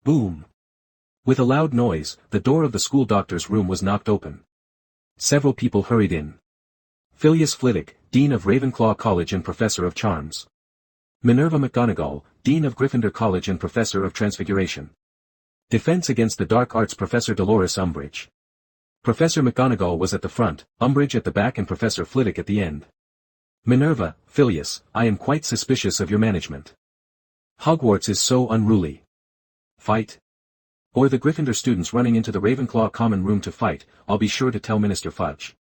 Boom! With a loud noise, the door of the school doctor's room was knocked open. Several people hurried in. Filius Flitwick, Dean of Ravenclaw College and Professor of Charms. Minerva McGonagall, Dean of Gryffindor College and Professor of Transfiguration. Defense against the Dark Arts Professor Dolores Umbridge. Professor McGonagall was at the front, Umbridge at the back and Professor Flitwick at the end. Minerva, Filius, I am quite suspicious of your management. Hogwarts is so unruly. Fight? Or the Gryffindor students running into the Ravenclaw common room to fight, I'll be sure to tell Minister Fudge.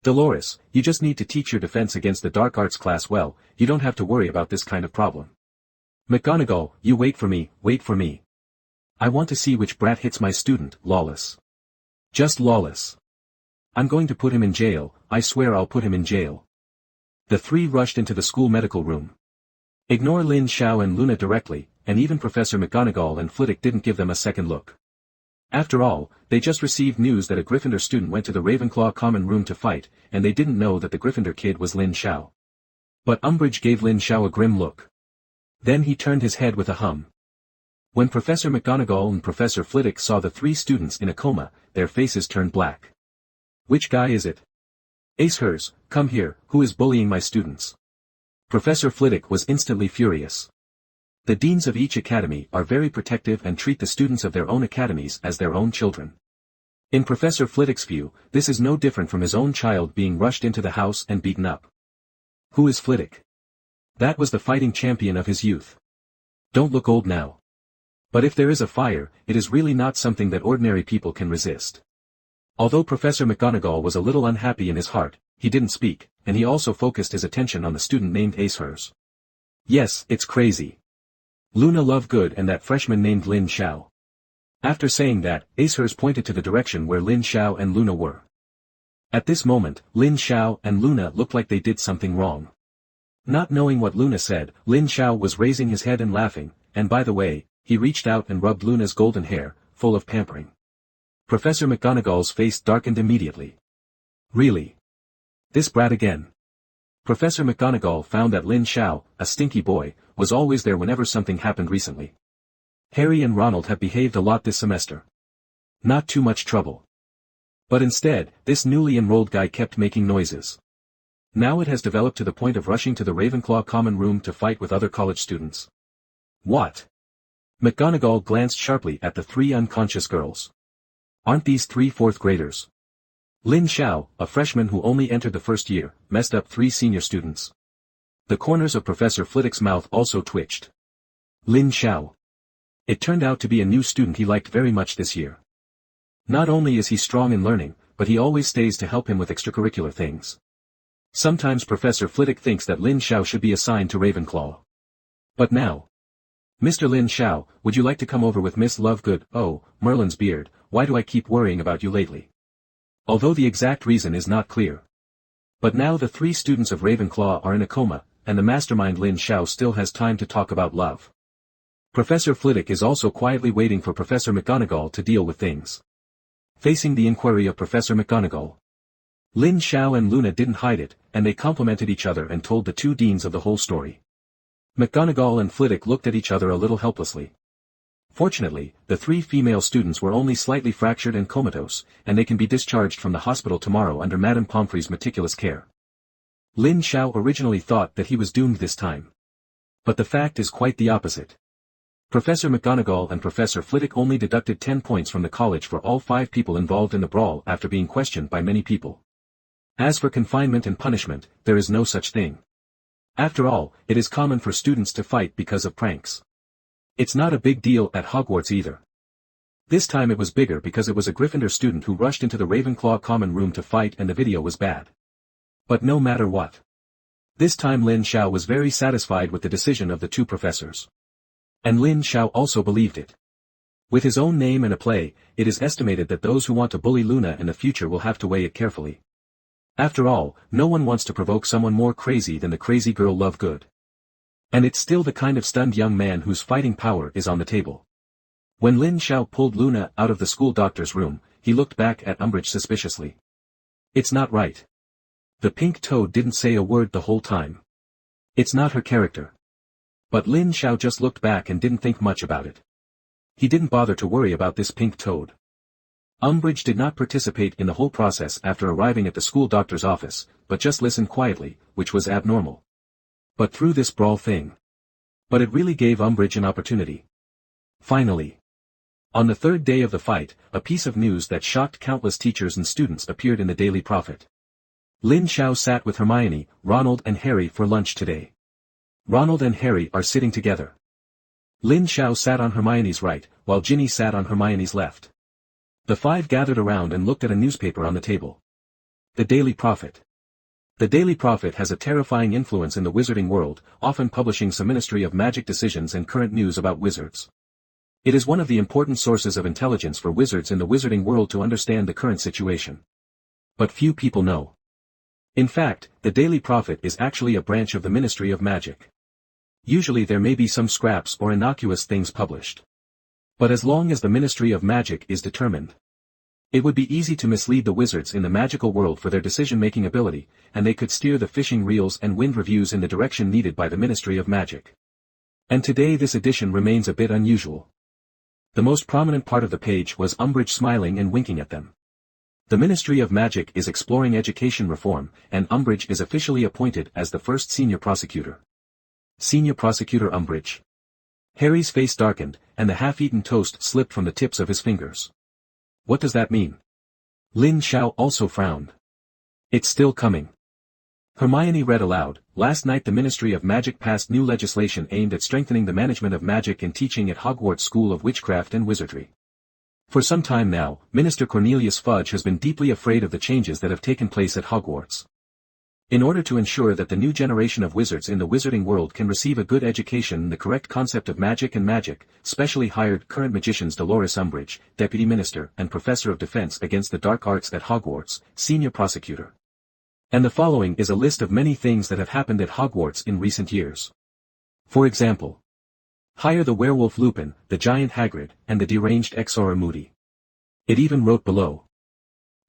Dolores, you just need to teach your defense against the dark arts class well, you don't have to worry about this kind of problem. McGonagall, you wait for me, wait for me. I want to see which brat hits my student, lawless. Just lawless. I'm going to put him in jail, I swear I'll put him in jail. The three rushed into the school medical room. Ignore Lin Xiao and Luna directly, and even Professor McGonagall and Flitwick didn't give them a second look. After all, they just received news that a Gryffindor student went to the Ravenclaw common room to fight, and they didn't know that the Gryffindor kid was Lin Xiao. But Umbridge gave Lin Xiao a grim look. Then he turned his head with a hum. When Professor McGonagall and Professor Flitwick saw the three students in a coma, their faces turned black. Which guy is it? Acehers, come here, who is bullying my students? Professor Flitwick was instantly furious. The deans of each academy are very protective and treat the students of their own academies as their own children. In Professor Flitwick's view, this is no different from his own child being rushed into the house and beaten up. Who is Flitwick? That was the fighting champion of his youth. Don't look old now. But if there is a fire, it is really not something that ordinary people can resist. Although Professor McGonagall was a little unhappy in his heart, he didn't speak, and he also focused his attention on the student named Acehers. Yes, it's crazy. Luna Lovegood and that freshman named Lin Xiao. After saying that, Acehers pointed to the direction where Lin Xiao and Luna were. At this moment, Lin Xiao and Luna looked like they did something wrong. Not knowing what Luna said, Lin Xiao was raising his head and laughing, and by the way, he reached out and rubbed Luna's golden hair, full of pampering. Professor McGonagall's face darkened immediately. Really? This brat again. Professor McGonagall found that Lin Xiao, a stinky boy, was always there whenever something happened recently. Harry and Ronald have behaved a lot this semester. Not too much trouble. But instead, this newly enrolled guy kept making noises. Now it has developed to the point of rushing to the Ravenclaw common room to fight with other college students. What? McGonagall glanced sharply at the three unconscious girls. Aren't these three fourth graders? Lin Xiao, a freshman who only entered the first year, messed up three senior students. The corners of Professor Flitwick's mouth also twitched. Lin Xiao. It turned out to be a new student he liked very much this year. Not only is he strong in learning, but he always stays to help him with extracurricular things. Sometimes Professor Flitwick thinks that Lin Xiao should be assigned to Ravenclaw. But now. Mr. Lin Xiao, would you like to come over with Miss Lovegood? Oh, Merlin's beard, why do I keep worrying about you lately? Although the exact reason is not clear. But now the three students of Ravenclaw are in a coma, and the mastermind Lin Xiao still has time to talk about love. Professor Flitwick is also quietly waiting for Professor McGonagall to deal with things. Facing the inquiry of Professor McGonagall, Lin Xiao and Luna didn't hide it, and they complimented each other and told the two deans of the whole story. McGonagall and Flitwick looked at each other a little helplessly. Fortunately, the three female students were only slightly fractured and comatose, and they can be discharged from the hospital tomorrow under Madame Pomfrey's meticulous care. Lin Xiao originally thought that he was doomed this time. But the fact is quite the opposite. Professor McGonagall and Professor Flitwick only deducted 10 points from the college for all 5 people involved in the brawl after being questioned by many people. As for confinement and punishment, there is no such thing. After all, it is common for students to fight because of pranks. It's not a big deal at Hogwarts either. This time it was bigger because it was a Gryffindor student who rushed into the Ravenclaw common room to fight and the video was bad. But no matter what. This time Lin Xiao was very satisfied with the decision of the two professors. And Lin Xiao also believed it. With his own name and a play, it is estimated that those who want to bully Luna in the future will have to weigh it carefully. After all, no one wants to provoke someone more crazy than the crazy girl Lovegood. And it's still the kind of stunned young man whose fighting power is on the table. When Lin Xiao pulled Luna out of the school doctor's room, he looked back at Umbridge suspiciously. It's not right. The pink toad didn't say a word the whole time. It's not her character. But Lin Xiao just looked back and didn't think much about it. He didn't bother to worry about this pink toad. Umbridge did not participate in the whole process after arriving at the school doctor's office, but just listened quietly, which was abnormal. But through this brawl thing. But it really gave Umbridge an opportunity. Finally. On the third day of the fight, a piece of news that shocked countless teachers and students appeared in the Daily Prophet. Lin Xiao sat with Hermione, Ronald and Harry for lunch today. Ronald and Harry are sitting together. Lin Xiao sat on Hermione's right, while Ginny sat on Hermione's left. The five gathered around and looked at a newspaper on the table. The Daily Prophet. The Daily Prophet has a terrifying influence in the wizarding world, often publishing some Ministry of Magic decisions and current news about wizards. It is one of the important sources of intelligence for wizards in the wizarding world to understand the current situation. But few people know. In fact, the Daily Prophet is actually a branch of the Ministry of Magic. Usually there may be some scraps or innocuous things published. But as long as the Ministry of Magic is determined, it would be easy to mislead the wizards in the magical world for their decision-making ability, and they could steer the fishing reels and wind reviews in the direction needed by the Ministry of Magic. And today this edition remains a bit unusual. The most prominent part of the page was Umbridge smiling and winking at them. The Ministry of Magic is exploring education reform, and Umbridge is officially appointed as the first senior prosecutor. Senior Prosecutor Umbridge. Harry's face darkened, and the half-eaten toast slipped from the tips of his fingers. What does that mean? Lin Xiao also frowned. It's still coming. Hermione read aloud, last night the Ministry of Magic passed new legislation aimed at strengthening the management of magic and teaching at Hogwarts School of Witchcraft and Wizardry. For some time now, Minister Cornelius Fudge has been deeply afraid of the changes that have taken place at Hogwarts. In order to ensure that the new generation of wizards in the wizarding world can receive a good education in the correct concept of magic and magic, specially hired current magicians Dolores Umbridge, Deputy Minister and Professor of Defense Against the Dark Arts at Hogwarts, Senior Prosecutor. And the following is a list of many things that have happened at Hogwarts in recent years. For example, hire the werewolf Lupin, the giant Hagrid, and the deranged Exora Moody. It even wrote below.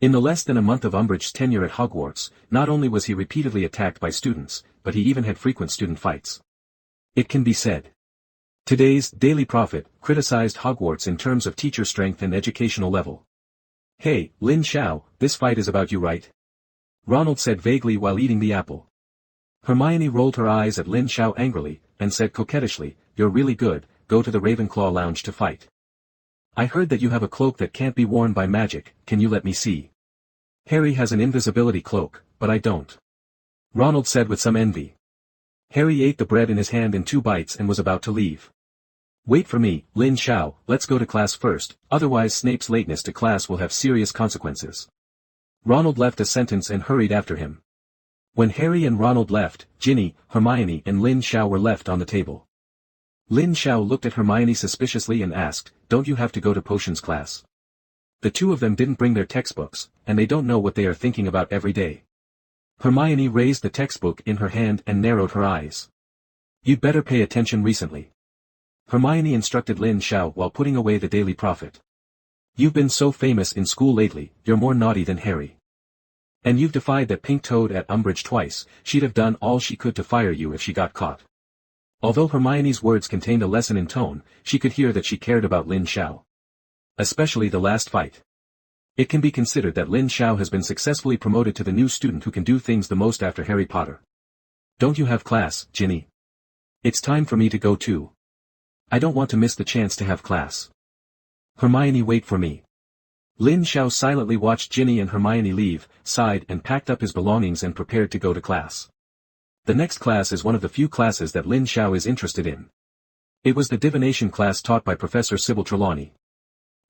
In the less than a month of Umbridge's tenure at Hogwarts, not only was he repeatedly attacked by students, but he even had frequent student fights. It can be said. Today's Daily Prophet criticized Hogwarts in terms of teacher strength and educational level. Hey, Lin Xiao, this fight is about you, right? Ronald said vaguely while eating the apple. Hermione rolled her eyes at Lin Xiao angrily, and said coquettishly, you're really good, go to the Ravenclaw lounge to fight. I heard that you have a cloak that can't be worn by magic, can you let me see? Harry has an invisibility cloak, but I don't. Ronald said with some envy. Harry ate the bread in his hand in 2 bites and was about to leave. Wait for me, Lin Xiao, let's go to class first, otherwise Snape's lateness to class will have serious consequences. Ronald left a sentence and hurried after him. When Harry and Ronald left, Ginny, Hermione and Lin Xiao were left on the table. Lin Xiao looked at Hermione suspiciously and asked, don't you have to go to potions class? The two of them didn't bring their textbooks, and they don't know what they are thinking about every day. Hermione raised the textbook in her hand and narrowed her eyes. You'd better pay attention recently. Hermione instructed Lin Xiao while putting away the Daily Prophet. You've been so famous in school lately, you're more naughty than Harry. And you've defied that pink toad at Umbridge twice, she'd have done all she could to fire you if she got caught. Although Hermione's words contained a lesson in tone, she could hear that she cared about Lin Xiao. Especially the last fight. It can be considered that Lin Xiao has been successfully promoted to the new student who can do things the most after Harry Potter. Don't you have class, Ginny? It's time for me to go too. I don't want to miss the chance to have class. Hermione, wait for me. Lin Xiao silently watched Ginny and Hermione leave, sighed and packed up his belongings and prepared to go to class. The next class is one of the few classes that Lin Xiao is interested in. It was the divination class taught by Professor Sybil Trelawney.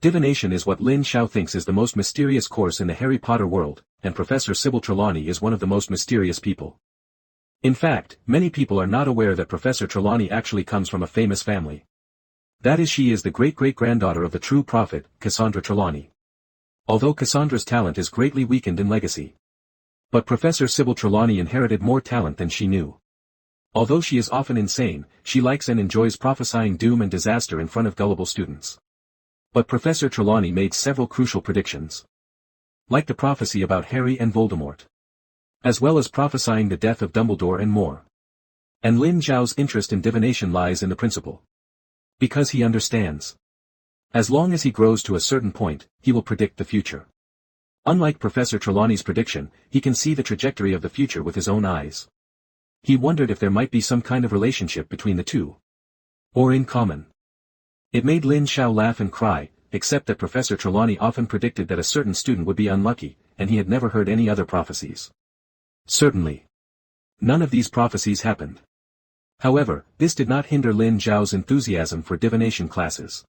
Divination is what Lin Xiao thinks is the most mysterious course in the Harry Potter world, and Professor Sybil Trelawney is one of the most mysterious people. In fact, many people are not aware that Professor Trelawney actually comes from a famous family. That is, she is the great-great-granddaughter of the true prophet, Cassandra Trelawney. Although Cassandra's talent is greatly weakened in legacy. But Professor Sybil Trelawney inherited more talent than she knew. Although she is often insane, she likes and enjoys prophesying doom and disaster in front of gullible students. But Professor Trelawney made several crucial predictions. Like the prophecy about Harry and Voldemort. As well as prophesying the death of Dumbledore and more. And Lin Xiao's interest in divination lies in the principle. Because he understands. As long as he grows to a certain point, he will predict the future. Unlike Professor Trelawney's prediction, he can see the trajectory of the future with his own eyes. He wondered if there might be some kind of relationship between the two. Or in common. It made Lin Xiao laugh and cry, except that Professor Trelawney often predicted that a certain student would be unlucky, and he had never heard any other prophecies. Certainly. None of these prophecies happened. However, this did not hinder Lin Xiao's enthusiasm for divination classes.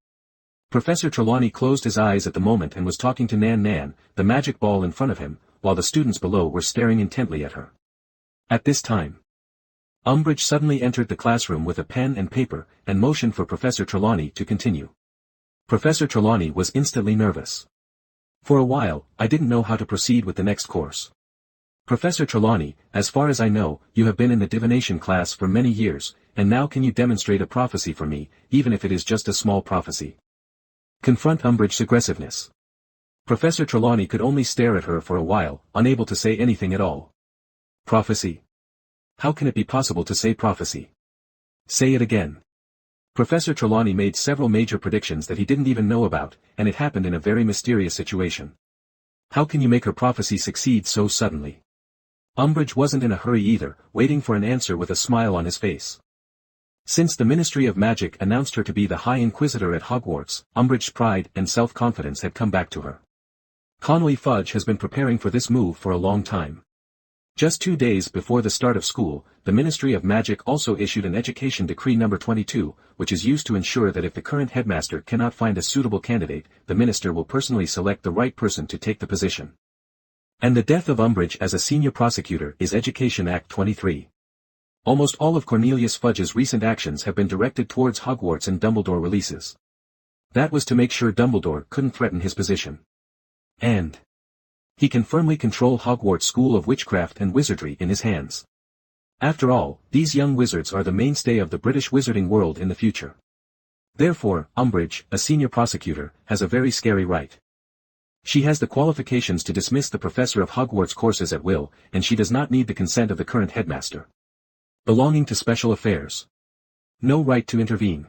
Professor Trelawney closed his eyes at the moment and was talking to Nan Nan, the magic ball in front of him, while the students below were staring intently at her. At this time, Umbridge suddenly entered the classroom with a pen and paper, and motioned for Professor Trelawney to continue. Professor Trelawney was instantly nervous. For a while, I didn't know how to proceed with the next course. Professor Trelawney, as far as I know, you have been in the divination class for many years, and now can you demonstrate a prophecy for me, even if it is just a small prophecy? Confront Umbridge's aggressiveness. Professor Trelawney could only stare at her for a while, unable to say anything at all. Prophecy? How can it be possible to say prophecy? Say it again. Professor Trelawney made several major predictions that he didn't even know about, and it happened in a very mysterious situation. How can you make her prophecy succeed so suddenly? Umbridge wasn't in a hurry either, waiting for an answer with a smile on his face. Since the Ministry of Magic announced her to be the High Inquisitor at Hogwarts, Umbridge's pride and self-confidence had come back to her. Connolly Fudge has been preparing for this move for a long time. Just 2 days before the start of school, the Ministry of Magic also issued an Education Decree No. 22, which is used to ensure that if the current headmaster cannot find a suitable candidate, the minister will personally select the right person to take the position. And the death of Umbridge as a senior prosecutor is Education Act 23. Almost all of Cornelius Fudge's recent actions have been directed towards Hogwarts and Dumbledore releases. That was to make sure Dumbledore couldn't threaten his position. And he can firmly control Hogwarts School of Witchcraft and Wizardry in his hands. After all, these young wizards are the mainstay of the British wizarding world in the future. Therefore, Umbridge, a senior prosecutor, has a very scary right. She has the qualifications to dismiss the professor of Hogwarts courses at will, and she does not need the consent of the current headmaster. Belonging to special affairs. No right to intervene.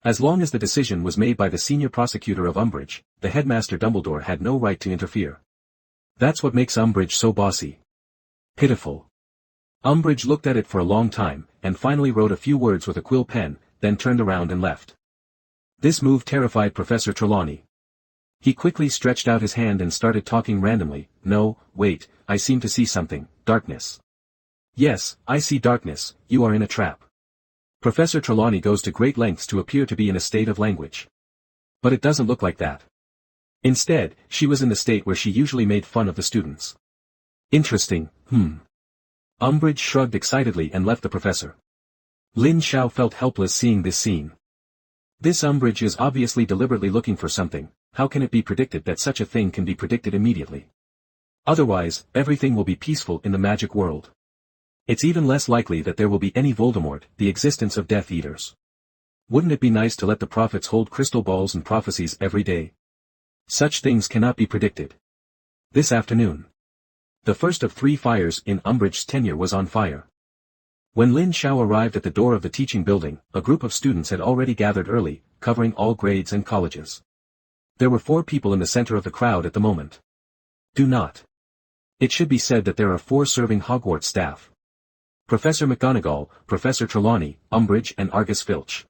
As long as the decision was made by the senior prosecutor of Umbridge, the headmaster Dumbledore had no right to interfere. That's what makes Umbridge so bossy. Pitiful. Umbridge looked at it for a long time, and finally wrote a few words with a quill pen, then turned around and left. This move terrified Professor Trelawney. He quickly stretched out his hand and started talking randomly. No, wait, I seem to see something, darkness. Yes, I see darkness, you are in a trap. Professor Trelawney goes to great lengths to appear to be in a state of language. But it doesn't look like that. Instead, she was in the state where she usually made fun of the students. Interesting, Umbridge shrugged excitedly and left the professor. Lin Xiao felt helpless seeing this scene. This Umbridge is obviously deliberately looking for something. How can it be predicted that such a thing can be predicted immediately? Otherwise, everything will be peaceful in the magic world. It's even less likely that there will be any Voldemort, the existence of Death Eaters. Wouldn't it be nice to let the prophets hold crystal balls and prophecies every day? Such things cannot be predicted. This afternoon, the first of 3 fires in Umbridge's tenure was on fire. When Lin Xiao arrived at the door of the teaching building, a group of students had already gathered early, covering all grades and colleges. There were 4 people in the center of the crowd at the moment. Do not. It should be said that there are 4 serving Hogwarts staff. Professor McGonagall, Professor Trelawney, Umbridge and Argus Filch.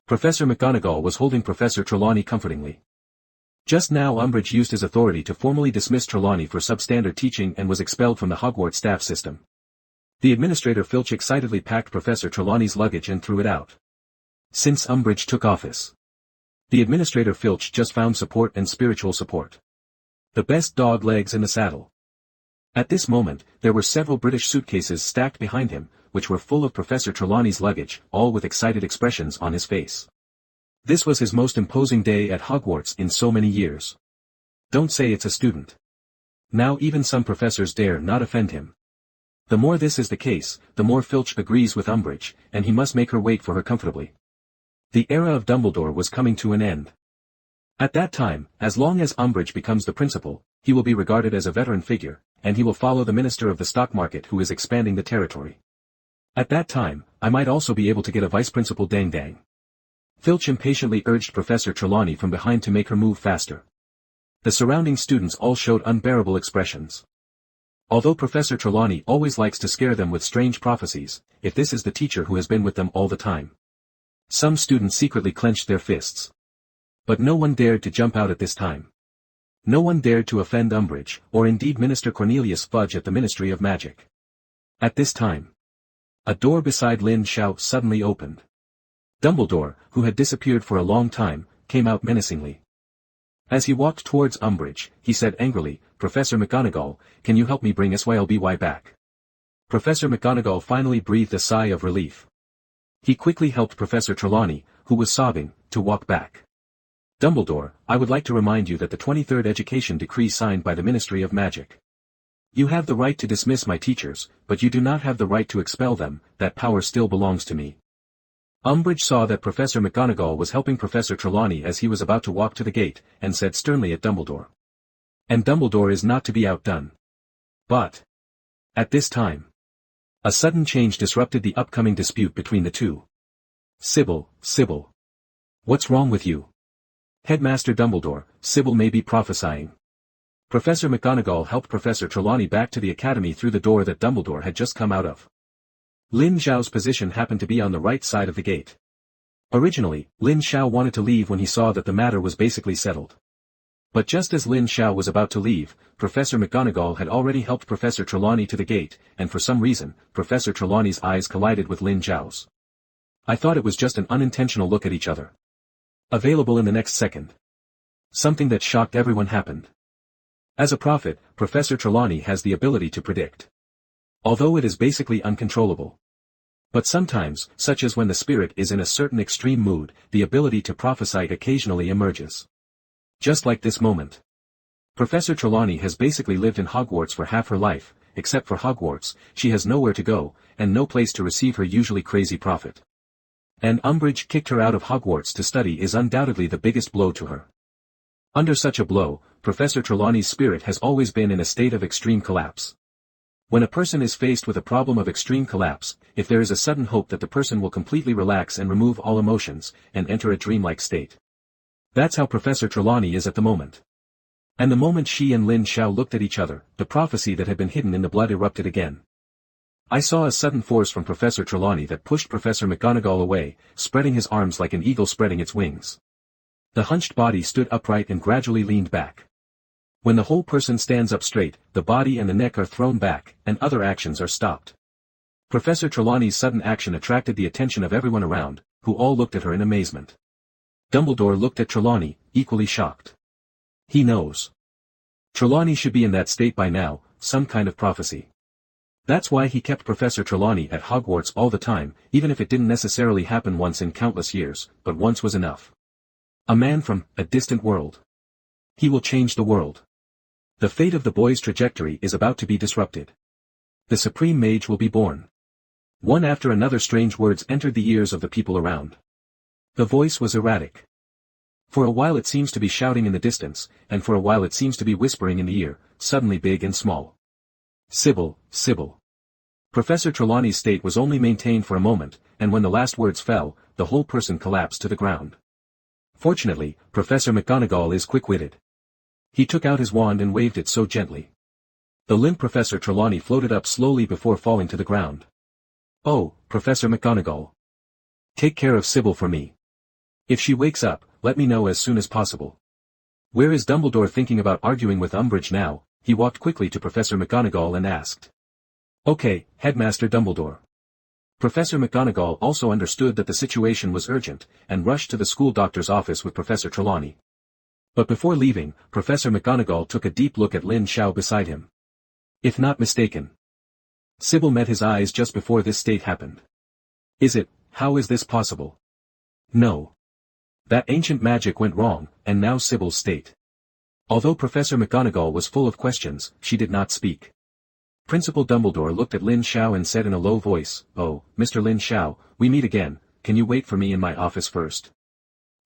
Professor McGonagall was holding Professor Trelawney comfortingly. Just now Umbridge used his authority to formally dismiss Trelawney for substandard teaching and was expelled from the Hogwarts staff system. The administrator Filch excitedly packed Professor Trelawney's luggage and threw it out. Since Umbridge took office, the administrator Filch just found support and spiritual support. The best dog legs in the saddle. At this moment, there were several British suitcases stacked behind him, which were full of Professor Trelawney's luggage, all with excited expressions on his face. This was his most imposing day at Hogwarts in so many years. Don't say it's a student. Now even some professors dare not offend him. The more this is the case, the more Filch agrees with Umbridge, and he must make her wait for her comfortably. The era of Dumbledore was coming to an end. At that time, as long as Umbridge becomes the principal, he will be regarded as a veteran figure, and he will follow the Minister of the Stock Market who is expanding the territory. At that time, I might also be able to get a vice principal dang. Filch impatiently urged Professor Trelawney from behind to make her move faster. The surrounding students all showed unbearable expressions. Although Professor Trelawney always likes to scare them with strange prophecies, if this is the teacher who has been with them all the time. Some students secretly clenched their fists. But no one dared to jump out at this time. No one dared to offend Umbridge, or indeed Minister Cornelius Fudge at the Ministry of Magic. At this time, a door beside Lin Xiao suddenly opened. Dumbledore, who had disappeared for a long time, came out menacingly. As he walked towards Umbridge, he said angrily, "Professor McGonagall, can you help me bring SYLBY back?" Professor McGonagall finally breathed a sigh of relief. He quickly helped Professor Trelawney, who was sobbing, to walk back. "Dumbledore, I would like to remind you that the 23rd Education Decree signed by the Ministry of Magic. You have the right to dismiss my teachers, but you do not have the right to expel them, that power still belongs to me." Umbridge saw that Professor McGonagall was helping Professor Trelawney as he was about to walk to the gate, and said sternly at Dumbledore. And Dumbledore is not to be outdone. But at this time, a sudden change disrupted the upcoming dispute between the two. "Sybil, Sybil. What's wrong with you?" "Headmaster Dumbledore, Sybil may be prophesying." Professor McGonagall helped Professor Trelawney back to the academy through the door that Dumbledore had just come out of. Lin Xiao's position happened to be on the right side of the gate. Originally, Lin Xiao wanted to leave when he saw that the matter was basically settled. But just as Lin Xiao was about to leave, Professor McGonagall had already helped Professor Trelawney to the gate, and for some reason, Professor Trelawney's eyes collided with Lin Xiao's. I thought it was just an unintentional look at each other. Available in the next second. Something that shocked everyone happened. As a prophet, Professor Trelawney has the ability to predict. Although it is basically uncontrollable. But sometimes, such as when the spirit is in a certain extreme mood, the ability to prophesy occasionally emerges. Just like this moment. Professor Trelawney has basically lived in Hogwarts for half her life, except for Hogwarts, she has nowhere to go, and no place to receive her usually crazy prophet. And Umbridge kicked her out of Hogwarts to study is undoubtedly the biggest blow to her. Under such a blow, Professor Trelawney's spirit has always been in a state of extreme collapse. When a person is faced with a problem of extreme collapse, if there is a sudden hope that the person will completely relax and remove all emotions, and enter a dreamlike state. That's how Professor Trelawney is at the moment. And the moment she and Lin Xiao looked at each other, the prophecy that had been hidden in the blood erupted again. I saw a sudden force from Professor Trelawney that pushed Professor McGonagall away, spreading his arms like an eagle spreading its wings. The hunched body stood upright and gradually leaned back. When the whole person stands up straight, the body and the neck are thrown back, and other actions are stopped. Professor Trelawney's sudden action attracted the attention of everyone around, who all looked at her in amazement. Dumbledore looked at Trelawney, equally shocked. He knows. Trelawney should be in that state by now, some kind of prophecy. That's why he kept Professor Trelawney at Hogwarts all the time, even if it didn't necessarily happen once in countless years, but once was enough. A man from a distant world. He will change the world. The fate of the boy's trajectory is about to be disrupted. The Supreme Mage will be born. One after another strange words entered the ears of the people around. The voice was erratic. For a while it seems to be shouting in the distance, and for a while it seems to be whispering in the ear, suddenly big and small. "Sybil, Sybil." Professor Trelawney's state was only maintained for a moment, and when the last words fell, the whole person collapsed to the ground. Fortunately, Professor McGonagall is quick-witted. He took out his wand and waved it so gently. The limp Professor Trelawney floated up slowly before falling to the ground. "Oh, Professor McGonagall. Take care of Sybil for me. If she wakes up, let me know as soon as possible." Where is Dumbledore thinking about arguing with Umbridge now? He walked quickly to Professor McGonagall and asked. "Okay, Headmaster Dumbledore." Professor McGonagall also understood that the situation was urgent, and rushed to the school doctor's office with Professor Trelawney. But before leaving, Professor McGonagall took a deep look at Lin Xiao beside him. If not mistaken, Sybil met his eyes just before this state happened. How is this possible? No. That ancient magic went wrong, and now Sybil's state. Although Professor McGonagall was full of questions, she did not speak. Principal Dumbledore looked at Lin Xiao and said in a low voice, "Oh, Mr. Lin Xiao, we meet again, can you wait for me in my office first?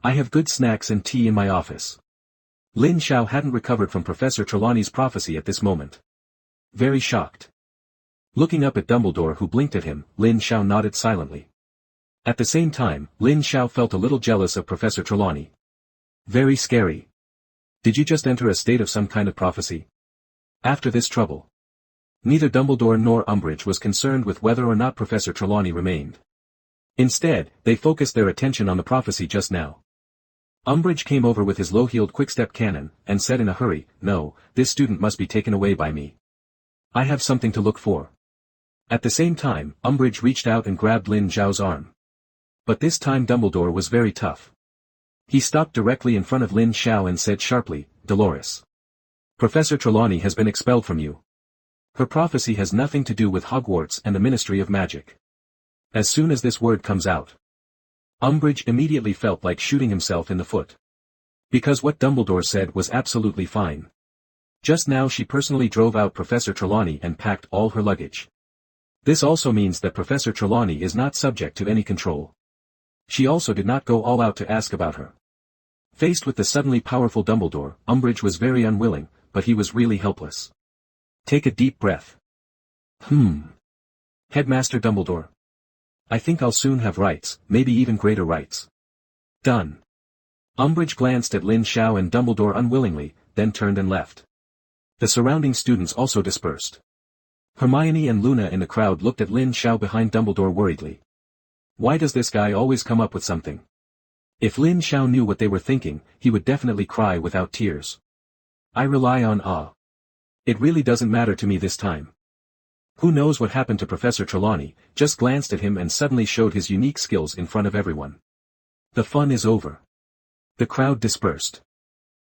I have good snacks and tea in my office." Lin Xiao hadn't recovered from Professor Trelawney's prophecy at this moment. Very shocked. Looking up at Dumbledore who blinked at him, Lin Xiao nodded silently. At the same time, Lin Xiao felt a little jealous of Professor Trelawney. Very scary. Did you just enter a state of some kind of prophecy? After this trouble. Neither Dumbledore nor Umbridge was concerned with whether or not Professor Trelawney remained. Instead, they focused their attention on the prophecy just now. Umbridge came over with his low-heeled quick-step cannon, and said in a hurry, "No, this student must be taken away by me. I have something to look for." At the same time, Umbridge reached out and grabbed Lin Xiao's arm. But this time Dumbledore was very tough. He stopped directly in front of Lin Xiao and said sharply, "Dolores. Professor Trelawney has been expelled from you. Her prophecy has nothing to do with Hogwarts and the Ministry of Magic." As soon as this word comes out, Umbridge immediately felt like shooting himself in the foot. Because what Dumbledore said was absolutely fine. Just now she personally drove out Professor Trelawney and packed all her luggage. This also means that Professor Trelawney is not subject to any control. She also did not go all out to ask about her. Faced with the suddenly powerful Dumbledore, Umbridge was very unwilling, but he was really helpless. Take a deep breath. Headmaster Dumbledore. I think I'll soon have rights, maybe even greater rights. Done. Umbridge glanced at Lin Xiao and Dumbledore unwillingly, then turned and left. The surrounding students also dispersed. Hermione and Luna in the crowd looked at Lin Xiao behind Dumbledore worriedly. Why does this guy always come up with something? If Lin Xiao knew what they were thinking, he would definitely cry without tears. I rely on Ah. It really doesn't matter to me this time. Who knows what happened to Professor Trelawney, just glanced at him and suddenly showed his unique skills in front of everyone. The fun is over. The crowd dispersed.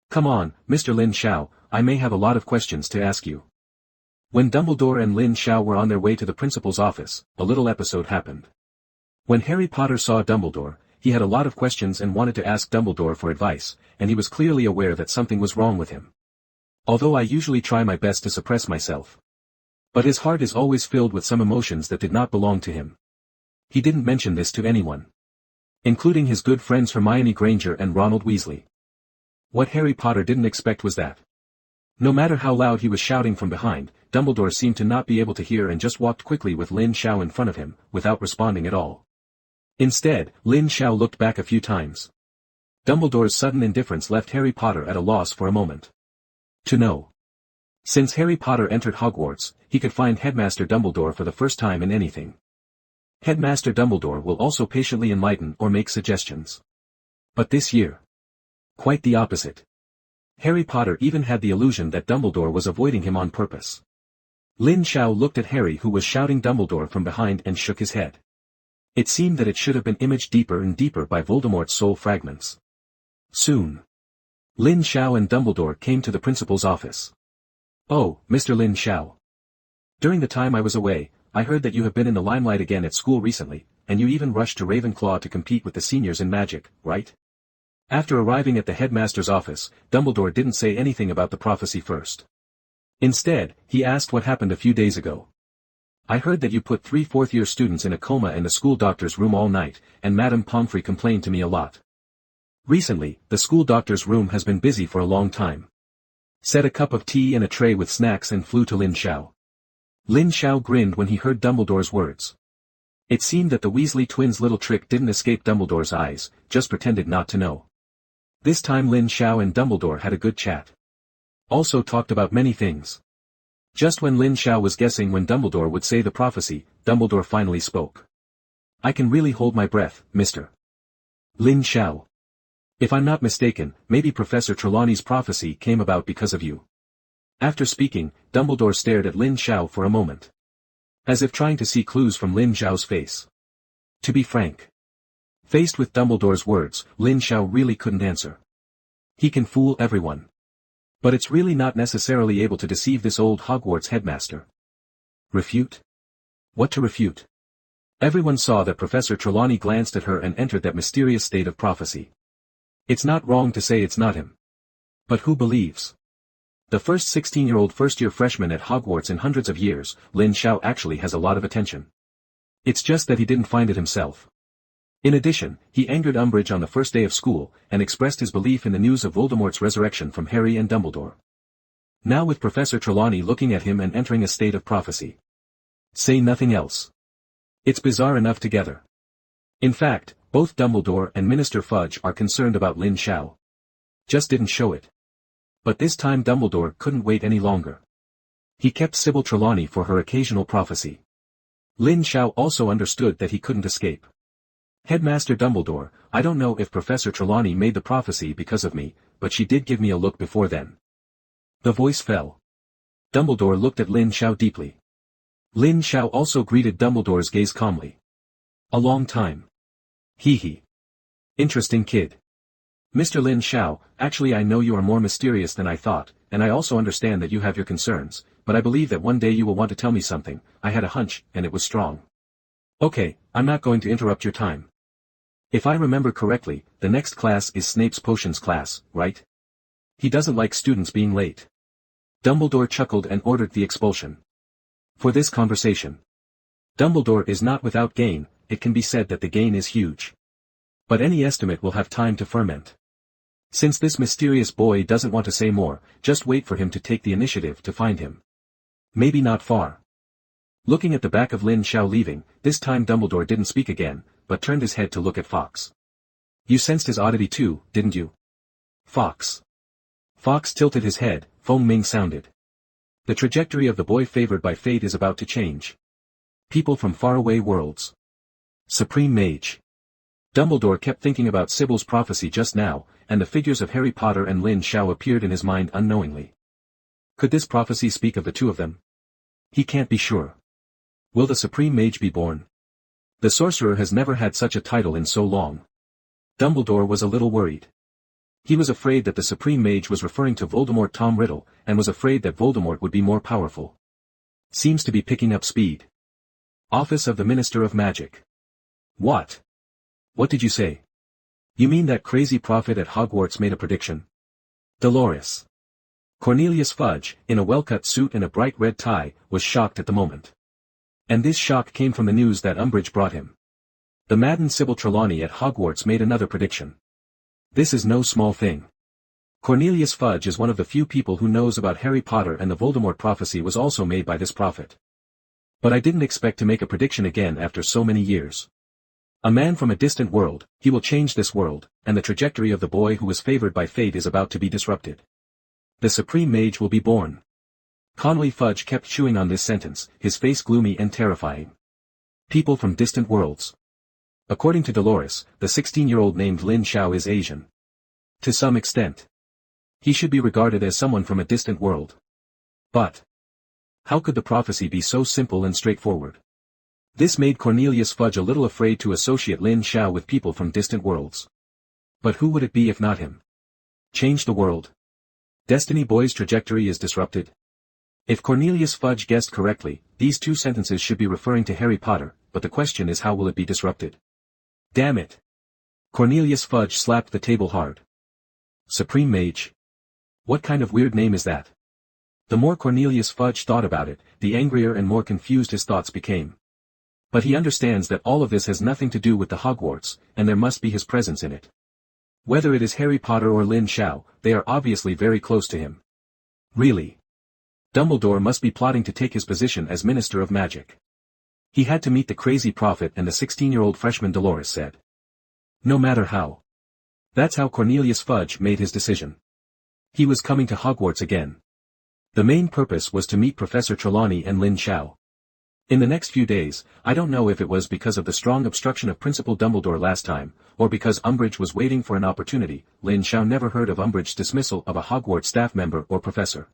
Come on, Mr. Lin Xiao, I may have a lot of questions to ask you. When Dumbledore and Lin Xiao were on their way to the principal's office, a little episode happened. When Harry Potter saw Dumbledore, he had a lot of questions and wanted to ask Dumbledore for advice, and he was clearly aware that something was wrong with him. Although I usually try my best to suppress myself. But his heart is always filled with some emotions that did not belong to him. He didn't mention this to anyone. Including his good friends Hermione Granger and Ronald Weasley. What Harry Potter didn't expect was that. No matter how loud he was shouting from behind, Dumbledore seemed to not be able to hear and just walked quickly with Lin Xiao in front of him, without responding at all. Instead, Lin Xiao looked back a few times. Dumbledore's sudden indifference left Harry Potter at a loss for a moment. To know. Since Harry Potter entered Hogwarts, he could find Headmaster Dumbledore for the first time in anything. Headmaster Dumbledore will also patiently enlighten or make suggestions. But this year. Quite the opposite. Harry Potter even had the illusion that Dumbledore was avoiding him on purpose. Lin Xiao looked at Harry who was shouting Dumbledore from behind and shook his head. It seemed that it should have been imaged deeper and deeper by Voldemort's soul fragments. Soon. Lin Xiao and Dumbledore came to the principal's office. Oh, Mr. Lin Xiao. During the time I was away, I heard that you have been in the limelight again at school recently, and you even rushed to Ravenclaw to compete with the seniors in magic, right? After arriving at the headmaster's office, Dumbledore didn't say anything about the prophecy first. Instead, he asked what happened a few days ago. I heard that you put 3 fourth-year students in a coma in the school doctor's room all night, and Madame Pomfrey complained to me a lot. Recently, the school doctor's room has been busy for a long time. Set a cup of tea in a tray with snacks and flew to Lin Xiao. Lin Xiao grinned when he heard Dumbledore's words. It seemed that the Weasley twins' little trick didn't escape Dumbledore's eyes, just pretended not to know. This time Lin Xiao and Dumbledore had a good chat. Also talked about many things. Just when Lin Xiao was guessing when Dumbledore would say the prophecy, Dumbledore finally spoke. I can really hold my breath, Mr. Lin Xiao. If I'm not mistaken, maybe Professor Trelawney's prophecy came about because of you. After speaking, Dumbledore stared at Lin Xiao for a moment. As if trying to see clues from Lin Xiao's face. To be frank. Faced with Dumbledore's words, Lin Xiao really couldn't answer. He can fool everyone. But it's really not necessarily able to deceive this old Hogwarts headmaster. Refute? What to refute? Everyone saw that Professor Trelawney glanced at her and entered that mysterious state of prophecy. It's not wrong to say it's not him. But who believes? The first 16-year-old first-year freshman at Hogwarts in hundreds of years, Lin Xiao actually has a lot of attention. It's just that he didn't find it himself. In addition, he angered Umbridge on the first day of school, and expressed his belief in the news of Voldemort's resurrection from Harry and Dumbledore. Now with Professor Trelawney looking at him and entering a state of prophecy. Say nothing else. It's bizarre enough together. In fact, both Dumbledore and Minister Fudge are concerned about Lin Xiao. Just didn't show it. But this time Dumbledore couldn't wait any longer. He kept Sybil Trelawney for her occasional prophecy. Lin Xiao also understood that he couldn't escape. Headmaster Dumbledore, I don't know if Professor Trelawney made the prophecy because of me, but she did give me a look before then. The voice fell. Dumbledore looked at Lin Xiao deeply. Lin Xiao also greeted Dumbledore's gaze calmly. A long time. Hee hee. Interesting kid. Mr. Lin Xiao, actually I know you are more mysterious than I thought, and I also understand that you have your concerns, but I believe that one day you will want to tell me something. I had a hunch, and it was strong. Okay, I'm not going to interrupt your time. If I remember correctly, the next class is Snape's potions class, right? He doesn't like students being late. Dumbledore chuckled and ordered the expulsion. For this conversation. Dumbledore is not without gain, it can be said that the gain is huge. But any estimate will have time to ferment. Since this mysterious boy doesn't want to say more, just wait for him to take the initiative to find him. Maybe not far. Looking at the back of Lin Xiao leaving, this time Dumbledore didn't speak again, but turned his head to look at Fox. You sensed his oddity too, didn't you? Fox. Fox tilted his head, Feng Ming sounded. The trajectory of the boy favored by fate is about to change. People from faraway worlds. Supreme Mage. Dumbledore kept thinking about Sybil's prophecy just now, and the figures of Harry Potter and Lin Xiao appeared in his mind unknowingly. Could this prophecy speak of the two of them? He can't be sure. Will the Supreme Mage be born? The sorcerer has never had such a title in so long. Dumbledore was a little worried. He was afraid that the Supreme Mage was referring to Voldemort Tom Riddle, and was afraid that Voldemort would be more powerful. Seems to be picking up speed. Office of the Minister of Magic. What? What did you say? You mean that crazy prophet at Hogwarts made a prediction? Dolores. Cornelius Fudge, in a well-cut suit and a bright red tie, was shocked at the moment. And this shock came from the news that Umbridge brought him. The maddened Sybil Trelawney at Hogwarts made another prediction. This is no small thing. Cornelius Fudge is one of the few people who knows about Harry Potter, and the Voldemort prophecy was also made by this prophet. But I didn't expect to make a prediction again after so many years. A man from a distant world, he will change this world, and the trajectory of the boy who was favored by fate is about to be disrupted. The Supreme Mage will be born. Connolly Fudge kept chewing on this sentence, his face gloomy and terrifying. People from distant worlds. According to Dolores, the 16-year-old named Lin Xiao is Asian. To some extent. He should be regarded as someone from a distant world. But how could the prophecy be so simple and straightforward? This made Cornelius Fudge a little afraid to associate Lin Xiao with people from distant worlds. But who would it be if not him? Change the world. Destiny Boy's trajectory is disrupted. If Cornelius Fudge guessed correctly, these two sentences should be referring to Harry Potter, but the question is, how will it be disrupted? Damn it! Cornelius Fudge slapped the table hard. Supreme Mage? What kind of weird name is that? The more Cornelius Fudge thought about it, the angrier and more confused his thoughts became. But he understands that all of this has nothing to do with the Hogwarts, and there must be his presence in it. Whether it is Harry Potter or Lin Xiao, they are obviously very close to him. Really? Dumbledore must be plotting to take his position as Minister of Magic. He had to meet the crazy prophet and the 16-year-old freshman, Dolores said. No matter how. That's how Cornelius Fudge made his decision. He was coming to Hogwarts again. The main purpose was to meet Professor Trelawney and Lin Xiao. In the next few days, I don't know if it was because of the strong obstruction of Principal Dumbledore last time, or because Umbridge was waiting for an opportunity, Lin Xiao never heard of Umbridge's dismissal of a Hogwarts staff member or professor.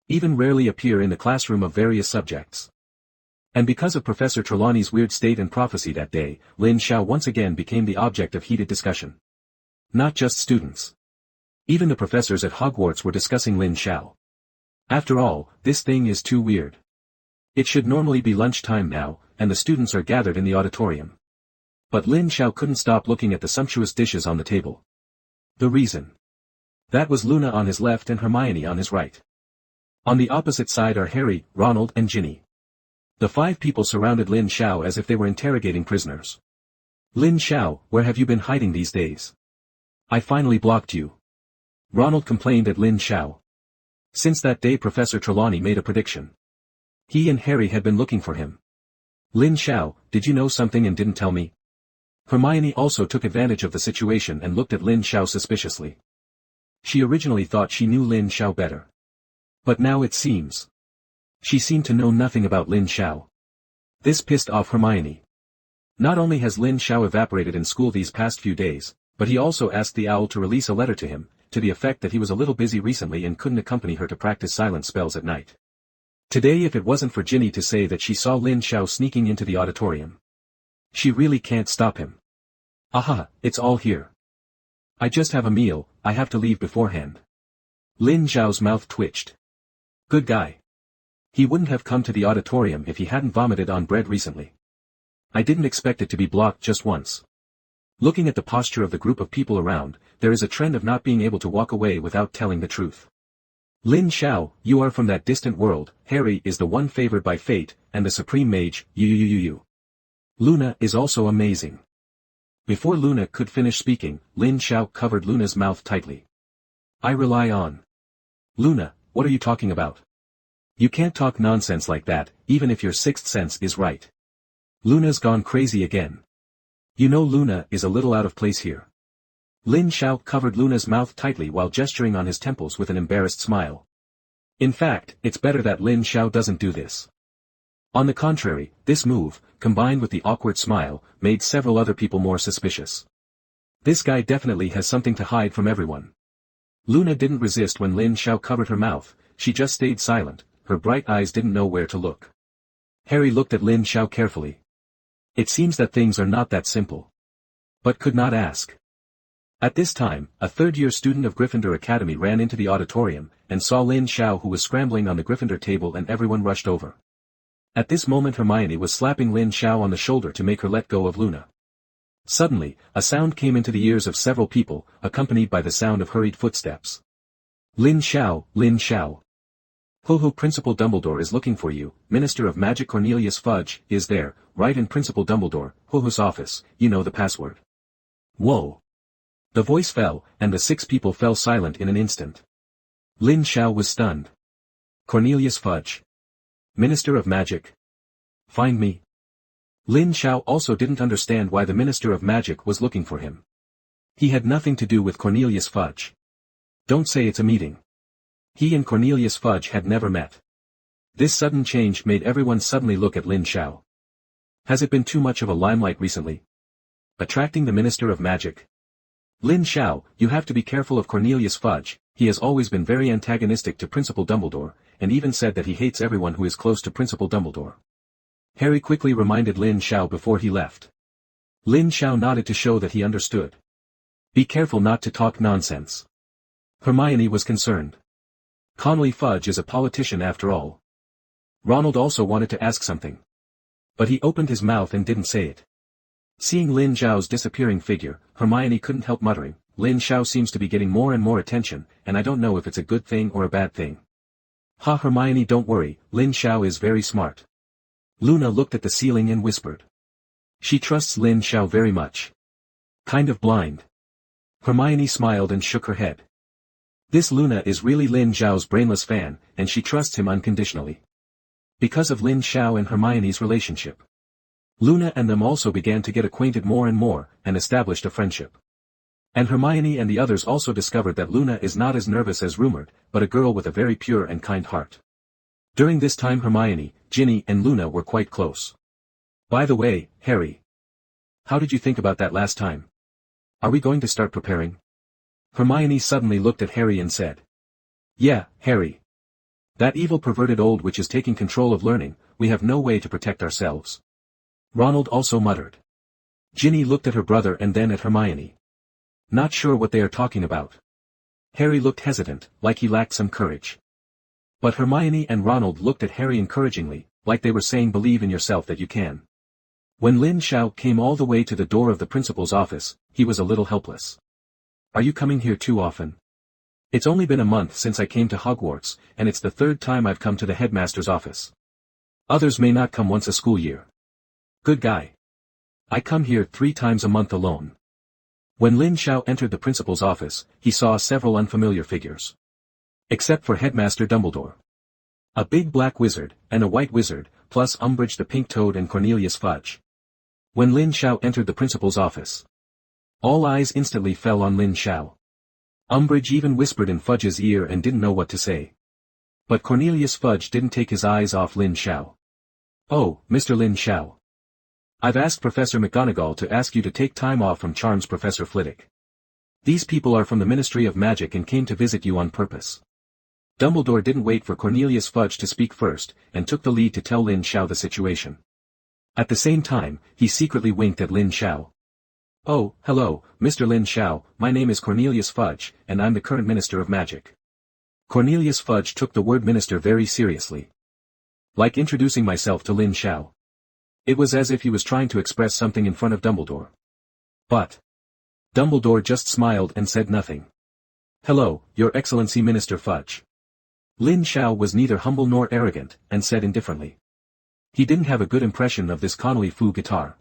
Even rarely appear in the classroom of various subjects. And because of Professor Trelawney's weird state and prophecy that day, Lin Xiao once again became the object of heated discussion. Not just students. Even the professors at Hogwarts were discussing Lin Xiao. After all, this thing is too weird. It should normally be lunchtime now, and the students are gathered in the auditorium. But Lin Xiao couldn't stop looking at the sumptuous dishes on the table. The reason? That was Luna on his left and Hermione on his right. On the opposite side are Harry, Ronald and Ginny. The 5 people surrounded Lin Xiao as if they were interrogating prisoners. Lin Xiao, where have you been hiding these days? I finally blocked you. Ronald complained at Lin Xiao. Since that day Professor Trelawney made a prediction. He and Harry had been looking for him. Lin Xiao, did you know something and didn't tell me? Hermione also took advantage of the situation and looked at Lin Xiao suspiciously. She originally thought she knew Lin Xiao better. But now it seems. She seemed to know nothing about Lin Xiao. This pissed off Hermione. Not only has Lin Xiao evaporated in school these past few days, but he also asked the owl to release a letter to him, to the effect that he was a little busy recently and couldn't accompany her to practice silent spells at night. Today, if it wasn't for Ginny to say that she saw Lin Xiao sneaking into the auditorium. She really can't stop him. Aha, it's all here. I just have a meal, I have to leave beforehand. Lin Xiao's mouth twitched. Good guy. He wouldn't have come to the auditorium if he hadn't vomited on bread recently. I didn't expect it to be blocked just once. Looking at the posture of the group of people around, there is a trend of not being able to walk away without telling the truth. Lin Xiao, you are from that distant world, Harry is the one favored by fate, and the Supreme Mage, you. Luna is also amazing. Before Luna could finish speaking, Lin Xiao covered Luna's mouth tightly. I rely on. Luna, what are you talking about? You can't talk nonsense like that, even if your sixth sense is right. Luna's gone crazy again. You know Luna is a little out of place here. Lin Xiao covered Luna's mouth tightly while gesturing on his temples with an embarrassed smile. In fact, it's better that Lin Xiao doesn't do this. On the contrary, this move, combined with the awkward smile, made several other people more suspicious. This guy definitely has something to hide from everyone. Luna didn't resist when Lin Xiao covered her mouth, she just stayed silent, her bright eyes didn't know where to look. Harry looked at Lin Xiao carefully. It seems that things are not that simple. But could not ask. At this time, a third-year student of Gryffindor Academy ran into the auditorium, and saw Lin Xiao who was scrambling on the Gryffindor table and everyone rushed over. At this moment Hermione was slapping Lin Xiao on the shoulder to make her let go of Luna. Suddenly, a sound came into the ears of several people, accompanied by the sound of hurried footsteps. Lin Xiao, Lin Xiao. Ho, Principal Dumbledore is looking for you, Minister of Magic Cornelius Fudge, is there, right in Principal Dumbledore, Ho's office, you know the password. Whoa. The voice fell, and the 6 people fell silent in an instant. Lin Xiao was stunned. Cornelius Fudge. Minister of Magic. Find me. Lin Xiao also didn't understand why the Minister of Magic was looking for him. He had nothing to do with Cornelius Fudge. Don't say it's a meeting. He and Cornelius Fudge had never met. This sudden change made everyone suddenly look at Lin Xiao. Has it been too much of a limelight recently? Attracting the Minister of Magic? Lin Xiao, you have to be careful of Cornelius Fudge, he has always been very antagonistic to Principal Dumbledore, and even said that he hates everyone who is close to Principal Dumbledore. Harry quickly reminded Lin Xiao before he left. Lin Xiao nodded to show that he understood. Be careful not to talk nonsense. Hermione was concerned. Connolly Fudge is a politician after all. Ronald also wanted to ask something. But he opened his mouth and didn't say it. Seeing Lin Xiao's disappearing figure, Hermione couldn't help muttering, Lin Xiao seems to be getting more and more attention, and I don't know if it's a good thing or a bad thing. Ha Hermione, don't worry, Lin Xiao is very smart. Luna looked at the ceiling and whispered. She trusts Lin Xiao very much. Kind of blind. Hermione smiled and shook her head. This Luna is really Lin Xiao's brainless fan, and she trusts him unconditionally. Because of Lin Xiao and Hermione's relationship. Luna and them also began to get acquainted more and more, and established a friendship. And Hermione and the others also discovered that Luna is not as nervous as rumored, but a girl with a very pure and kind heart. During this time Hermione, Ginny and Luna were quite close. By the way, Harry. How did you think about that last time? Are we going to start preparing? Hermione suddenly looked at Harry and said. Yeah, Harry. That evil perverted old witch is taking control of learning, we have no way to protect ourselves. Ronald also muttered. Ginny looked at her brother and then at Hermione. Not sure what they are talking about. Harry looked hesitant, like he lacked some courage. But Hermione and Ronald looked at Harry encouragingly, like they were saying believe in yourself that you can. When Lin Xiao came all the way to the door of the principal's office, he was a little helpless. Are you coming here too often? It's only been a month since I came to Hogwarts, and it's the 3rd time I've come to the headmaster's office. Others may not come once a school year. Good guy. I come here 3 times a month alone. When Lin Xiao entered the principal's office, he saw several unfamiliar figures. Except for Headmaster Dumbledore. A big black wizard, and a white wizard, plus Umbridge the Pink Toad and Cornelius Fudge. When Lin Xiao entered the principal's office, all eyes instantly fell on Lin Xiao. Umbridge even whispered in Fudge's ear and didn't know what to say. But Cornelius Fudge didn't take his eyes off Lin Xiao. "Oh, Mr. Lin Xiao. I've asked Professor McGonagall to ask you to take time off from Charms Professor Flitwick. These people are from the Ministry of Magic and came to visit you on purpose." Dumbledore didn't wait for Cornelius Fudge to speak first, and took the lead to tell Lin Xiao the situation. At the same time, he secretly winked at Lin Xiao. "Oh, hello, Mr. Lin Xiao, my name is Cornelius Fudge, and I'm the current Minister of Magic." Cornelius Fudge took the word minister very seriously. "Like introducing myself to Lin Xiao." It was as if he was trying to express something in front of Dumbledore. But Dumbledore just smiled and said nothing. "Hello, Your Excellency Minister Fudge." Lin Xiao was neither humble nor arrogant, and said indifferently. He didn't have a good impression of this Connolly Fu guitar.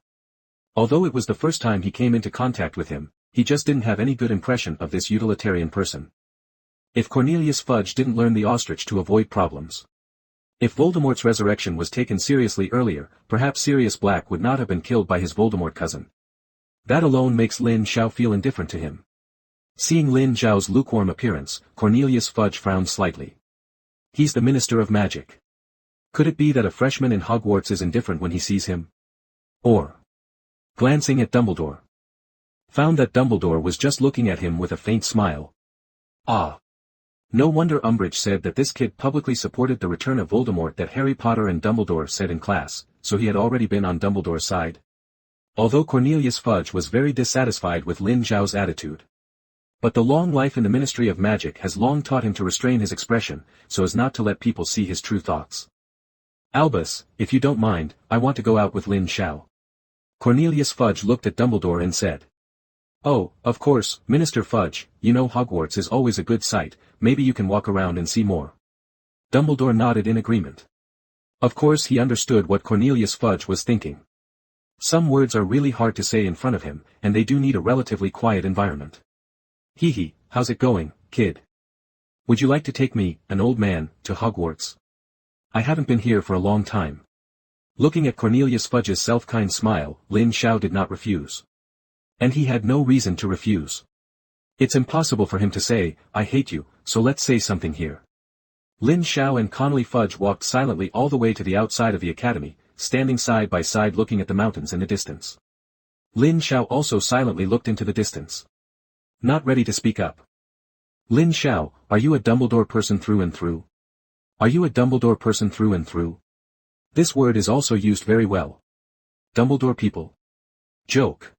Although it was the first time he came into contact with him, he just didn't have any good impression of this utilitarian person. If Cornelius Fudge didn't learn the ostrich to avoid problems. If Voldemort's resurrection was taken seriously earlier, perhaps Sirius Black would not have been killed by his Voldemort cousin. That alone makes Lin Xiao feel indifferent to him. Seeing Lin Xiao's lukewarm appearance, Cornelius Fudge frowned slightly. He's the Minister of Magic. Could it be that a freshman in Hogwarts is indifferent when he sees him? Or, glancing at Dumbledore, found that Dumbledore was just looking at him with a faint smile. Ah! No wonder Umbridge said that this kid publicly supported the return of Voldemort that Harry Potter and Dumbledore said in class, so he had already been on Dumbledore's side. Although Cornelius Fudge was very dissatisfied with Lin Xiao's attitude. But the long life in the Ministry of Magic has long taught him to restrain his expression, so as not to let people see his true thoughts. "Albus, if you don't mind, I want to go out with Lin Xiao." Cornelius Fudge looked at Dumbledore and said. "Oh, of course, Minister Fudge, you know Hogwarts is always a good sight, maybe you can walk around and see more." Dumbledore nodded in agreement. Of course he understood what Cornelius Fudge was thinking. Some words are really hard to say in front of him, and they do need a relatively quiet environment. "Hee, how's it going, kid? Would you like to take me, an old man, to Hogwarts? I haven't been here for a long time." Looking at Cornelius Fudge's self-kind smile, Lin Xiao did not refuse. And he had no reason to refuse. It's impossible for him to say, "I hate you, so let's say something here." Lin Xiao and Connolly Fudge walked silently all the way to the outside of the academy, standing side by side looking at the mountains in the distance. Lin Xiao also silently looked into the distance. Not ready to speak up. "Lin Xiao, are you a Dumbledore person through and through? Are you a Dumbledore person through and through?" This word is also used very well. Dumbledore people. Joke.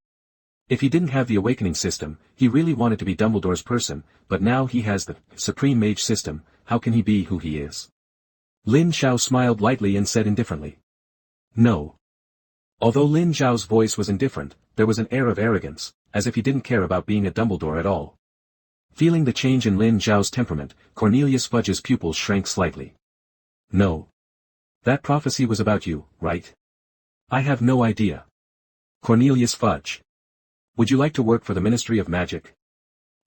If he didn't have the awakening system, he really wanted to be Dumbledore's person, but now he has the Supreme Mage system, how can he be who he is? Lin Xiao smiled lightly and said indifferently. "No." Although Lin Xiao's voice was indifferent, there was an air of arrogance, as if he didn't care about being a Dumbledore at all. Feeling the change in Lin Xiao's temperament, Cornelius Fudge's pupils shrank slightly. "No. That prophecy was about you, right?" "I have no idea." "Cornelius Fudge. Would you like to work for the Ministry of Magic?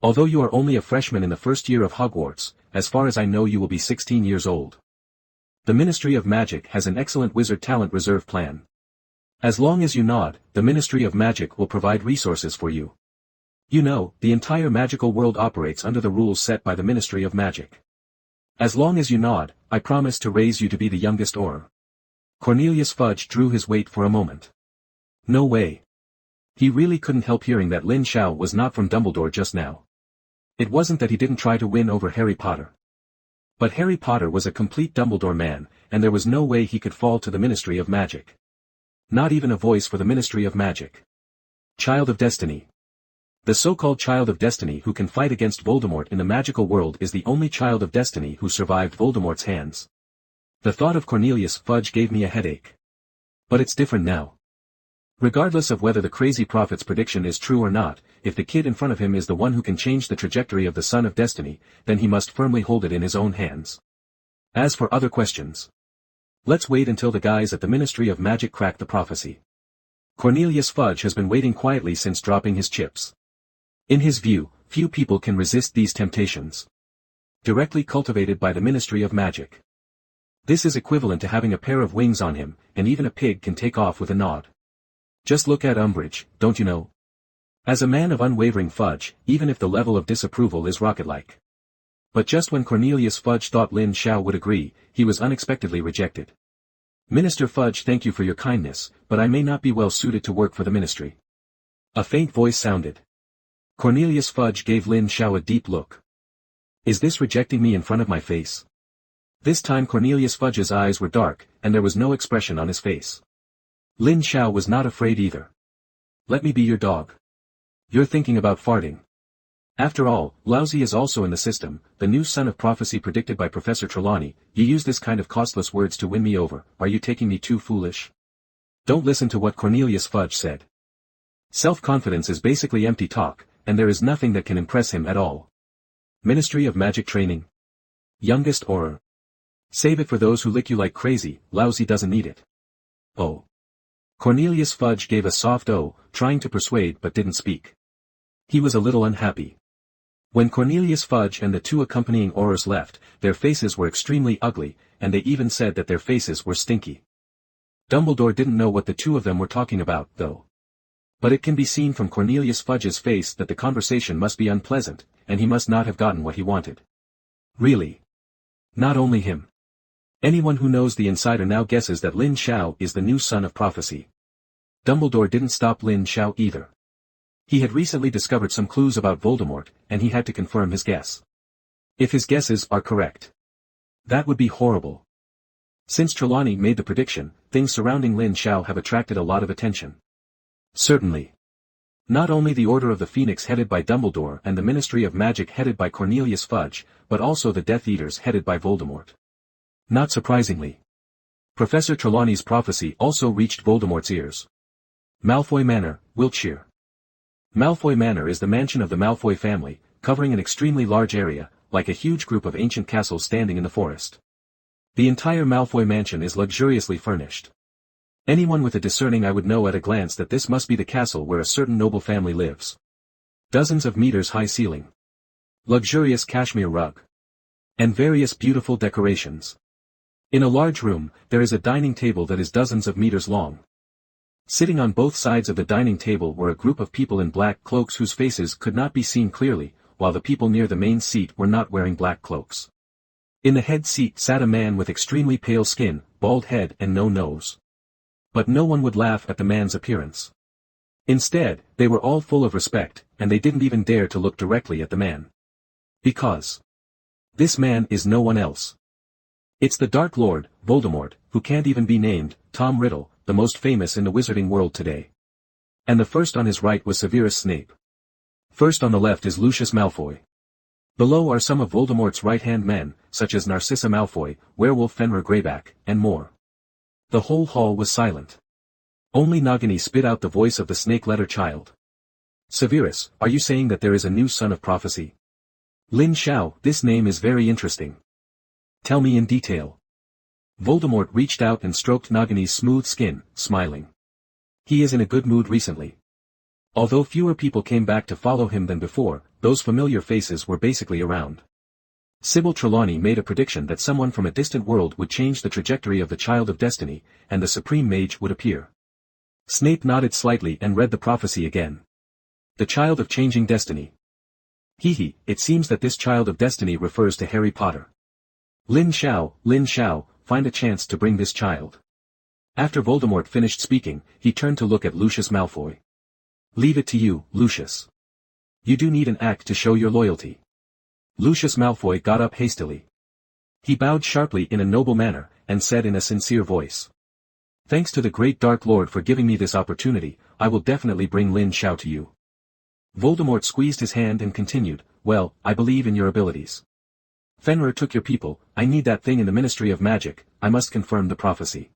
Although you are only a freshman in the first year of Hogwarts, as far as I know you will be 16 years old. The Ministry of Magic has an excellent wizard talent reserve plan. As long as you nod, the Ministry of Magic will provide resources for you. You know, the entire magical world operates under the rules set by the Ministry of Magic. As long as you nod, I promise to raise you to be the youngest Auror." Cornelius Fudge drew his weight for a moment. No way. He really couldn't help hearing that Lin Xiao was not from Dumbledore just now. It wasn't that he didn't try to win over Harry Potter. But Harry Potter was a complete Dumbledore man, and there was no way he could fall to the Ministry of Magic. Not even a voice for the Ministry of Magic. Child of Destiny. The so-called Child of Destiny who can fight against Voldemort in the magical world is the only Child of Destiny who survived Voldemort's hands. The thought of Cornelius Fudge gave me a headache. But it's different now. Regardless of whether the crazy prophet's prediction is true or not, if the kid in front of him is the one who can change the trajectory of the Son of Destiny, then he must firmly hold it in his own hands. As for other questions, let's wait until the guys at the Ministry of Magic crack the prophecy. Cornelius Fudge has been waiting quietly since dropping his chips. In his view, few people can resist these temptations. Directly cultivated by the Ministry of Magic. This is equivalent to having a pair of wings on him, and even a pig can take off with a nod. Just look at Umbridge, don't you know? As a man of unwavering Fudge, even if the level of disapproval is rocket-like. But just when Cornelius Fudge thought Lin Xiao would agree, he was unexpectedly rejected. Minister Fudge, thank you for your kindness, but I may not be well suited to work for the ministry. A faint voice sounded. Cornelius Fudge gave Lin Xiao a deep look. Is this rejecting me in front of my face? This time Cornelius Fudge's eyes were dark, and there was no expression on his face. Lin Xiao was not afraid either. Let me be your dog. You're thinking about farting. After all, Lousy is also in the system, the new son of prophecy predicted by Professor Trelawney. You use this kind of costless words to win me over. Are you taking me too foolish? Don't listen to what Cornelius Fudge said. Self-confidence is basically empty talk, and there is nothing that can impress him at all. Ministry of Magic Training. Youngest Auror. Save it for those who lick you like crazy. Lousy doesn't need it. Oh. Cornelius Fudge gave a soft "oh," trying to persuade but didn't speak. He was a little unhappy. When Cornelius Fudge and the two accompanying Aurors left, their faces were extremely ugly, and they even said that their faces were stinky. Dumbledore didn't know what the two of them were talking about, though. But it can be seen from Cornelius Fudge's face that the conversation must be unpleasant, and he must not have gotten what he wanted. Really. Not only him. Anyone who knows the insider now guesses that Lin Xiao is the new son of prophecy. Dumbledore didn't stop Lin Xiao either. He had recently discovered some clues about Voldemort, and he had to confirm his guess. If his guesses are correct. That would be horrible. Since Trelawney made the prediction, things surrounding Lin Xiao have attracted a lot of attention. Certainly. Not only the Order of the Phoenix headed by Dumbledore and the Ministry of Magic headed by Cornelius Fudge, but also the Death Eaters headed by Voldemort. Not surprisingly. Professor Trelawney's prophecy also reached Voldemort's ears. Malfoy Manor, Wiltshire. Malfoy Manor is the mansion of the Malfoy family, covering an extremely large area, like a huge group of ancient castles standing in the forest. The entire Malfoy mansion is luxuriously furnished. Anyone with a discerning eye would know at a glance that this must be the castle where a certain noble family lives. Dozens of meters high ceiling. Luxurious cashmere rug. And various beautiful decorations. In a large room, there is a dining table that is dozens of meters long. Sitting on both sides of the dining table were a group of people in black cloaks whose faces could not be seen clearly, while the people near the main seat were not wearing black cloaks. In the head seat sat a man with extremely pale skin, bald head and no nose. But no one would laugh at the man's appearance. Instead, they were all full of respect, and they didn't even dare to look directly at the man. Because this man is no one else. It's the Dark Lord, Voldemort, who can't even be named, Tom Riddle, the most famous in the wizarding world today. And the first on his right was Severus Snape. First on the left is Lucius Malfoy. Below are some of Voldemort's right-hand men, such as Narcissa Malfoy, Werewolf Fenrir Greyback, and more. The whole hall was silent. Only Nagini spit out the voice of the snake-letter child. Severus, are you saying that there is a new son of prophecy? Lin Xiao, this name is very interesting. Tell me in detail. Voldemort reached out and stroked Nagini's smooth skin, smiling. He is in a good mood recently. Although fewer people came back to follow him than before, those familiar faces were basically around. Sybil Trelawney made a prediction that someone from a distant world would change the trajectory of the Child of Destiny, and the Supreme Mage would appear. Snape nodded slightly and read the prophecy again. The Child of Changing Destiny. Hee, it seems that this Child of Destiny refers to Harry Potter. Lin Xiao, find a chance to bring this child. After Voldemort finished speaking, he turned to look at Lucius Malfoy. Leave it to you, Lucius. You do need an act to show your loyalty. Lucius Malfoy got up hastily. He bowed sharply in a noble manner, and said in a sincere voice. Thanks to the great Dark Lord for giving me this opportunity, I will definitely bring Lin Xiao to you. Voldemort squeezed his hand and continued, well, I believe in your abilities. Fenrir took your people, I need that thing in the Ministry of Magic, I must confirm the prophecy.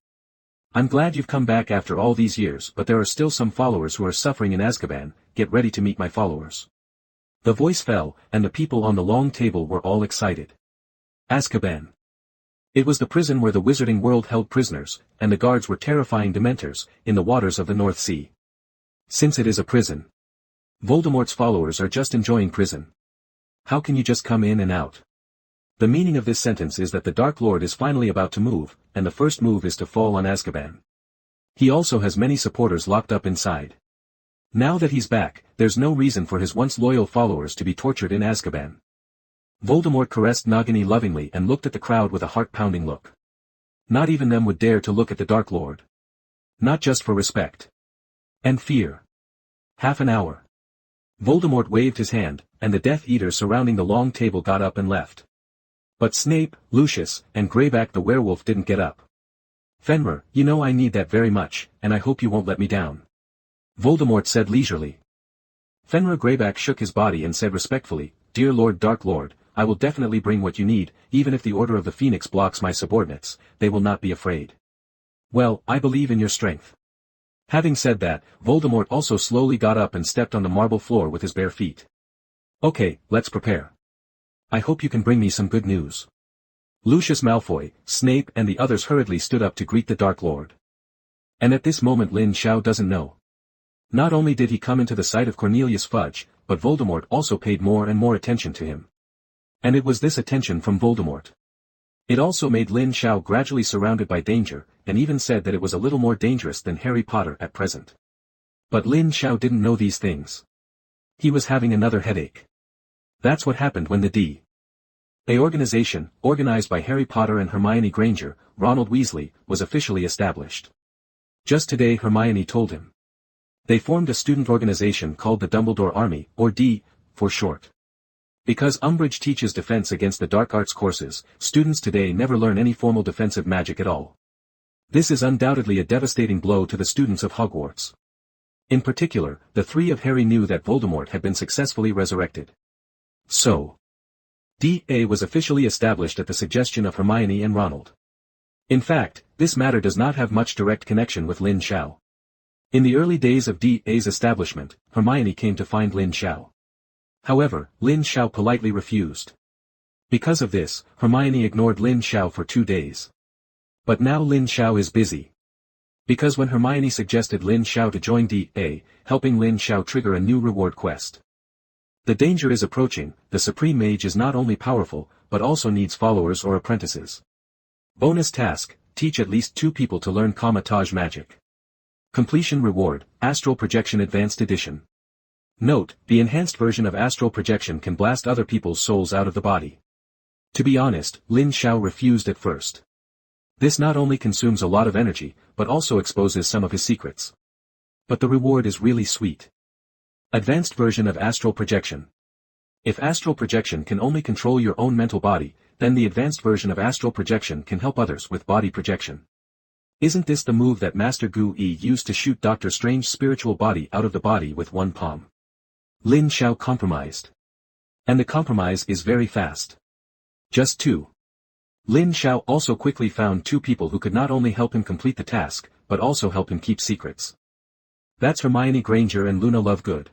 I'm glad you've come back after all these years, but there are still some followers who are suffering in Azkaban, get ready to meet my followers. The voice fell, and the people on the long table were all excited. Azkaban. It was the prison where the wizarding world held prisoners, and the guards were terrifying dementors, in the waters of the North Sea. Since it is a prison, Voldemort's followers are just enjoying prison. How can you just come in and out? The meaning of this sentence is that the Dark Lord is finally about to move, and the first move is to fall on Azkaban. He also has many supporters locked up inside. Now that he's back, there's no reason for his once loyal followers to be tortured in Azkaban. Voldemort caressed Nagini lovingly and looked at the crowd with a heart-pounding look. Not even them would dare to look at the Dark Lord. Not just for respect. And fear. Half an hour. Voldemort waved his hand, and the Death Eaters surrounding the long table got up and left. But Snape, Lucius, and Greyback the werewolf didn't get up. Fenrir, you know I need that very much, and I hope you won't let me down. Voldemort said leisurely. Fenrir Greyback shook his body and said respectfully, Dear Lord Dark Lord, I will definitely bring what you need, even if the Order of the Phoenix blocks my subordinates, they will not be afraid. Well, I believe in your strength. Having said that, Voldemort also slowly got up and stepped on the marble floor with his bare feet. Okay, let's prepare. I hope you can bring me some good news. Lucius Malfoy, Snape and the others hurriedly stood up to greet the Dark Lord. And at this moment Lin Xiao doesn't know. Not only did he come into the sight of Cornelius Fudge, but Voldemort also paid more and more attention to him. And it was this attention from Voldemort. It also made Lin Xiao gradually surrounded by danger, and even said that it was a little more dangerous than Harry Potter at present. But Lin Xiao didn't know these things. He was having another headache. That's what happened when the D.A. organization, organized by Harry Potter and Hermione Granger, Ronald Weasley, was officially established. Just today Hermione told him. They formed a student organization called the Dumbledore Army, or D, for short. Because Umbridge teaches defense against the dark arts courses, students today never learn any formal defensive magic at all. This is undoubtedly a devastating blow to the students of Hogwarts. In particular, the three of Harry knew that Voldemort had been successfully resurrected. So, D.A. was officially established at the suggestion of Hermione and Ronald. In fact, this matter does not have much direct connection with Lin Xiao. In the early days of D.A.'s establishment, Hermione came to find Lin Xiao. However, Lin Xiao politely refused. Because of this, Hermione ignored Lin Xiao for 2 days. But now Lin Xiao is busy. Because when Hermione suggested Lin Xiao to join D.A., helping Lin Xiao trigger a new reward quest. The danger is approaching, the Supreme Mage is not only powerful, but also needs followers or apprentices. Bonus task, teach at least 2 people to learn Kamar-Taj magic. Completion reward, Astral Projection Advanced Edition. Note, the enhanced version of astral projection can blast other people's souls out of the body. To be honest, Lin Xiao refused at first. This not only consumes a lot of energy, but also exposes some of his secrets. But the reward is really sweet. Advanced version of astral projection. If astral projection can only control your own mental body, then the advanced version of astral projection can help others with body projection. Isn't this the move that Master Gu Yi used to shoot Doctor Strange's spiritual body out of the body with one palm? Lin Xiao compromised. And the compromise is very fast. Just 2. Lin Xiao also quickly found 2 people who could not only help him complete the task, but also help him keep secrets. That's Hermione Granger and Luna Lovegood.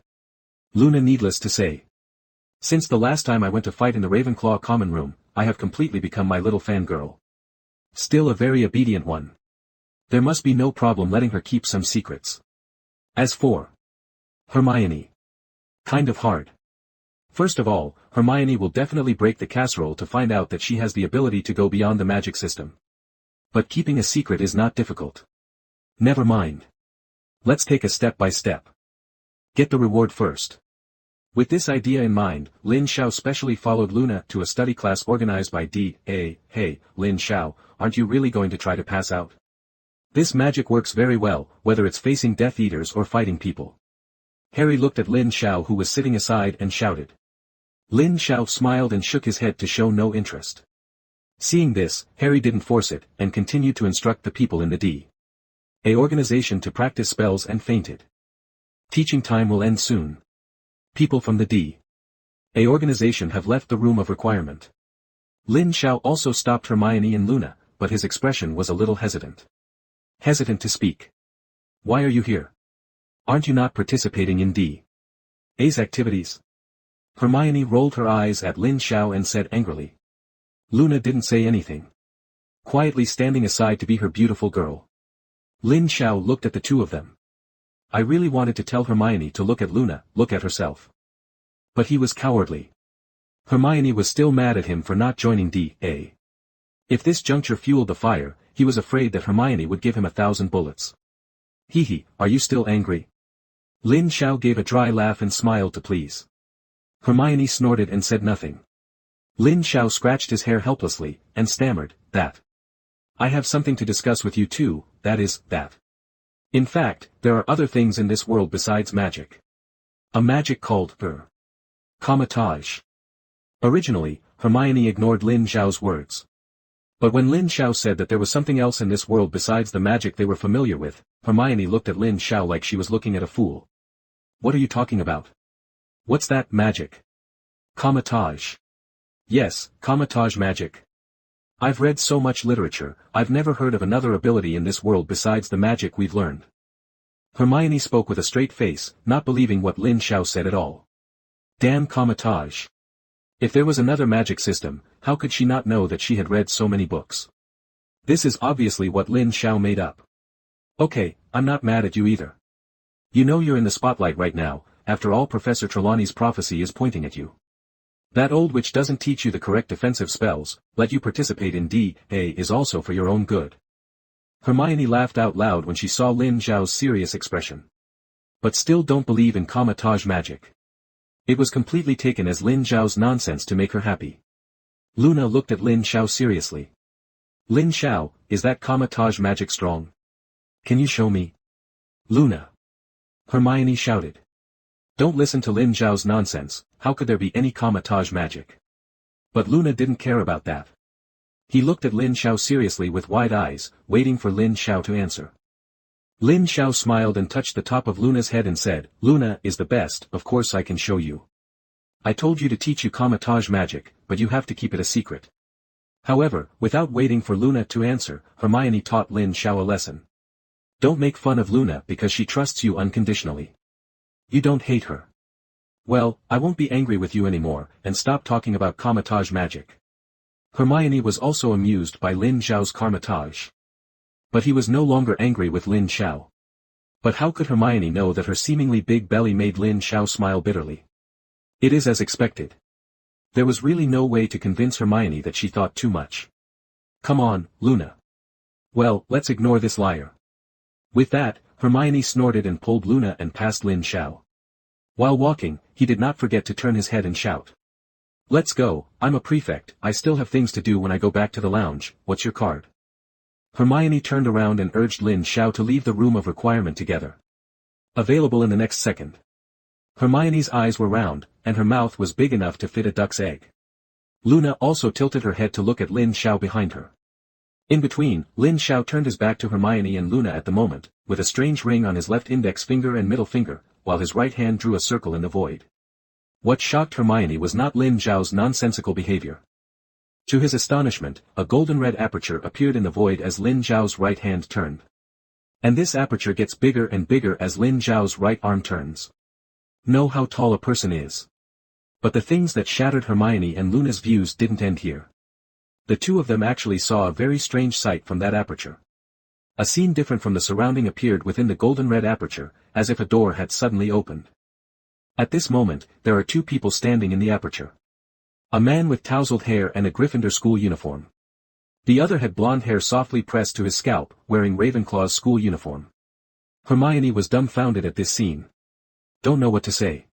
Luna needless to say. Since the last time I went to fight in the Ravenclaw common room, I have completely become my little fangirl. Still a very obedient one. There must be no problem letting her keep some secrets. As for Hermione. Kind of hard. First of all, Hermione will definitely break the casserole to find out that she has the ability to go beyond the magic system. But keeping a secret is not difficult. Never mind. Let's take a step by step. Get the reward first. With this idea in mind, Lin Xiao specially followed Luna to a study class organized by D.A. Hey, Lin Xiao, aren't you really going to try to pass out? This magic works very well, whether it's facing Death Eaters or fighting people. Harry looked at Lin Xiao who was sitting aside and shouted. Lin Xiao smiled and shook his head to show no interest. Seeing this, Harry didn't force it, and continued to instruct the people in the D.A. organization to practice spells and fainted. Teaching time will end soon. People from the D.A. organization have left the room of requirement. Lin Xiao also stopped Hermione and Luna, but his expression was a little hesitant. Hesitant to speak. Why are you here? Aren't you not participating in D.A.'s activities? Hermione rolled her eyes at Lin Xiao and said angrily. Luna didn't say anything. Quietly standing aside to be her beautiful girl. Lin Xiao looked at the 2 of them. I really wanted to tell Hermione to look at Luna, look at herself. But he was cowardly. Hermione was still mad at him for not joining D.A. If this juncture fueled the fire, he was afraid that Hermione would give him 1,000 bullets. Hee, are you still angry? Lin Xiao gave a dry laugh and smiled to please. Hermione snorted and said nothing. Lin Xiao scratched his hair helplessly, and stammered, that. I have something to discuss with you too, that is, that. In fact, there are other things in this world besides magic. A magic called, Comatage. Originally, Hermione ignored Lin Xiao's words. But when Lin Xiao said that there was something else in this world besides the magic they were familiar with, Hermione looked at Lin Xiao like she was looking at a fool. What are you talking about? What's that magic? Comatage. Yes, Comatage magic. I've read so much literature, I've never heard of another ability in this world besides the magic we've learned. Hermione spoke with a straight face, not believing what Lin Xiao said at all. Damn Comatage. If there was another magic system, how could she not know that she had read so many books? This is obviously what Lin Xiao made up. Okay, I'm not mad at you either. You know you're in the spotlight right now, after all Professor Trelawney's prophecy is pointing at you. That old witch doesn't teach you the correct defensive spells, let you participate in D.A. is also for your own good. Hermione laughed out loud when she saw Lin Xiao's serious expression. But still don't believe in Comatage magic. It was completely taken as Lin Xiao's nonsense to make her happy. Luna looked at Lin Xiao seriously. Lin Xiao, is that Comatage magic strong? Can you show me? Luna. Hermione shouted. Don't listen to Lin Xiao's nonsense, how could there be any Comatage magic? But Luna didn't care about that. He looked at Lin Xiao seriously with wide eyes, waiting for Lin Xiao to answer. Lin Xiao smiled and touched the top of Luna's head and said, Luna is the best, of course I can show you. I told you to teach you Comatage magic, but you have to keep it a secret. However, without waiting for Luna to answer, Hermione taught Lin Xiao a lesson. Don't make fun of Luna because she trusts you unconditionally. You don't hate her. Well, I won't be angry with you anymore, and stop talking about Comatage magic. Hermione was also amused by Lin Xiao's Comatage. But he was no longer angry with Lin Xiao. But how could Hermione know that her seemingly big belly made Lin Xiao smile bitterly? It is as expected. There was really no way to convince Hermione that she thought too much. Come on, Luna. Well, let's ignore this liar. With that, Hermione snorted and pulled Luna and past Lin Xiao. While walking, he did not forget to turn his head and shout. Let's go, I'm a prefect, I still have things to do when I go back to the lounge, what's your card? Hermione turned around and urged Lin Xiao to leave the room of requirement together. Available in the next second. Hermione's eyes were round, and her mouth was big enough to fit a duck's egg. Luna also tilted her head to look at Lin Xiao behind her. In between, Lin Xiao turned his back to Hermione and Luna at the moment, with a strange ring on his left index finger and middle finger, while his right hand drew a circle in the void. What shocked Hermione was not Lin Xiao's nonsensical behavior. To his astonishment, a golden red aperture appeared in the void as Lin Xiao's right hand turned. And this aperture gets bigger and bigger as Lin Xiao's right arm turns. Know how tall a person is. But the things that shattered Hermione and Luna's views didn't end here. The two of them actually saw a very strange sight from that aperture. A scene different from the surrounding appeared within the golden red aperture, as if a door had suddenly opened. At this moment, there are two people standing in the aperture. A man with tousled hair and a Gryffindor school uniform. The other had blonde hair softly pressed to his scalp, wearing Ravenclaw's school uniform. Hermione was dumbfounded at this scene. Don't know what to say.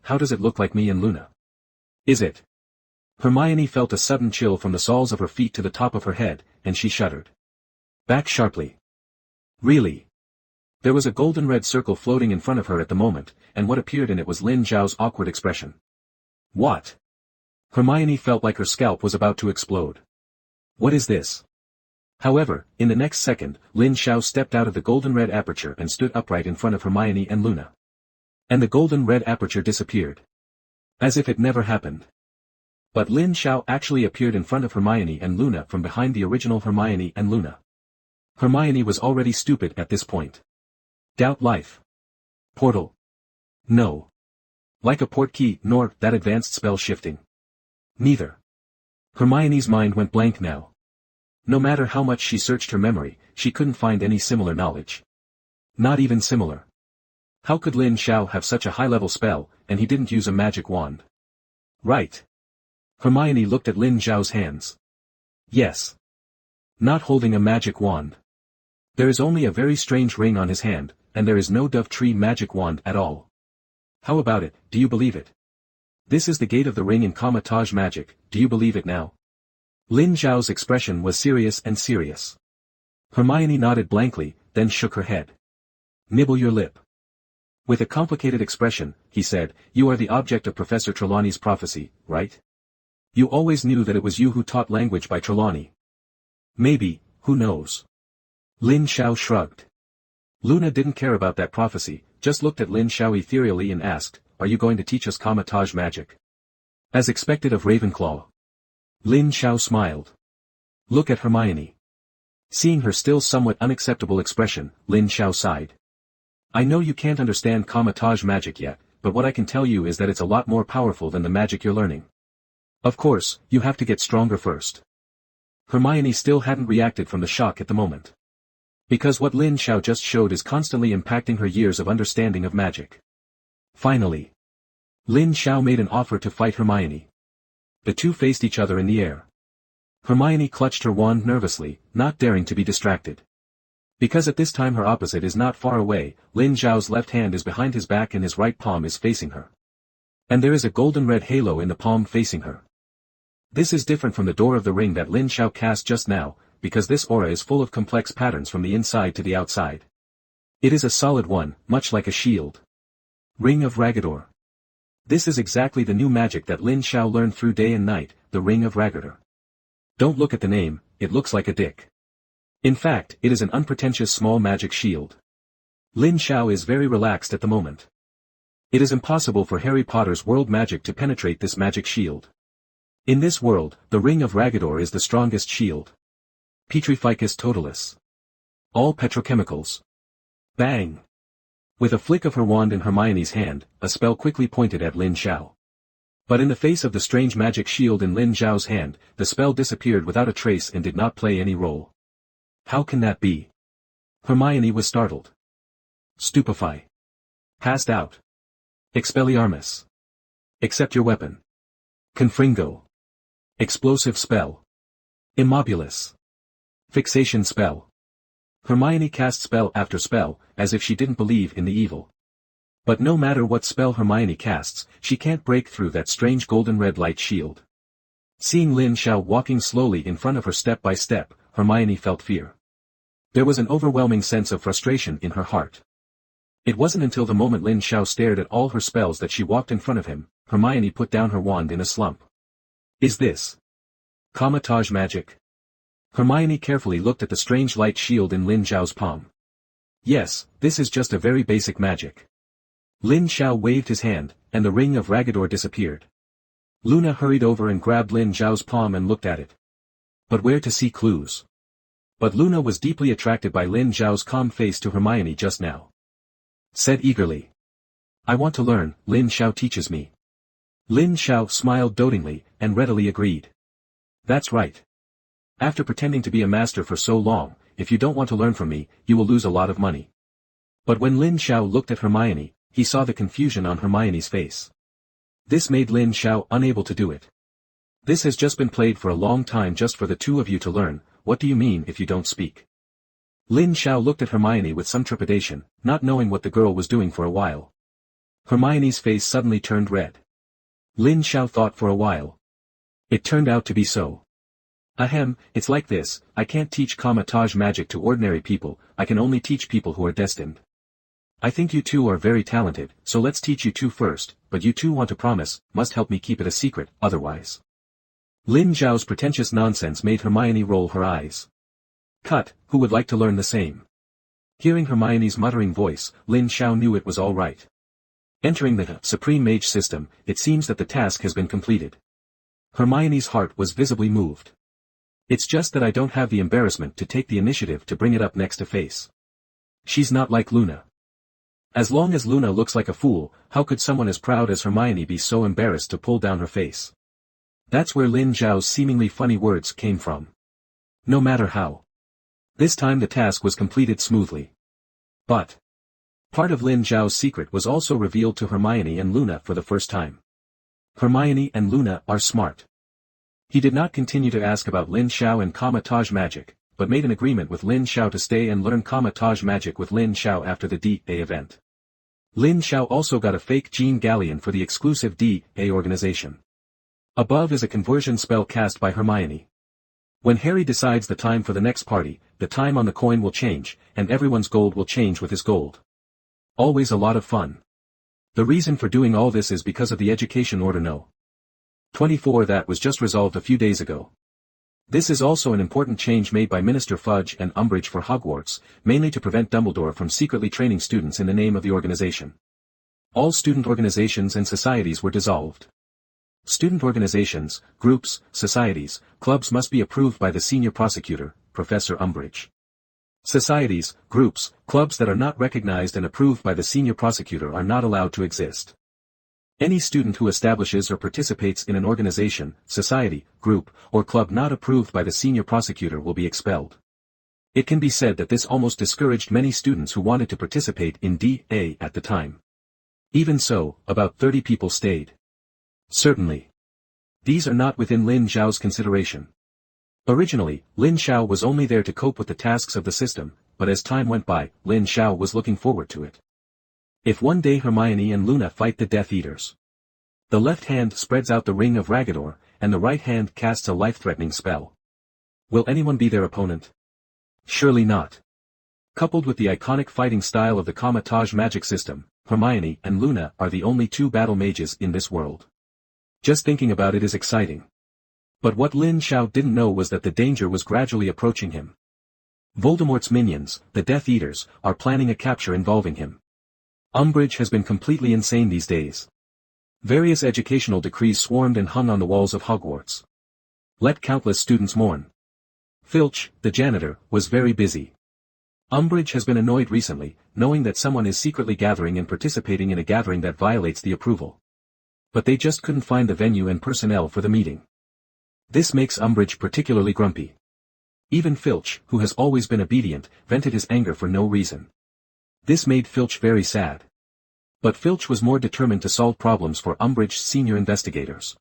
How does it look like me and Luna? Is it? Hermione felt a sudden chill from the soles of her feet to the top of her head, and she shuddered. Back sharply. Really? There was a golden red circle floating in front of her at the moment, and what appeared in it was Lin Xiao's awkward expression. What? Hermione felt like her scalp was about to explode. What is this? However, in the next second, Lin Xiao stepped out of the golden red aperture and stood upright in front of Hermione and Luna. And the golden red aperture disappeared. As if it never happened. But Lin Xiao actually appeared in front of Hermione and Luna from behind the original Hermione and Luna. Hermione was already stupid at this point. Doubt life. Portal. No. Like a portkey, nor that advanced spell shifting. Neither. Hermione's mind went blank now. No matter how much she searched her memory, she couldn't find any similar knowledge. Not even similar. How could Lin Xiao have such a high-level spell, and he didn't use a magic wand? Right. Hermione looked at Lin Xiao's hands. Yes. Not holding a magic wand. There is only a very strange ring on his hand, and there is no dove tree magic wand at all. How about it, do you believe it? This is the gate of the ring in Kamatage magic, do you believe it now? Lin Zhao's expression was serious and serious. Hermione nodded blankly, then shook her head. Nibble your lip. With a complicated expression, he said, you are the object of Professor Trelawney's prophecy, right? You always knew that it was you who taught language by Trelawney. Maybe, who knows? Lin Zhao shrugged. Luna didn't care about that prophecy, just looked at Lin Zhao ethereally and asked, are you going to teach us Kamatage magic? As expected of Ravenclaw. Lin Zhao smiled. Look at Hermione. Seeing her still somewhat unacceptable expression, Lin Zhao sighed. I know you can't understand Kamatage magic yet, but what I can tell you is that it's a lot more powerful than the magic you're learning. Of course, you have to get stronger first. Hermione still hadn't reacted from the shock at the moment. Because what Lin Zhao just showed is constantly impacting her years of understanding of magic. Finally, Lin Zhao made an offer to fight Hermione. The two faced each other in the air. Hermione clutched her wand nervously, not daring to be distracted. Because at this time her opposite is not far away, Lin Zhao's left hand is behind his back and his right palm is facing her. And there is a golden red halo in the palm facing her. This is different from the door of the ring that Lin Zhao cast just now, because this aura is full of complex patterns from the inside to the outside. It is a solid one, much like a shield. Ring of Ragador. This is exactly the new magic that Lin Zhao learned through day and night, the Ring of Ragador. Don't look at the name, it looks like a dick. In fact, it is an unpretentious small magic shield. Lin Zhao is very relaxed at the moment. It is impossible for Harry Potter's world magic to penetrate this magic shield. In this world, the Ring of Ragador is the strongest shield. Petrificus totalis. All petrochemicals. Bang! With a flick of her wand in Hermione's hand, a spell quickly pointed at Lin Zhao. But in the face of the strange magic shield in Lin Zhao's hand, the spell disappeared without a trace and did not play any role. How can that be? Hermione was startled. Stupefy. Passed out. Expelliarmus. Accept your weapon. Confringo. Explosive spell. Immobilis. Fixation spell. Hermione cast spell after spell, as if she didn't believe in the evil. But no matter what spell Hermione casts, she can't break through that strange golden red light shield. Seeing Lin Zhao walking slowly in front of her step by step, Hermione felt fear. There was an overwhelming sense of frustration in her heart. It wasn't until the moment Lin Zhao stared at all her spells that she walked in front of him. Hermione put down her wand in a slump. Is this Kamatage magic? Hermione carefully looked at the strange light shield in Lin Zhao's palm. Yes, this is just a very basic magic. Lin Zhao waved his hand, and the Ring of Ragador disappeared. Luna hurried over and grabbed Lin Zhao's palm and looked at it. But where to see clues? But Luna was deeply attracted by Lin Zhao's calm face to Hermione just now. Said eagerly. I want to learn, Lin Zhao teaches me. Lin Zhao smiled dotingly, and readily agreed. That's right. After pretending to be a master for so long, if you don't want to learn from me, you will lose a lot of money. But when Lin Zhao looked at Hermione, he saw the confusion on Hermione's face. This made Lin Zhao unable to do it. This has just been played for a long time just for the two of you to learn. What do you mean if you don't speak? Lin Zhao looked at Hermione with some trepidation, not knowing what the girl was doing for a while. Hermione's face suddenly turned red. Lin Zhao thought for a while. It turned out to be so. Ahem, it's like this, I can't teach Kamatage magic to ordinary people, I can only teach people who are destined. I think you two are very talented, so let's teach you two first, but you two want to promise, must help me keep it a secret, otherwise. Lin Zhao's pretentious nonsense made Hermione roll her eyes. Cut, who would like to learn the same? Hearing Hermione's muttering voice, Lin Zhao knew it was all right. Entering the Supreme Mage system, it seems that the task has been completed. Hermione's heart was visibly moved. It's just that I don't have the embarrassment to take the initiative to bring it up next to face. She's not like Luna. As long as Luna looks like a fool, how could someone as proud as Hermione be so embarrassed to pull down her face? That's where Lin Zhao's seemingly funny words came from. No matter how. This time the task was completed smoothly. But part of Lin Zhao's secret was also revealed to Hermione and Luna for the first time. Hermione and Luna are smart. He did not continue to ask about Lin Zhao and Kamatage magic, but made an agreement with Lin Xiao to stay and learn Kama-Taj magic with Lin Xiao after the D.A. event. Lin Xiao also got a fake gene galleon for the exclusive D.A. organization. Above is a conversion spell cast by Hermione. When Harry decides the time for the next party, the time on the coin will change, and everyone's gold will change with his gold. Always a lot of fun. The reason for doing all this is because of the Education Order No. 24 that was just resolved a few days ago. This is also an important change made by Minister Fudge and Umbridge for Hogwarts, mainly to prevent Dumbledore from secretly training students in the name of the organization. All student organizations and societies were dissolved. Student organizations, groups, societies, clubs must be approved by the senior prosecutor, Professor Umbridge. Societies, groups, clubs that are not recognized and approved by the senior prosecutor are not allowed to exist. Any student who establishes or participates in an organization, society, group, or club not approved by the senior prosecutor will be expelled. It can be said that this almost discouraged many students who wanted to participate in D.A. at the time. Even so, about 30 people stayed. Certainly. These are not within Lin Xiao's consideration. Originally, Lin Xiao was only there to cope with the tasks of the system, but as time went by, Lin Xiao was looking forward to it. If one day Hermione and Luna fight the Death Eaters, the left hand spreads out the Ring of Ragador, and the right hand casts a life-threatening spell. Will anyone be their opponent? Surely not. Coupled with the iconic fighting style of the Kama-Taj magic system, Hermione and Luna are the only two battle mages in this world. Just thinking about it is exciting. But what Lin Xiao didn't know was that the danger was gradually approaching him. Voldemort's minions, the Death Eaters, are planning a capture involving him. Umbridge has been completely insane these days. Various educational decrees swarmed and hung on the walls of Hogwarts. Let countless students mourn. Filch, the janitor, was very busy. Umbridge has been annoyed recently, knowing that someone is secretly gathering and participating in a gathering that violates the approval. But they just couldn't find the venue and personnel for the meeting. This makes Umbridge particularly grumpy. Even Filch, who has always been obedient, vented his anger for no reason. This made Filch very sad. But Filch was more determined to solve problems for Umbridge's senior investigators.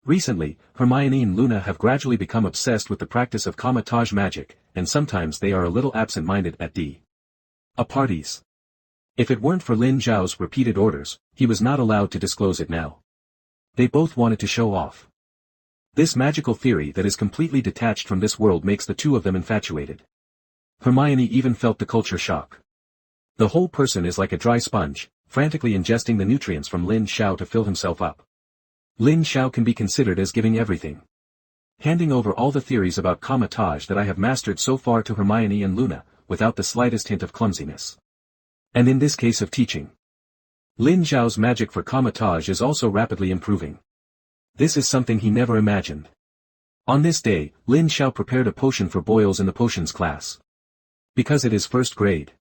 Recently, Hermione and Luna have gradually become obsessed with the practice of Kama-Taj magic, and sometimes they are a little absent-minded at D.A. parties. If it weren't for Lin Xiao's repeated orders, he was not allowed to disclose it now. They both wanted to show off. This magical theory that is completely detached from this world makes the two of them infatuated. Hermione even felt the culture shock. The whole person is like a dry sponge, frantically ingesting the nutrients from Lin Xiao to fill himself up. Lin Xiao can be considered as giving everything. Handing over all the theories about Kama-Taj that I have mastered so far to Hermione and Luna, without the slightest hint of clumsiness. And in this case of teaching, Lin Xiao's magic for Kama-Taj is also rapidly improving. This is something he never imagined. On this day, Lin Xiao prepared a potion for boils in the potions class. Because it is first grade.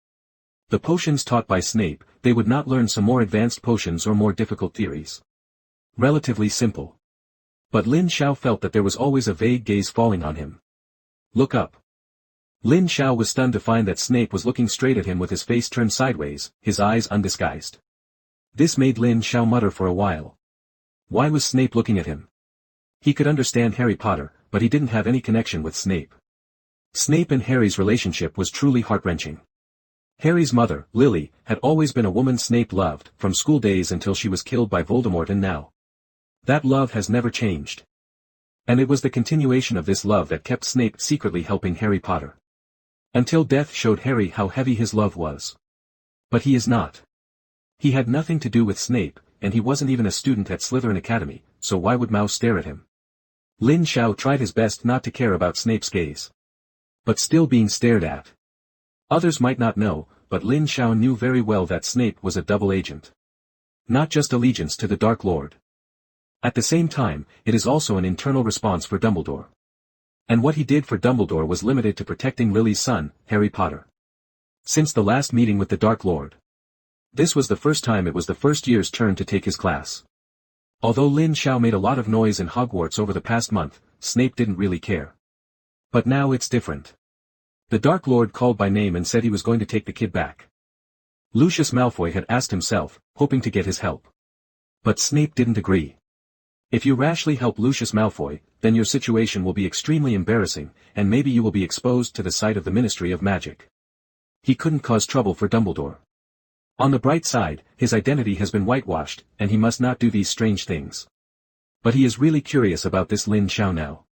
The potions taught by Snape, they would not learn some more advanced potions or more difficult theories. Relatively simple. But Lin Xiao felt that there was always a vague gaze falling on him. Look up. Lin Xiao was stunned to find that Snape was looking straight at him with his face turned sideways, his eyes undisguised. This made Lin Xiao mutter for a while. Why was Snape looking at him? He could understand Harry Potter, but he didn't have any connection with Snape. Snape and Harry's relationship was truly heart-wrenching. Harry's mother, Lily, had always been a woman Snape loved, from school days until she was killed by Voldemort, and now. That love has never changed. And it was the continuation of this love that kept Snape secretly helping Harry Potter. Until death showed Harry how heavy his love was. But he is not. He had nothing to do with Snape, and he wasn't even a student at Slytherin Academy, so why would Mouse stare at him? Lin Xiao tried his best not to care about Snape's gaze. But still being stared at. Others might not know, but Lin Xiao knew very well that Snape was a double agent. Not just allegiance to the Dark Lord. At the same time, it is also an internal response for Dumbledore. And what he did for Dumbledore was limited to protecting Lily's son, Harry Potter. Since the last meeting with the Dark Lord. This was the first time it was the first year's turn to take his class. Although Lin Xiao made a lot of noise in Hogwarts over the past month, Snape didn't really care. But now it's different. The Dark Lord called by name and said he was going to take the kid back. Lucius Malfoy had asked himself, hoping to get his help. But Snape didn't agree. If you rashly help Lucius Malfoy, then your situation will be extremely embarrassing, and maybe you will be exposed to the sight of the Ministry of Magic. He couldn't cause trouble for Dumbledore. On the bright side, his identity has been whitewashed, and he must not do these strange things. But he is really curious about this Lin Xiao now.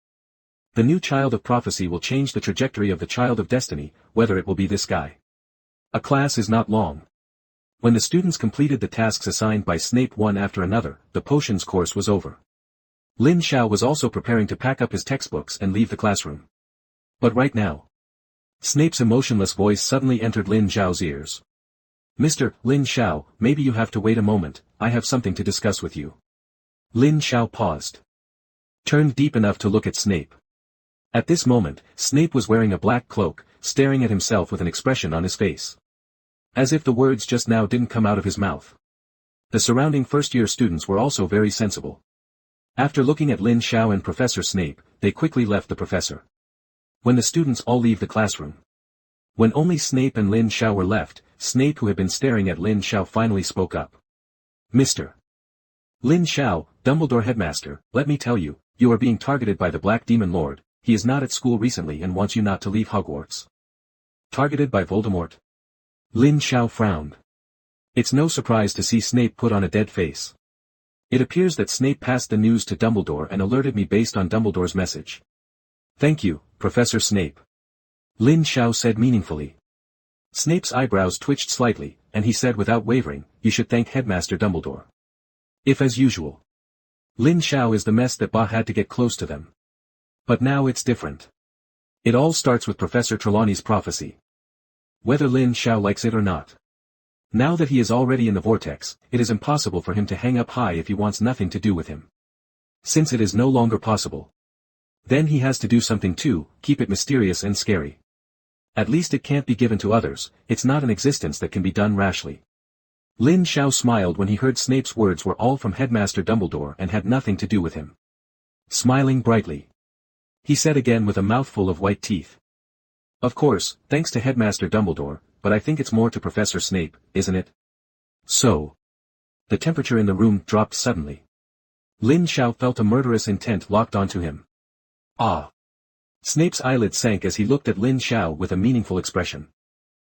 The new Child of Prophecy will change the trajectory of the Child of Destiny, whether it will be this guy. A class is not long. When the students completed the tasks assigned by Snape one after another, the potions course was over. Lin Xiao was also preparing to pack up his textbooks and leave the classroom. But right now, Snape's emotionless voice suddenly entered Lin Xiao's ears. "Mr. Lin Xiao, maybe you have to wait a moment, I have something to discuss with you." Lin Xiao paused. Turned deep enough to look at Snape. At this moment, Snape was wearing a black cloak, staring at himself with an expression on his face. As if the words just now didn't come out of his mouth. The surrounding first-year students were also very sensible. After looking at Lin Xiao and Professor Snape, they quickly left the professor. When the students all leave the classroom. When only Snape and Lin Xiao were left, Snape, who had been staring at Lin Xiao, finally spoke up. "Mr. Lin Xiao, Dumbledore Headmaster, let me tell you, you are being targeted by the Black Demon Lord. He is not at school recently and wants you not to leave Hogwarts." Targeted by Voldemort? Lin Xiao frowned. It's no surprise to see Snape put on a dead face. It appears that Snape passed the news to Dumbledore and alerted me based on Dumbledore's message. "Thank you, Professor Snape," Lin Xiao said meaningfully. Snape's eyebrows twitched slightly, and he said without wavering, "You should thank Headmaster Dumbledore. If as usual, Lin Xiao is the mess that Ba had to get close to them. But now it's different. It all starts with Professor Trelawney's prophecy. Whether Lin Xiao likes it or not. Now that he is already in the vortex, it is impossible for him to hang up high if he wants nothing to do with him. Since it is no longer possible, then he has to do something too, keep it mysterious and scary. At least it can't be given to others, it's not an existence that can be done rashly. Lin Xiao smiled when he heard Snape's words were all from Headmaster Dumbledore and had nothing to do with him. Smiling brightly, he said again with a mouthful of white teeth. "Of course, thanks to Headmaster Dumbledore, but I think it's more to Professor Snape, isn't it?" So. The temperature in the room dropped suddenly. Lin Xiao felt a murderous intent locked onto him. Ah! Snape's eyelids sank as he looked at Lin Xiao with a meaningful expression.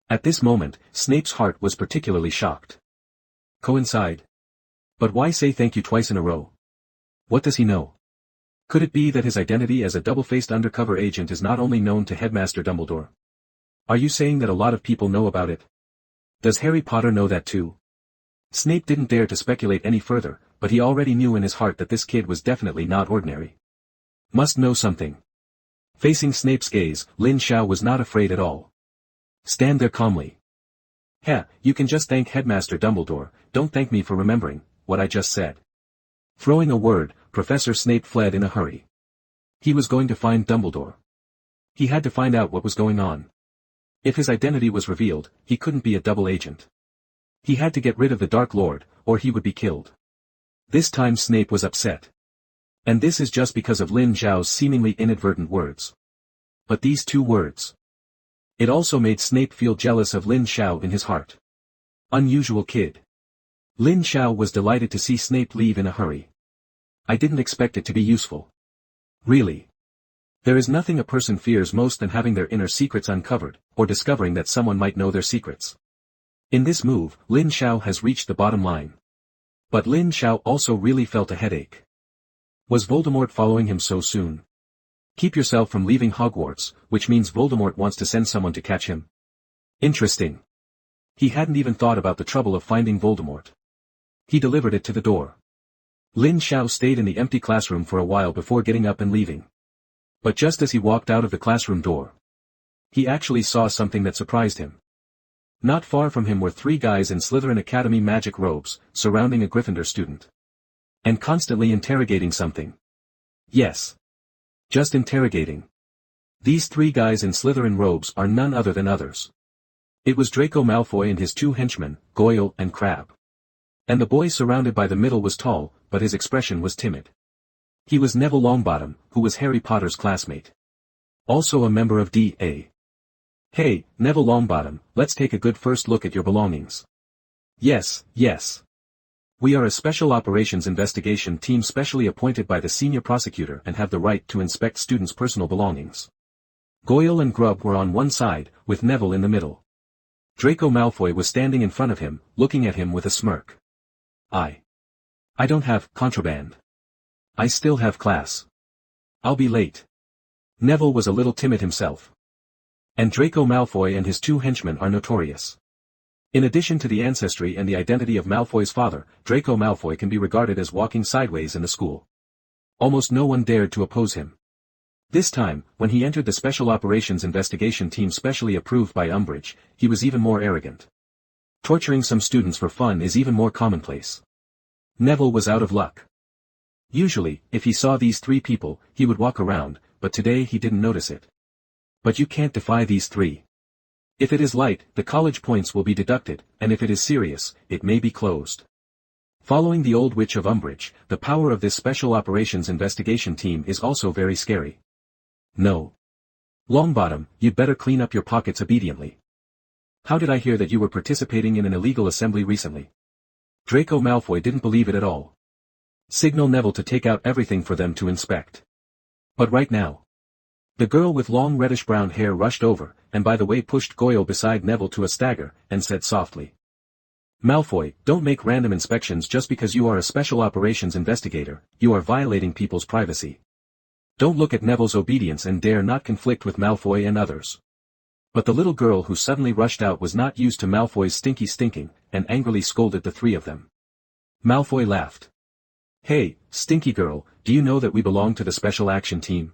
At this moment, Snape's heart was particularly shocked. Coincide? But why say thank you twice in a row? What does he know? Could it be that his identity as a double-faced undercover agent is not only known to Headmaster Dumbledore? Are you saying that a lot of people know about it? Does Harry Potter know that too? Snape didn't dare to speculate any further, but he already knew in his heart that this kid was definitely not ordinary. Must know something. Facing Snape's gaze, Lin Xiao was not afraid at all. Stand there calmly. "Heh, you can just thank Headmaster Dumbledore, don't thank me for remembering what I just said." Throwing a word, Professor Snape fled in a hurry. He was going to find Dumbledore. He had to find out what was going on. If his identity was revealed, he couldn't be a double agent. He had to get rid of the Dark Lord, or he would be killed. This time Snape was upset. And this is just because of Lin Xiao's seemingly inadvertent words. But these two words. It also made Snape feel jealous of Lin Xiao in his heart. Unusual kid. Lin Xiao was delighted to see Snape leave in a hurry. I didn't expect it to be useful. Really. There is nothing a person fears most than having their inner secrets uncovered, or discovering that someone might know their secrets. In this move, Lin Xiao has reached the bottom line. But Lin Xiao also really felt a headache. Was Voldemort following him so soon? Keep yourself from leaving Hogwarts, which means Voldemort wants to send someone to catch him. Interesting. He hadn't even thought about the trouble of finding Voldemort. He delivered it to the door. Lin Xiao stayed in the empty classroom for a while before getting up and leaving. But just as he walked out of the classroom door, he actually saw something that surprised him. Not far from him were three guys in Slytherin Academy magic robes, surrounding a Gryffindor student. And constantly interrogating something. Yes. Just interrogating. These three guys in Slytherin robes are none other than others. It was Draco Malfoy and his two henchmen, Goyle and Crabbe. And the boy surrounded by the middle was tall, but his expression was timid. He was Neville Longbottom, who was Harry Potter's classmate. Also a member of D.A. Hey, Neville Longbottom, let's take a good first look at your belongings. Yes, yes. We are a special operations investigation team specially appointed by the senior prosecutor and have the right to inspect students' personal belongings. Goyle and Grubb were on one side, with Neville in the middle. Draco Malfoy was standing in front of him, looking at him with a smirk. I don't have contraband. I still have class. I'll be late. Neville was a little timid himself. And Draco Malfoy and his two henchmen are notorious. In addition to the ancestry and the identity of Malfoy's father, Draco Malfoy can be regarded as walking sideways in the school. Almost no one dared to oppose him. This time, when he entered the Special Operations Investigation Team specially approved by Umbridge, he was even more arrogant. Torturing some students for fun is even more commonplace. Neville was out of luck. Usually, if he saw these three people, he would walk around, but today he didn't notice it. But you can't defy these three. If it is light, the college points will be deducted, and if it is serious, it may be closed. Following the old witch of Umbridge, the power of this Special Operations Investigation Team is also very scary. No. Longbottom, you'd better clean up your pockets obediently. How did I hear that you were participating in an illegal assembly recently? Draco Malfoy didn't believe it at all. Signal Neville to take out everything for them to inspect. But right now. The girl with long reddish-brown hair rushed over, and by the way pushed Goyle beside Neville to a stagger, and said softly. Malfoy, don't make random inspections just because you are a special operations investigator, you are violating people's privacy. Don't look at Neville's obedience and dare not conflict with Malfoy and others. But the little girl who suddenly rushed out was not used to Malfoy's stinking, and angrily scolded the three of them. Malfoy laughed. Hey, stinky girl, do you know that we belong to the Special Action Team?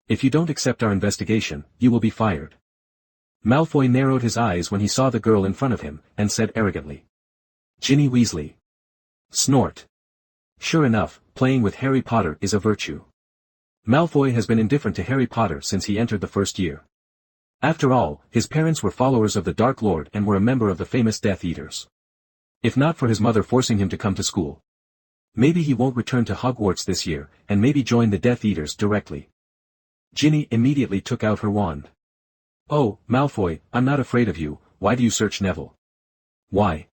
If you don't accept our investigation, you will be fired. Malfoy narrowed his eyes when he saw the girl in front of him, and said arrogantly. Ginny Weasley. Snort. Sure enough, playing with Harry Potter is a virtue. Malfoy has been indifferent to Harry Potter since he entered the first year. After all, his parents were followers of the Dark Lord and were a member of the famous Death Eaters. If not for his mother forcing him to come to school. Maybe he won't return to Hogwarts this year, and maybe join the Death Eaters directly. Ginny immediately took out her wand. Oh, Malfoy, I'm not afraid of you, why do you search Neville? Why?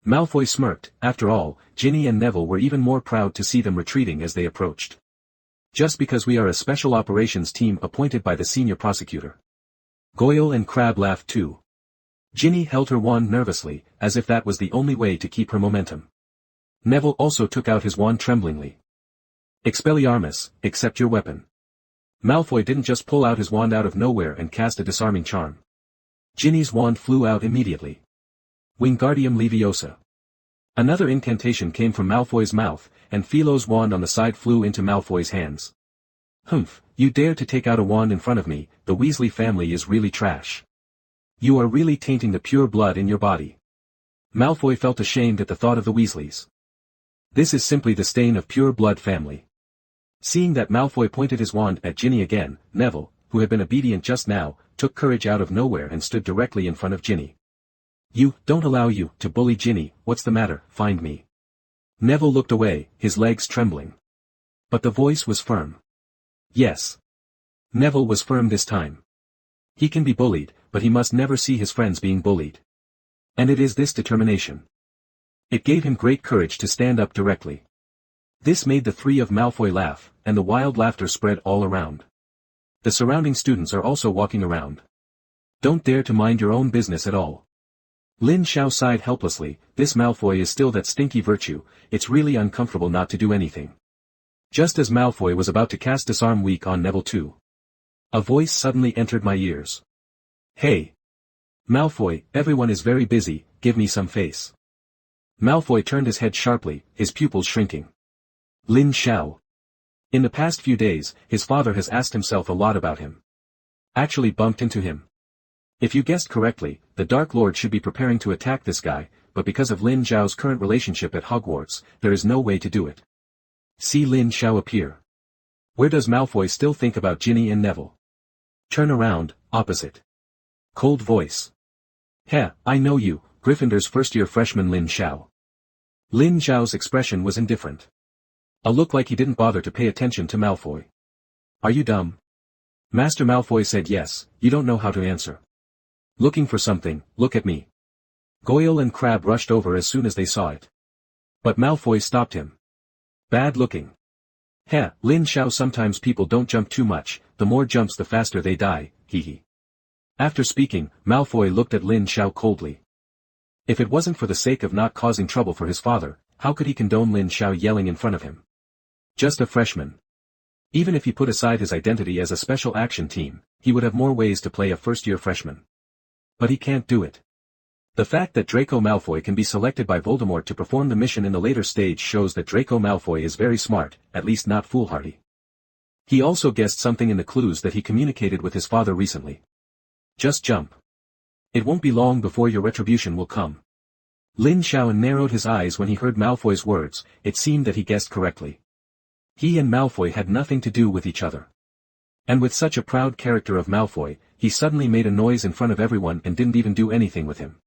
Malfoy smirked, after all, Ginny and Neville were even more proud to see them retreating as they approached. Just because we are a special operations team appointed by the senior prosecutor. Goyle and Crabbe laughed too. Ginny held her wand nervously, as if that was the only way to keep her momentum. Neville also took out his wand tremblingly. Expelliarmus, accept your weapon. Malfoy didn't just pull out his wand out of nowhere and cast a disarming charm. Ginny's wand flew out immediately. Wingardium Leviosa. Another incantation came from Malfoy's mouth, and Philo's wand on the side flew into Malfoy's hands. Humph, you dare to take out a wand in front of me, the Weasley family is really trash. You are really tainting the pure blood in your body. Malfoy felt ashamed at the thought of the Weasleys. This is simply the stain of pure blood family. Seeing that Malfoy pointed his wand at Ginny again, Neville, who had been obedient just now, took courage out of nowhere and stood directly in front of Ginny. Don't allow you to bully Ginny, what's the matter, find me. Neville looked away, his legs trembling. But the voice was firm. Yes. Neville was firm this time. He can be bullied, but he must never see his friends being bullied. And it is this determination. It gave him great courage to stand up directly. This made the three of Malfoy laugh, and the wild laughter spread all around. The surrounding students are also walking around. Don't dare to mind your own business at all. Lin Xiao sighed helplessly, this Malfoy is still that stinky virtue, it's really uncomfortable not to do anything. Just as Malfoy was about to cast Disarm Weak on Neville too. A voice suddenly entered my ears. Hey! Malfoy, everyone is very busy, give me some face. Malfoy turned his head sharply, his pupils shrinking. Lin Xiao. In the past few days, his father has asked himself a lot about him. Actually bumped into him. If you guessed correctly, the Dark Lord should be preparing to attack this guy, but because of Lin Xiao's current relationship at Hogwarts, there is no way to do it. See Lin Xiao appear. Where does Malfoy still think about Ginny and Neville? Turn around, opposite. Cold voice. Heh, I know you, Gryffindor's first-year freshman Lin Xiao. Lin Xiao's expression was indifferent. A look like he didn't bother to pay attention to Malfoy. Are you dumb? Master Malfoy said yes, you don't know how to answer. Looking for something, look at me. Goyle and Crabbe rushed over as soon as they saw it. But Malfoy stopped him. Bad looking. Heh, Lin Xiao, sometimes people don't jump too much, the more jumps the faster they die, hee. After speaking, Malfoy looked at Lin Xiao coldly. If it wasn't for the sake of not causing trouble for his father, how could he condone Lin Xiao yelling in front of him? Just a freshman. Even if he put aside his identity as a special action team, he would have more ways to play a first-year freshman. But he can't do it. The fact that Draco Malfoy can be selected by Voldemort to perform the mission in the later stage shows that Draco Malfoy is very smart, at least not foolhardy. He also guessed something in the clues that he communicated with his father recently. Just jump. It won't be long before your retribution will come. Lin Xiao narrowed his eyes when he heard Malfoy's words. It seemed that he guessed correctly. He and Malfoy had nothing to do with each other. And with such a proud character of Malfoy, he suddenly made a noise in front of everyone and didn't even do anything with him.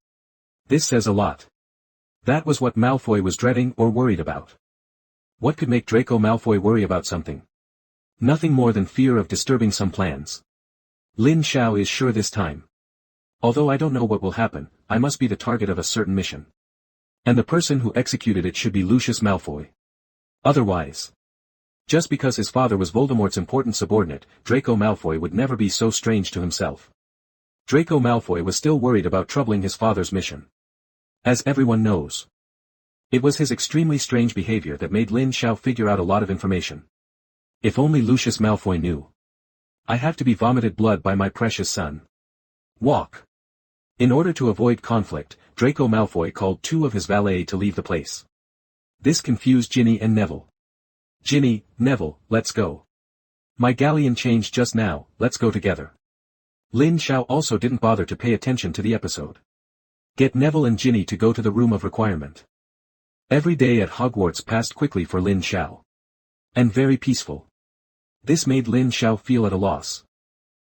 This says a lot. That was what Malfoy was dreading or worried about. What could make Draco Malfoy worry about something? Nothing more than fear of disturbing some plans. Lin Xiao is sure this time. Although I don't know what will happen, I must be the target of a certain mission. And the person who executed it should be Lucius Malfoy. Otherwise. Just because his father was Voldemort's important subordinate, Draco Malfoy would never be so strange to himself. Draco Malfoy was still worried about troubling his father's mission. As everyone knows. It was his extremely strange behavior that made Lin Xiao figure out a lot of information. If only Lucius Malfoy knew. I have to be vomited blood by my precious son. Walk. In order to avoid conflict, Draco Malfoy called two of his valet to leave the place. This confused Ginny and Neville. Ginny, Neville, let's go. My galleon changed just now, let's go together. Lin Xiao also didn't bother to pay attention to the episode. Get Neville and Ginny to go to the room of requirement. Every day at Hogwarts passed quickly for Lin Xiao. And very peaceful. This made Lin Xiao feel at a loss.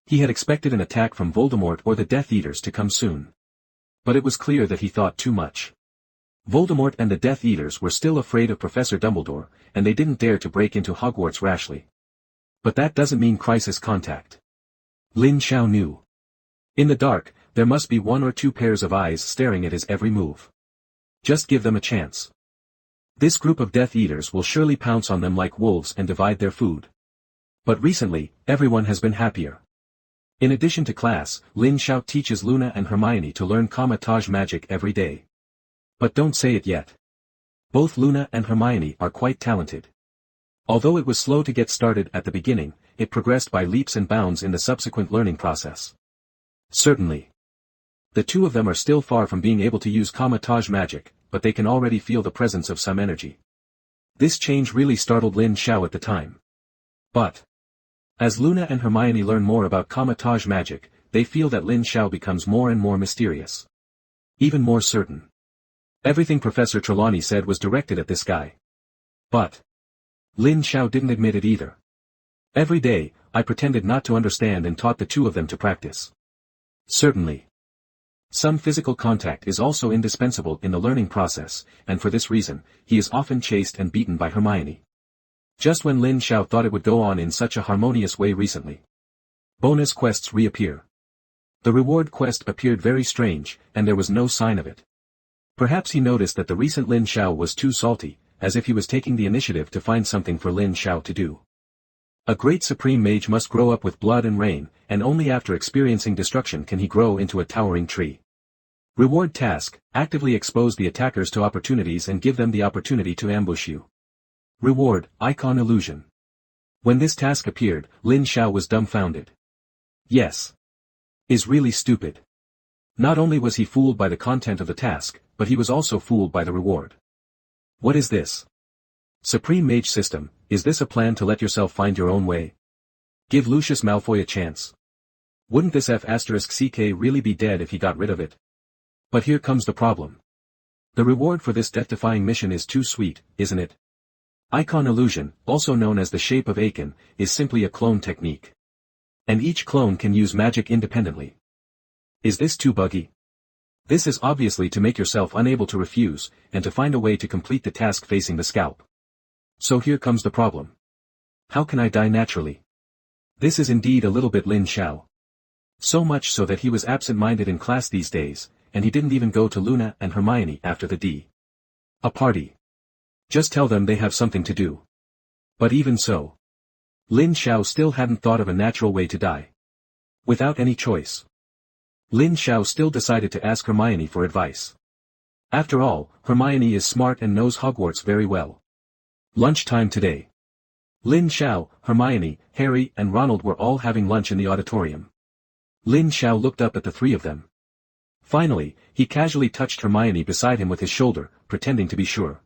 He had expected an attack from Voldemort or the Death Eaters to come soon. But it was clear that he thought too much. Voldemort and the Death Eaters were still afraid of Professor Dumbledore, and they didn't dare to break into Hogwarts rashly. But that doesn't mean crisis contact. Lin Xiao knew. In the dark, there must be one or two pairs of eyes staring at his every move. Just give them a chance. This group of Death Eaters will surely pounce on them like wolves and divide their food. But recently, everyone has been happier. In addition to class, Lin Xiao teaches Luna and Hermione to learn Kamar-Taj magic every day. But don't say it yet. Both Luna and Hermione are quite talented. Although it was slow to get started at the beginning, it progressed by leaps and bounds in the subsequent learning process. Certainly. The two of them are still far from being able to use Kamar-Taj magic, but they can already feel the presence of some energy. This change really startled Lin Xiao at the time. But as Luna and Hermione learn more about Kamar-Taj magic, they feel that Lin Xiao becomes more and more mysterious. Even more certain. Everything Professor Trelawney said was directed at this guy. But Lin Xiao didn't admit it either. Every day, I pretended not to understand and taught the two of them to practice. Certainly. Some physical contact is also indispensable in the learning process, and for this reason, he is often chased and beaten by Hermione. Just when Lin Xiao thought it would go on in such a harmonious way recently. Bonus quests reappear. The reward quest appeared very strange, and there was no sign of it. Perhaps he noticed that the recent Lin Xiao was too salty, as if he was taking the initiative to find something for Lin Xiao to do. A great supreme mage must grow up with blood and rain, and only after experiencing destruction can he grow into a towering tree. Reward task, actively expose the attackers to opportunities and give them the opportunity to ambush you. Reward, icon illusion. When this task appeared, Lin Xiao was dumbfounded. Yes. Is really stupid. Not only was he fooled by the content of the task, but he was also fooled by the reward. What is this? Supreme Mage System, is this a plan to let yourself find your own way? Give Lucius Malfoy a chance. Wouldn't this F***ck really be dead if he got rid of it? But here comes the problem. The reward for this death-defying mission is too sweet, isn't it? Icon illusion, also known as the shape of Aiken, is simply a clone technique. And each clone can use magic independently. Is this too buggy? This is obviously to make yourself unable to refuse, and to find a way to complete the task facing the scalp. So here comes the problem. How can I die naturally? This is indeed a little bit Lin Xiao. So much so that he was absent-minded in class these days, and he didn't even go to Luna and Hermione after the D. A party. Just tell them they have something to do. But even so, Lin Xiao still hadn't thought of a natural way to die. Without any choice, Lin Xiao still decided to ask Hermione for advice. After all, Hermione is smart and knows Hogwarts very well. Lunchtime today. Lin Xiao, Hermione, Harry and Ronald were all having lunch in the auditorium. Lin Xiao looked up at the three of them. Finally, he casually touched Hermione beside him with his shoulder, pretending to be sure.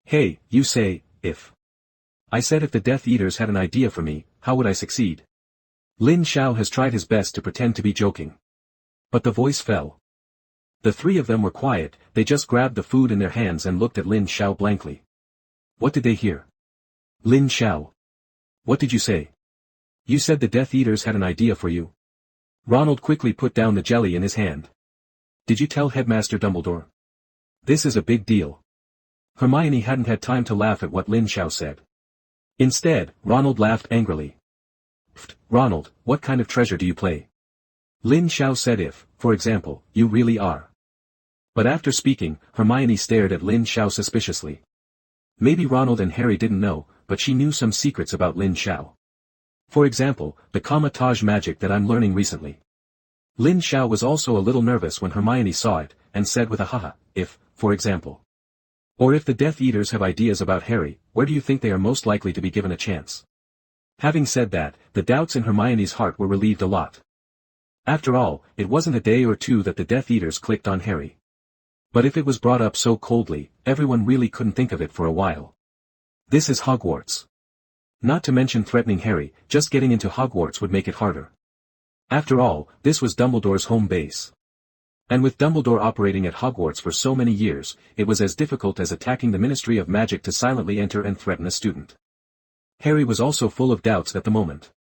Hey, you say, if. I said if the Death Eaters had an idea for me, how would I succeed? Lin Xiao has tried his best to pretend to be joking. But the voice fell. The three of them were quiet, they just grabbed the food in their hands and looked at Lin Xiao blankly. What did they hear? Lin Xiao. What did you say? You said the Death Eaters had an idea for you. Ronald quickly put down the jelly in his hand. Did you tell Headmaster Dumbledore? This is a big deal. Hermione hadn't had time to laugh at what Lin Xiao said. Instead, Ronald laughed angrily. Pfft, Ronald, what kind of treasure do you play? Lin Xiao said if, for example, you really are. But after speaking, Hermione stared at Lin Xiao suspiciously. Maybe Ronald and Harry didn't know, but she knew some secrets about Lin Xiao. For example, the camouflage magic that I'm learning recently. Lin Xiao was also a little nervous when Hermione saw it, and said with a haha, if, for example. Or if the Death Eaters have ideas about Harry, where do you think they are most likely to be given a chance? Having said that, the doubts in Hermione's heart were relieved a lot. After all, it wasn't a day or two that the Death Eaters clicked on Harry. But if it was brought up so coldly, everyone really couldn't think of it for a while. This is Hogwarts. Not to mention threatening Harry, just getting into Hogwarts would make it harder. After all, this was Dumbledore's home base. And with Dumbledore operating at Hogwarts for so many years, it was as difficult as attacking the Ministry of Magic to silently enter and threaten a student. Harry was also full of doubts at the moment.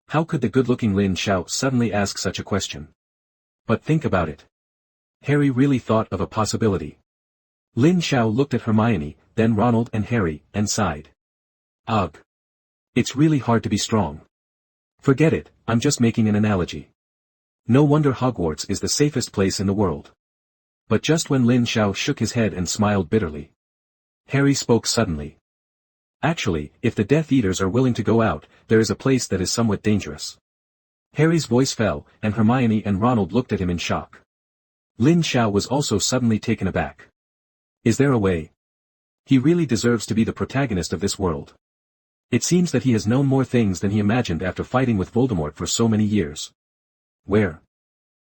How could the good-looking Lin Xiao suddenly ask such a question? But think about it. Harry really thought of a possibility. Lin Xiao looked at Hermione, then Ronald and Harry, and sighed. Ugh. It's really hard to be strong. Forget it, I'm just making an analogy. No wonder Hogwarts is the safest place in the world. But just when Lin Xiao shook his head and smiled bitterly, Harry spoke suddenly. Actually, if the Death Eaters are willing to go out, there is a place that is somewhat dangerous. Harry's voice fell, and Hermione and Ronald looked at him in shock. Lin Xiao was also suddenly taken aback. Is there a way? He really deserves to be the protagonist of this world. It seems that he has known more things than he imagined after fighting with Voldemort for so many years. Where?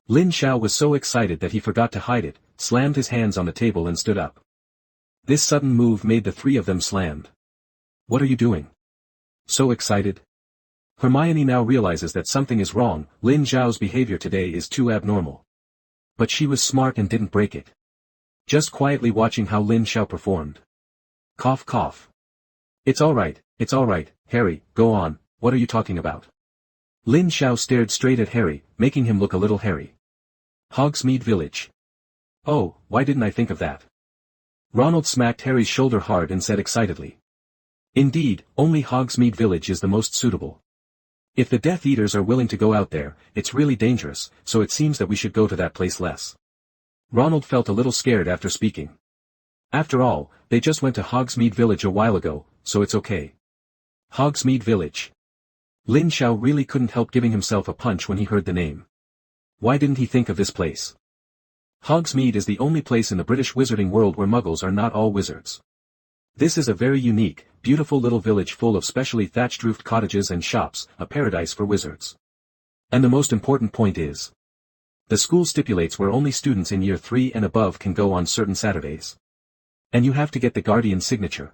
Lin Xiao was so excited that he forgot to hide it, slammed his hands on the table and stood up. This sudden move made the three of them slammed. What are you doing? So excited? Hermione now realizes that something is wrong, Lin Xiao's behavior today is too abnormal. But she was smart and didn't break it. Just quietly watching how Lin Xiao performed. Cough cough. It's alright, Harry, go on, what are you talking about? Lin Xiao stared straight at Harry, making him look a little hairy. Hogsmeade Village. Oh, why didn't I think of that? Ronald smacked Harry's shoulder hard and said excitedly. Indeed, only Hogsmeade Village is the most suitable. If the Death Eaters are willing to go out there, it's really dangerous, so it seems that we should go to that place less. Ronald felt a little scared after speaking. After all, they just went to Hogsmeade Village a while ago, so it's okay. Hogsmeade Village. Lin Xiao really couldn't help giving himself a punch when he heard the name. Why didn't he think of this place? Hogsmeade is the only place in the British wizarding world where muggles are not all wizards. This is a very unique, beautiful little village full of specially thatched-roofed cottages and shops, a paradise for wizards. And the most important point is, the school stipulates where only students in year 3 and above can go on certain Saturdays. And you have to get the guardian's signature.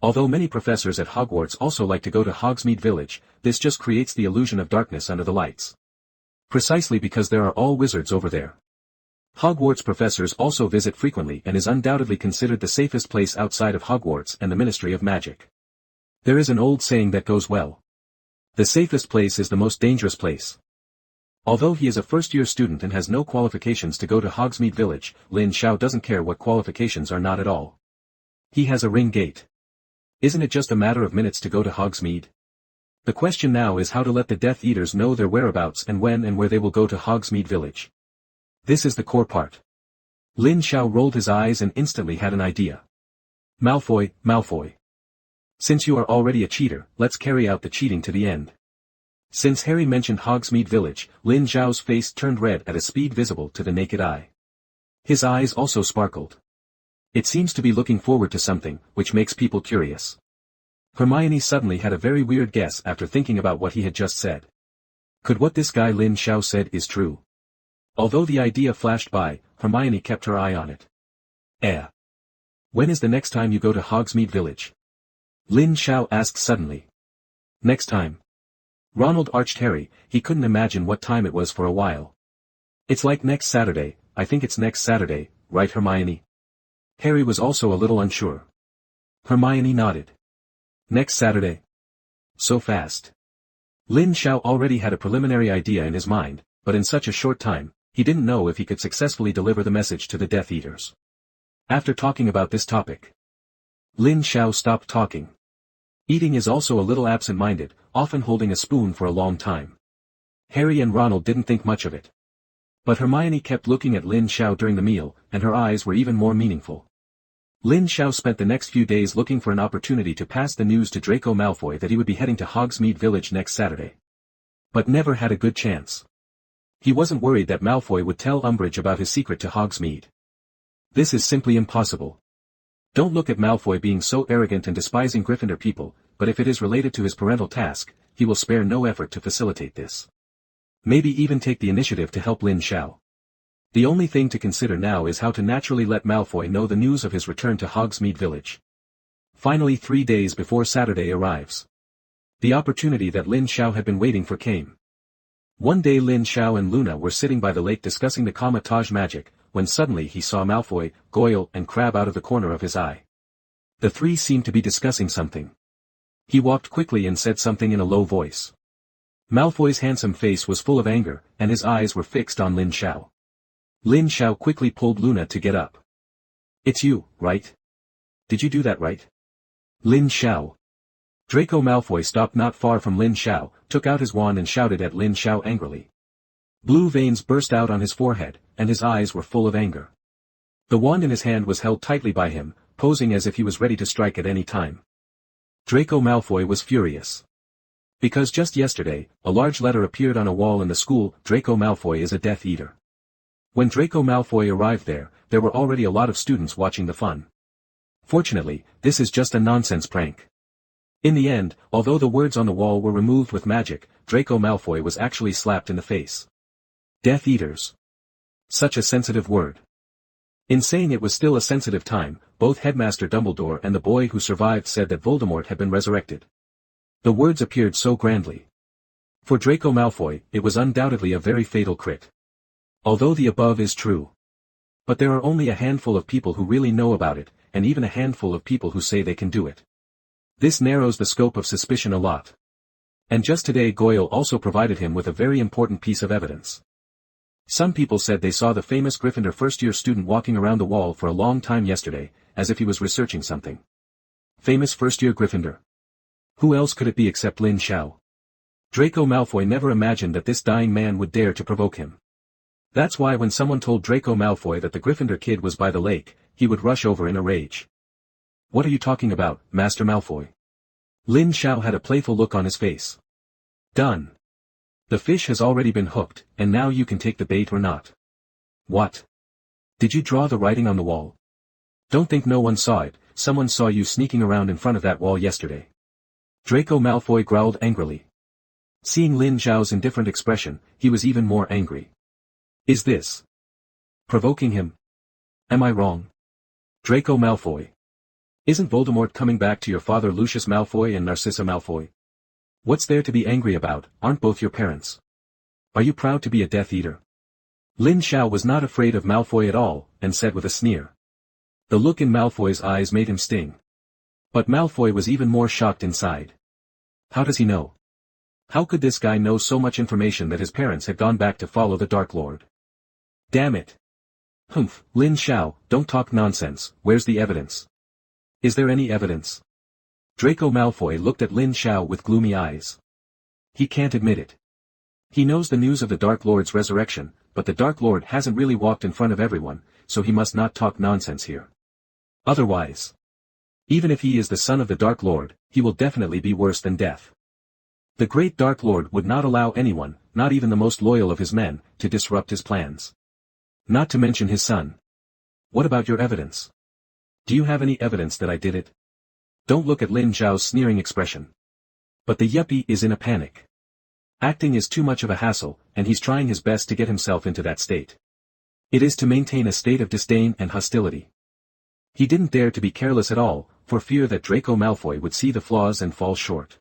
Although many professors at Hogwarts also like to go to Hogsmeade Village, this just creates the illusion of darkness under the lights. Precisely because there are all wizards over there. Hogwarts professors also visit frequently and is undoubtedly considered the safest place outside of Hogwarts and the Ministry of Magic. There is an old saying that goes well. The safest place is the most dangerous place. Although he is a first-year student and has no qualifications to go to Hogsmeade Village, Lin Xiao doesn't care what qualifications are not at all. He has a ring gate. Isn't it just a matter of minutes to go to Hogsmeade? The question now is how to let the Death Eaters know their whereabouts and when and where they will go to Hogsmeade Village. This is the core part. Lin Xiao rolled his eyes and instantly had an idea. Malfoy, Malfoy. Since you are already a cheater, let's carry out the cheating to the end. Since Harry mentioned Hogsmeade Village, Lin Zhao's face turned red at a speed visible to the naked eye. His eyes also sparkled. It seems to be looking forward to something, which makes people curious. Hermione suddenly had a very weird guess after thinking about what he had just said. Could what this guy Lin Zhao said is true? Although the idea flashed by, Hermione kept her eye on it. When is the next time you go to Hogsmeade Village? Lin Zhao asked suddenly. Next time. Ronald arched Harry, he couldn't imagine what time it was for a while. It's like next Saturday, I think it's next Saturday, right Hermione? Harry was also a little unsure. Hermione nodded. Next Saturday? So fast. Lin Zhao already had a preliminary idea in his mind, but in such a short time, he didn't know if he could successfully deliver the message to the Death Eaters. After talking about this topic, Lin Zhao stopped talking. Eating is also a little absent-minded, often holding a spoon for a long time. Harry and Ronald didn't think much of it. But Hermione kept looking at Lin Zhao during the meal, and her eyes were even more meaningful. Lin Zhao spent the next few days looking for an opportunity to pass the news to Draco Malfoy that he would be heading to Hogsmeade Village next Saturday. But never had a good chance. He wasn't worried that Malfoy would tell Umbridge about his secret to Hogsmeade. This is simply impossible. Don't look at Malfoy being so arrogant and despising Gryffindor people, but if it is related to his parental task, he will spare no effort to facilitate this. Maybe even take the initiative to help Lin Zhao. The only thing to consider now is how to naturally let Malfoy know the news of his return to Hogsmeade Village. Finally 3 days before Saturday arrives. The opportunity that Lin Zhao had been waiting for came. One day Lin Zhao and Luna were sitting by the lake discussing the Kamar-Taj magic, when suddenly he saw Malfoy, Goyle and Crabbe out of the corner of his eye. The three seemed to be discussing something. He walked quickly and said something in a low voice. Malfoy's handsome face was full of anger, and his eyes were fixed on Lin Zhao. Lin Zhao quickly pulled Luna to get up. It's you, right? Did you do that right? Lin Zhao. Draco Malfoy stopped not far from Lin Zhao, took out his wand and shouted at Lin Zhao angrily. Blue veins burst out on his forehead, and his eyes were full of anger. The wand in his hand was held tightly by him, posing as if he was ready to strike at any time. Draco Malfoy was furious. Because just yesterday, a large letter appeared on a wall in the school, Draco Malfoy is a Death Eater. When Draco Malfoy arrived there were already a lot of students watching the fun. Fortunately, this is just a nonsense prank. In the end, although the words on the wall were removed with magic, Draco Malfoy was actually slapped in the face. Death Eaters. Such a sensitive word. In saying it was still a sensitive time, both Headmaster Dumbledore and the boy who survived said that Voldemort had been resurrected. The words appeared so grandly. For Draco Malfoy, it was undoubtedly a very fatal crit. Although the above is true. But there are only a handful of people who really know about it, and even a handful of people who say they can do it. This narrows the scope of suspicion a lot. And just today Goyle also provided him with a very important piece of evidence. Some people said they saw the famous Gryffindor first-year student walking around the wall for a long time yesterday, as if he was researching something. Famous first-year Gryffindor. Who else could it be except Lin Zhao? Draco Malfoy never imagined that this dying man would dare to provoke him. That's why when someone told Draco Malfoy that the Gryffindor kid was by the lake, he would rush over in a rage. What are you talking about, Master Malfoy? Lin Zhao had a playful look on his face. Done. The fish has already been hooked, and now you can take the bait or not. What? Did you draw the writing on the wall? Don't think no one saw it, someone saw you sneaking around in front of that wall yesterday. Draco Malfoy growled angrily. Seeing Lin Zhao's indifferent expression, he was even more angry. Is this provoking him? Am I wrong? Draco Malfoy. Isn't Voldemort coming back to your father Lucius Malfoy and Narcissa Malfoy? What's there to be angry about, aren't both your parents? Are you proud to be a Death Eater? Lin Zhao was not afraid of Malfoy at all, and said with a sneer. The look in Malfoy's eyes made him sting. But Malfoy was even more shocked inside. How does he know? How could this guy know so much information that his parents had gone back to follow the Dark Lord? Damn it. Humph, Lin Zhao, don't talk nonsense, where's the evidence? Is there any evidence? Draco Malfoy looked at Lin Zhao with gloomy eyes. He can't admit it. He knows the news of the Dark Lord's resurrection, but the Dark Lord hasn't really walked in front of everyone, so he must not talk nonsense here. Otherwise. Even if he is the son of the Dark Lord, he will definitely be worse than death. The great Dark Lord would not allow anyone, not even the most loyal of his men, to disrupt his plans. Not to mention his son. What about your evidence? Do you have any evidence that I did it? Don't look at Lin Zhao's sneering expression. But the yuppie is in a panic. Acting is too much of a hassle, and he's trying his best to get himself into that state. It is to maintain a state of disdain and hostility. He didn't dare to be careless at all, for fear that Draco Malfoy would see the flaws and fall short.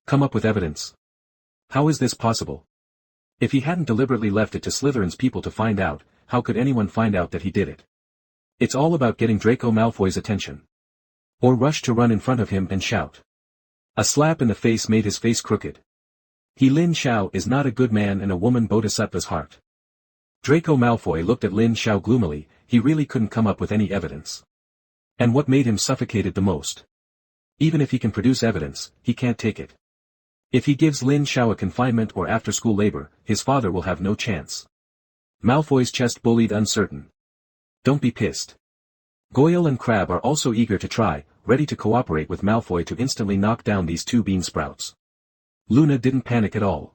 Come up with evidence. How is this possible? If he hadn't deliberately left it to Slytherin's people to find out, how could anyone find out that he did it? It's all about getting Draco Malfoy's attention. Or rush to run in front of him and shout. A slap in the face made his face crooked. Lin Xiao is not a good man and a woman bodhisattva's heart. Draco Malfoy looked at Lin Xiao gloomily, he really couldn't come up with any evidence. And what made him suffocated the most? Even if he can produce evidence, he can't take it. If he gives Lin Xiao a confinement or after-school labor, his father will have no chance. Malfoy's chest bullied uncertain. Don't be pissed. Goyle and Crabbe are also eager to try, ready to cooperate with Malfoy to instantly knock down these two bean sprouts. Luna didn't panic at all.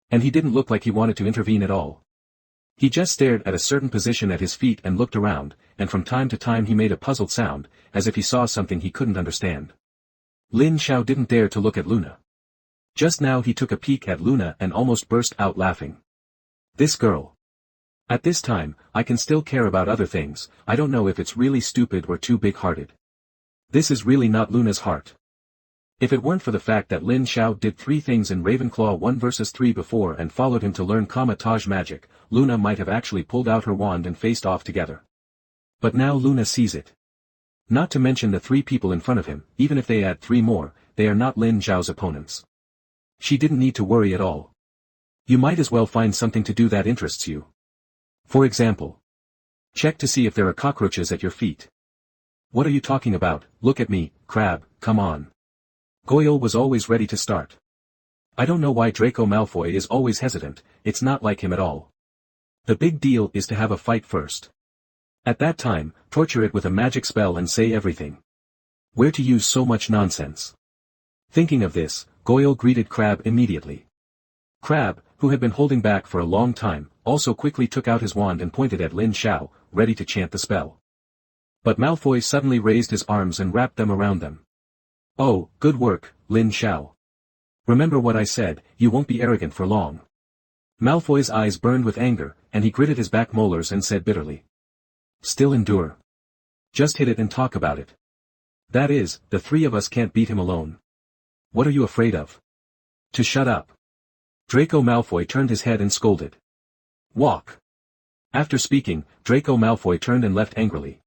And he didn't look like he wanted to intervene at all. He just stared at a certain position at his feet and looked around, and from time to time he made a puzzled sound, as if he saw something he couldn't understand. Lin Xiao didn't dare to look at Luna. Just now he took a peek at Luna and almost burst out laughing. This girl. At this time, I can still care about other things, I don't know if it's really stupid or too big-hearted. This is really not Luna's heart. If it weren't for the fact that Lin Xiao did 3 things in Ravenclaw 1 vs 3 before and followed him to learn Kamar-Taj magic, Luna might have actually pulled out her wand and faced off together. But now Luna sees it. Not to mention the 3 people in front of him, even if they add 3 more, they are not Lin Xiao's opponents. She didn't need to worry at all. You might as well find something to do that interests you. For example, check to see if there are cockroaches at your feet. What are you talking about? Look at me, Crabbe, come on. Goyle was always ready to start. I don't know why Draco Malfoy is always hesitant, it's not like him at all. The big deal is to have a fight first. At that time, torture it with a magic spell and say everything. Where to use so much nonsense? Thinking of this, Goyle greeted Crabbe immediately. Crabbe, who had been holding back for a long time, also quickly took out his wand and pointed at Lin Xiao, ready to chant the spell. But Malfoy suddenly raised his arms and wrapped them around them. Oh, good work, Lin Xiao. Remember what I said, you won't be arrogant for long. Malfoy's eyes burned with anger, and he gritted his back molars and said bitterly. Still endure. Just hit it and talk about it. That is, the 3 of us can't beat him alone. What are you afraid of? To shut up. Draco Malfoy turned his head and scolded. Walk. After speaking, Draco Malfoy turned and left angrily.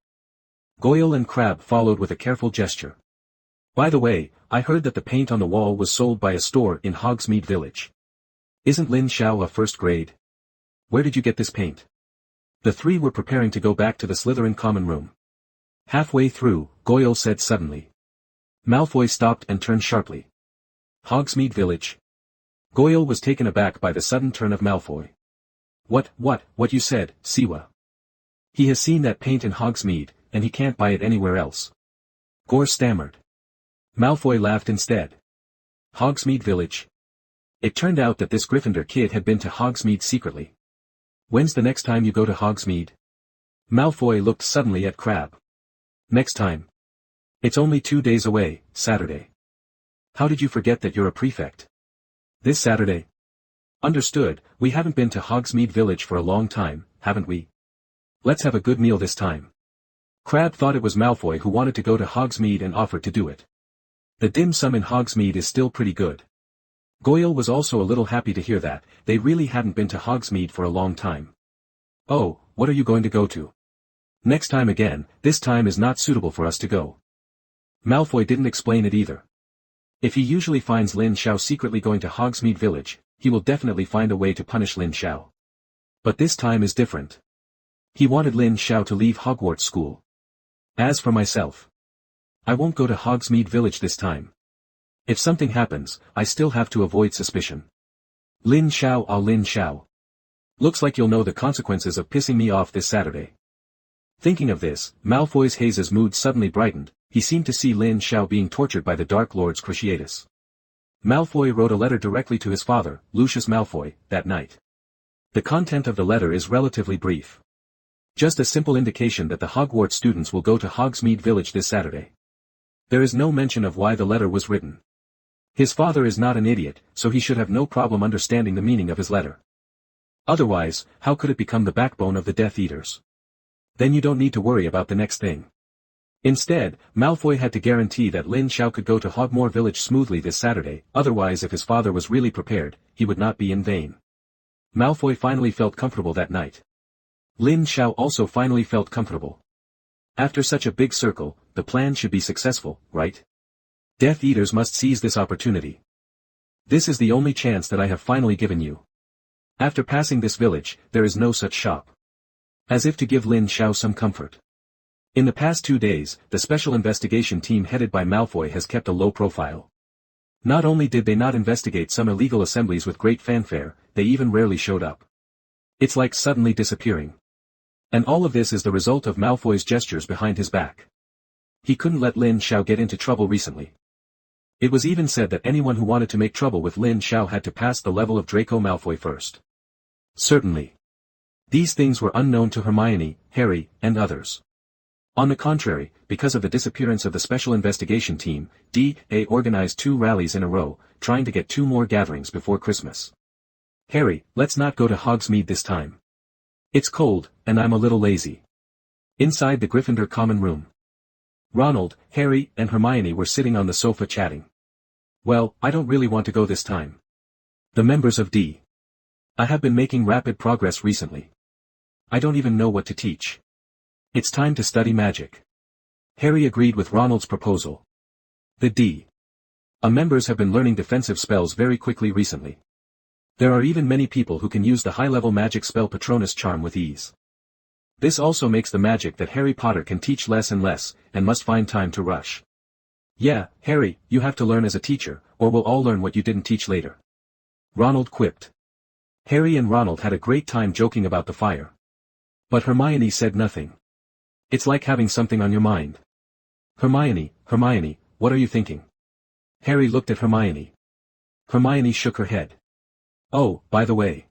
Goyle and Crabbe followed with a careful gesture. By the way, I heard that the paint on the wall was sold by a store in Hogsmeade Village. Isn't Lin Xiao a first grade? Where did you get this paint? The 3 were preparing to go back to the Slytherin common room. Halfway through, Goyle said suddenly. Malfoy stopped and turned sharply. Hogsmeade Village. Goyle was taken aback by the sudden turn of Malfoy. What you said, Siwa. He has seen that paint in Hogsmeade, and he can't buy it anywhere else. Gore stammered. Malfoy laughed instead. Hogsmeade Village. It turned out that this Gryffindor kid had been to Hogsmeade secretly. When's the next time you go to Hogsmeade? Malfoy looked suddenly at Crabbe. Next time. It's only 2 days away, Saturday. How did you forget that you're a prefect? This Saturday. Understood, we haven't been to Hogsmeade Village for a long time, haven't we? Let's have a good meal this time. Crabbe thought it was Malfoy who wanted to go to Hogsmeade and offered to do it. The dim sum in Hogsmeade is still pretty good. Goyle was also a little happy to hear that, they really hadn't been to Hogsmeade for a long time. Oh, what are you going to go to? Next time again, this time is not suitable for us to go. Malfoy didn't explain it either. If he usually finds Lin Xiao secretly going to Hogsmeade Village, he will definitely find a way to punish Lin Xiao. But this time is different. He wanted Lin Xiao to leave Hogwarts school. As for myself, I won't go to Hogsmeade Village this time. If something happens, I still have to avoid suspicion. Lin Xiao, Lin Xiao. Looks like you'll know the consequences of pissing me off this Saturday. Thinking of this, Malfoy's Haze's mood suddenly brightened, he seemed to see Lin Xiao being tortured by the Dark Lord's Cruciatus. Malfoy wrote a letter directly to his father, Lucius Malfoy, that night. The content of the letter is relatively brief. Just a simple indication that the Hogwarts students will go to Hogsmeade Village this Saturday. There is no mention of why the letter was written. His father is not an idiot, so he should have no problem understanding the meaning of his letter. Otherwise, how could it become the backbone of the Death Eaters? Then you don't need to worry about the next thing. Instead, Malfoy had to guarantee that Lin Xiao could go to Hogmoor Village smoothly this Saturday, otherwise if his father was really prepared, he would not be in vain. Malfoy finally felt comfortable that night. Lin Xiao also finally felt comfortable. After such a big circle, the plan should be successful, right? Death Eaters must seize this opportunity. This is the only chance that I have finally given you. After passing this village, there is no such shop. As if to give Lin Xiao some comfort. In the past 2 days, the special investigation team headed by Malfoy has kept a low profile. Not only did they not investigate some illegal assemblies with great fanfare, they even rarely showed up. It's like suddenly disappearing. And all of this is the result of Malfoy's gestures behind his back. He couldn't let Lin Xiao get into trouble recently. It was even said that anyone who wanted to make trouble with Lin Xiao had to pass the level of Draco Malfoy first. Certainly. These things were unknown to Hermione, Harry, and others. On the contrary, because of the disappearance of the Special Investigation Team, D.A. organized 2 rallies in a row, trying to get 2 more gatherings before Christmas. Harry, let's not go to Hogsmeade this time. It's cold, and I'm a little lazy. Inside the Gryffindor common room. Ronald, Harry, and Hermione were sitting on the sofa chatting. Well, I don't really want to go this time. The members of D. I have been making rapid progress recently. I don't even know what to teach. It's time to study magic. Harry agreed with Ronald's proposal. The D. A members have been learning defensive spells very quickly recently. There are even many people who can use the high-level magic spell Patronus Charm with ease. This also makes the magic that Harry Potter can teach less and less, and must find time to rush. Yeah, Harry, you have to learn as a teacher, or we'll all learn what you didn't teach later. Ronald quipped. Harry and Ronald had a great time joking about the fire. But Hermione said nothing. It's like having something on your mind. Hermione, what are you thinking? Harry looked at Hermione. Hermione shook her head. Oh, by the way.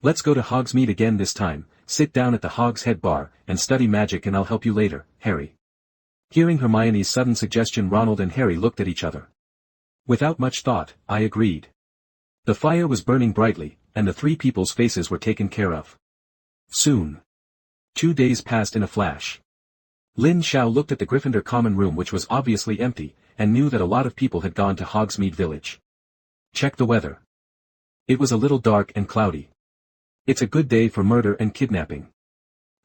Let's go to Hogsmeade again this time, sit down at the Hog's Head bar, and study magic and I'll help you later, Harry. Hearing Hermione's sudden suggestion, Ronald and Harry looked at each other. Without much thought, I agreed. The fire was burning brightly, and the 3 people's faces were taken care of. Soon. 2 days passed in a flash. Lin Xiao looked at the Gryffindor common room, which was obviously empty, and knew that a lot of people had gone to Hogsmeade Village. Check the weather. It was a little dark and cloudy. It's a good day for murder and kidnapping.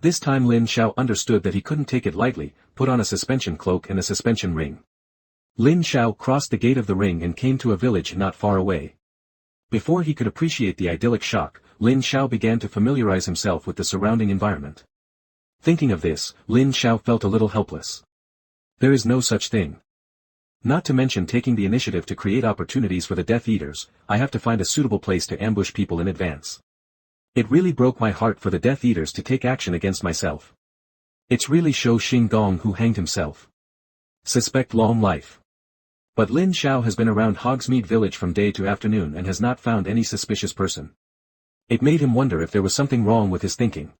This time Lin Xiao understood that he couldn't take it lightly, put on a suspension cloak and a suspension ring. Lin Xiao crossed the gate of the ring and came to a village not far away. Before he could appreciate the idyllic shock, Lin Xiao began to familiarize himself with the surrounding environment. Thinking of this, Lin Xiao felt a little helpless. There is no such thing. Not to mention taking the initiative to create opportunities for the Death Eaters, I have to find a suitable place to ambush people in advance. It really broke my heart for the Death Eaters to take action against myself. It's really Shou Xing who hanged himself. Suspect long life. But Lin Xiao has been around Hogsmeade Village from day to afternoon and has not found any suspicious person. It made him wonder if there was something wrong with his thinking.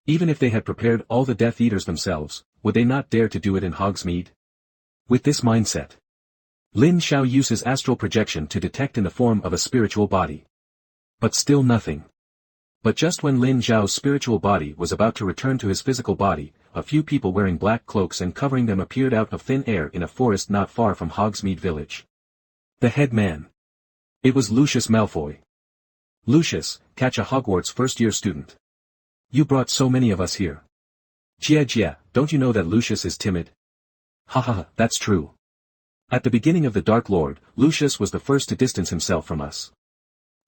Even if they had prepared all the Death Eaters themselves, would they not dare to do it in Hogsmeade? With this mindset, Lin Xiao uses astral projection to detect in the form of a spiritual body. But still nothing. But just when Lin Xiao's spiritual body was about to return to his physical body, a few people wearing black cloaks and covering them appeared out of thin air in a forest not far from Hogsmeade Village. The head man. It was Lucius Malfoy. Lucius, catch a Hogwarts first-year student. You brought so many of us here. Jia, don't you know that Lucius is timid? Haha, that's true. At the beginning of the Dark Lord, Lucius was the first to distance himself from us.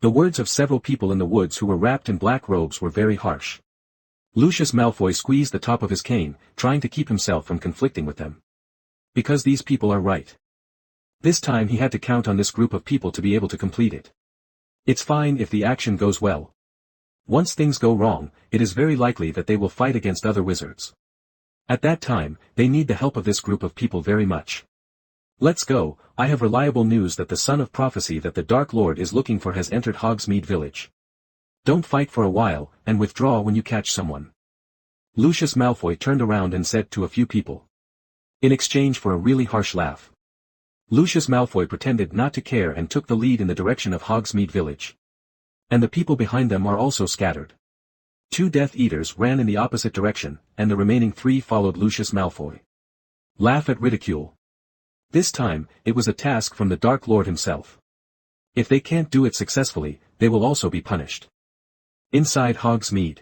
The words of several people in the woods who were wrapped in black robes were very harsh. Lucius Malfoy squeezed the top of his cane, trying to keep himself from conflicting with them. Because these people are right. This time he had to count on this group of people to be able to complete it. It's fine if the action goes well. Once things go wrong, it is very likely that they will fight against other wizards. At that time, they need the help of this group of people very much. Let's go. I have reliable news that the son of prophecy that the Dark Lord is looking for has entered Hogsmeade Village. Don't fight for a while, and withdraw when you catch someone. Lucius Malfoy turned around and said to a few people. In exchange for a really harsh laugh. Lucius Malfoy pretended not to care and took the lead in the direction of Hogsmeade Village. And the people behind them are also scattered. 2 Death Eaters ran in the opposite direction, and the remaining 3 followed Lucius Malfoy. Laugh at ridicule. This time, it was a task from the Dark Lord himself. If they can't do it successfully, they will also be punished. Inside Hogsmeade.